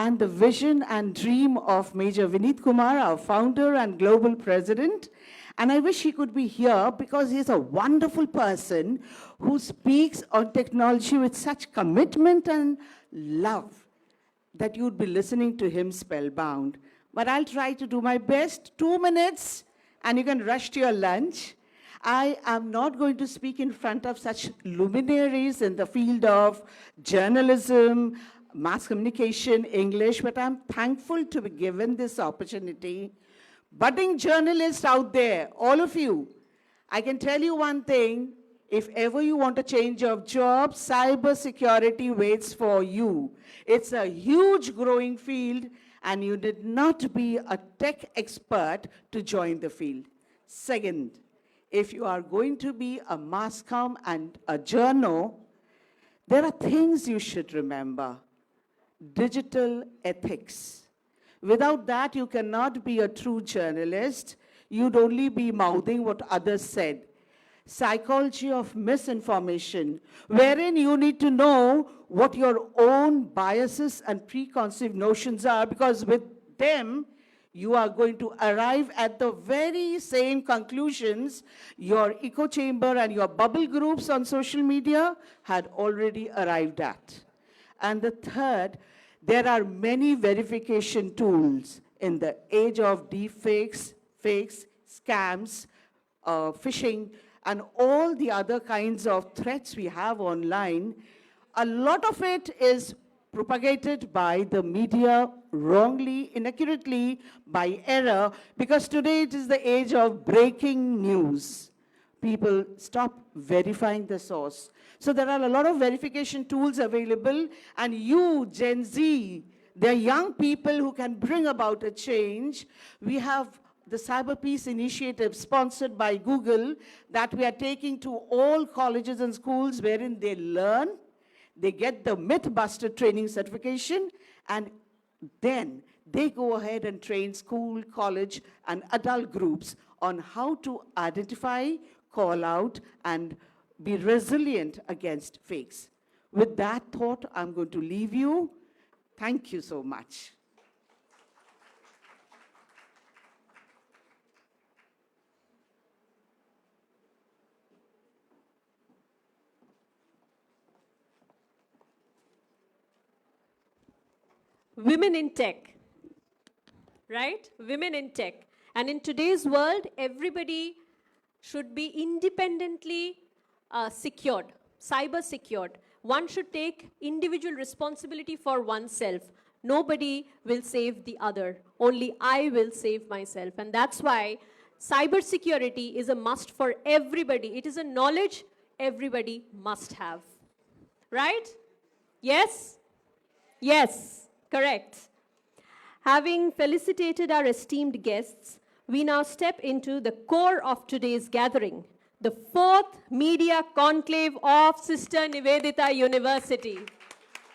and the vision and dream of Major Vineet Kumar, our founder and global president. And I wish he could be here, because he's a wonderful person who speaks on technology with such commitment and love that you'd be listening to him spellbound. But I'll try to do my best. 2 minutes, and you can rush to your lunch. I am not going to speak in front of such luminaries in the field of journalism, mass communication, English, but I'm thankful to be given this opportunity. Budding journalists out there, all of you, I can tell you one thing. If ever you want to change your job, cybersecurity waits for you. It's a huge growing field, and you did not be a tech expert to join the field. Second, if you are going to be a mass comm and a journo, there are things you should remember. Digital ethics. Without that, you cannot be a true journalist. You'd only be mouthing what others said. Psychology of misinformation, wherein you need to know what your own biases and preconceived notions are, because with them, you are going to arrive at the very same conclusions your echo chamber and your bubble groups on social media had already arrived at. And the third, there are many verification tools in the age of deepfakes, fakes, scams, phishing, and all the other kinds of threats we have online. A lot of it is propagated by the media wrongly, inaccurately, by error, because today it is the age of breaking news. People stop verifying the source. So there are a lot of verification tools available, and you, Gen Z, they're young people who can bring about a change. We have the Cyber Peace Initiative sponsored by Google that we are taking to all colleges and schools wherein they learn, they get the Mythbuster training certification, and then they go ahead and train school, college, and adult groups on how to identify, call out, and be resilient against fakes. With that thought, I'm going to leave you. Thank you so much. Women in tech, right? Women in tech. And in today's world, everybody should be independently secured, cyber secured. One should take individual responsibility for oneself. Nobody will save the other. Only I will save myself. And that's why cybersecurity is a must for everybody. It is a knowledge everybody must have. Right? Yes? Yes, correct. Having felicitated our esteemed guests, we now step into the core of today's gathering, the 4th Media Conclave of Sister Nivedita University.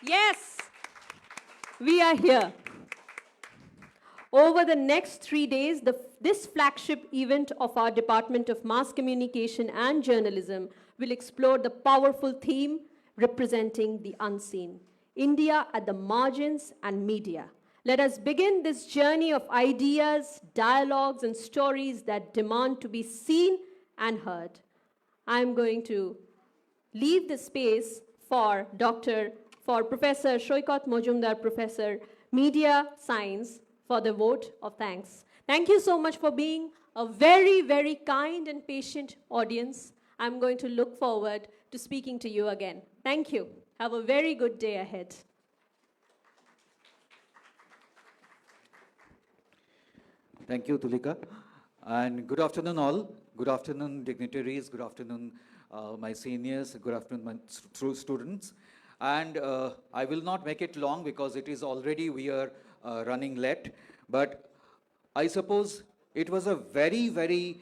Yes, we are here. Over the next 3 days, this flagship event of our Department of Mass Communication and Journalism will explore the powerful theme representing the unseen, India at the margins and media. Let us begin this journey of ideas, dialogues, and stories that demand to be seen and heard. I'm going to leave the space for Professor Shoykot Mojumdar, Professor Media Science, for the vote of thanks. Thank you so much for being a very, very kind and patient audience. I'm going to look forward to speaking to you again. Thank you. Have a very good day ahead. Thank you, Tulika. And good afternoon, all. Good afternoon, dignitaries. Good afternoon, my seniors. Good afternoon, my students. And I will not make it long because it is already, we are running late. But I suppose it was a very, very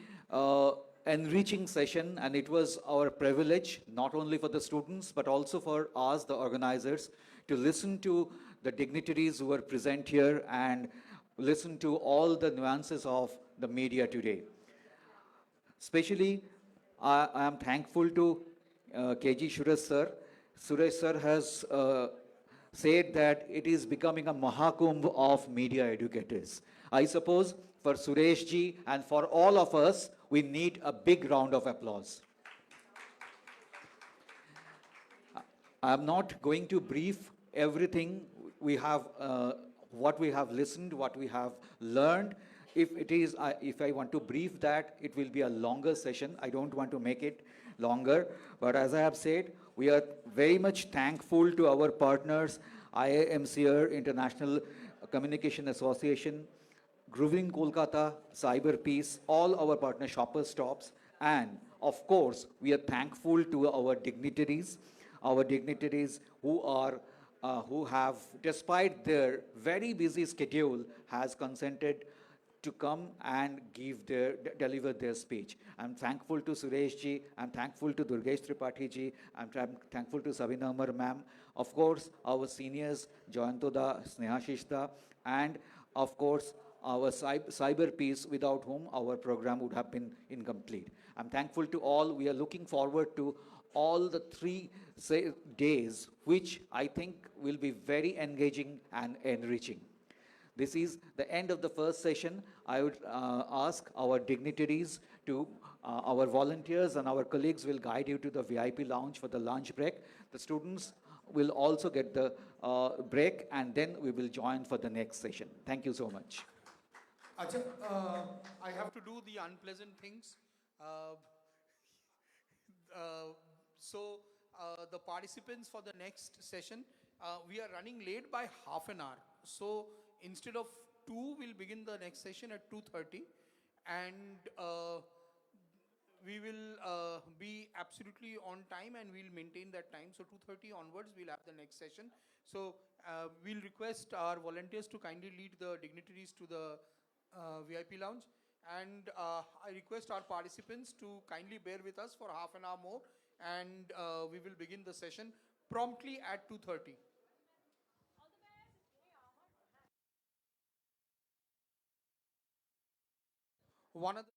enriching session, and it was our privilege, not only for the students, but also for us, the organizers, to listen to the dignitaries who are present here and listen to all the nuances of the media today. Especially, I am thankful to KG Suresh sir. Suresh sir has said that it is becoming a Mahakumbh of media educators. I suppose for Suresh ji and for all of us, we need a big round of applause. I am not going to brief everything we have, what we have listened, what we have learned. If I want to brief that, it will be a longer session. I don't want to make it longer. But as I have said, we are very much thankful to our partners, IIMCR, International Communication Association, Grooving Kolkata, Cyber Peace, all our partner Shoppers Stops, and of course, we are thankful to our dignitaries who have, despite their very busy schedule, has consented to come and deliver their speech. I'm thankful to Suresh ji, I'm thankful to Durgesh Tripathi ji, I'm thankful to Sabina Amar ma'am, of course, our seniors, Joyantoda, Snehashishta, and of course, our cyber peace, without whom our program would have been incomplete. I'm thankful to all. We are looking forward to all the 3 days, which I think will be very engaging and enriching. This is the end of the first session. I would ask our dignitaries to, our volunteers and our colleagues will guide you to the VIP lounge for the lunch break. The students will also get the break, and then we will join for the next session. Thank you so much. Acha, I have to do the unpleasant things. The participants for the next session, we are running late by half an hour. So instead of 2, we'll begin the next session at 2:30, and we will be absolutely on time, and we'll maintain that time. So 2:30 onwards, we'll have the next session. So we'll request our volunteers to kindly lead the dignitaries to the VIP lounge, And I request our participants to kindly bear with us for half an hour more, and we will begin the session promptly at 2:30. One of the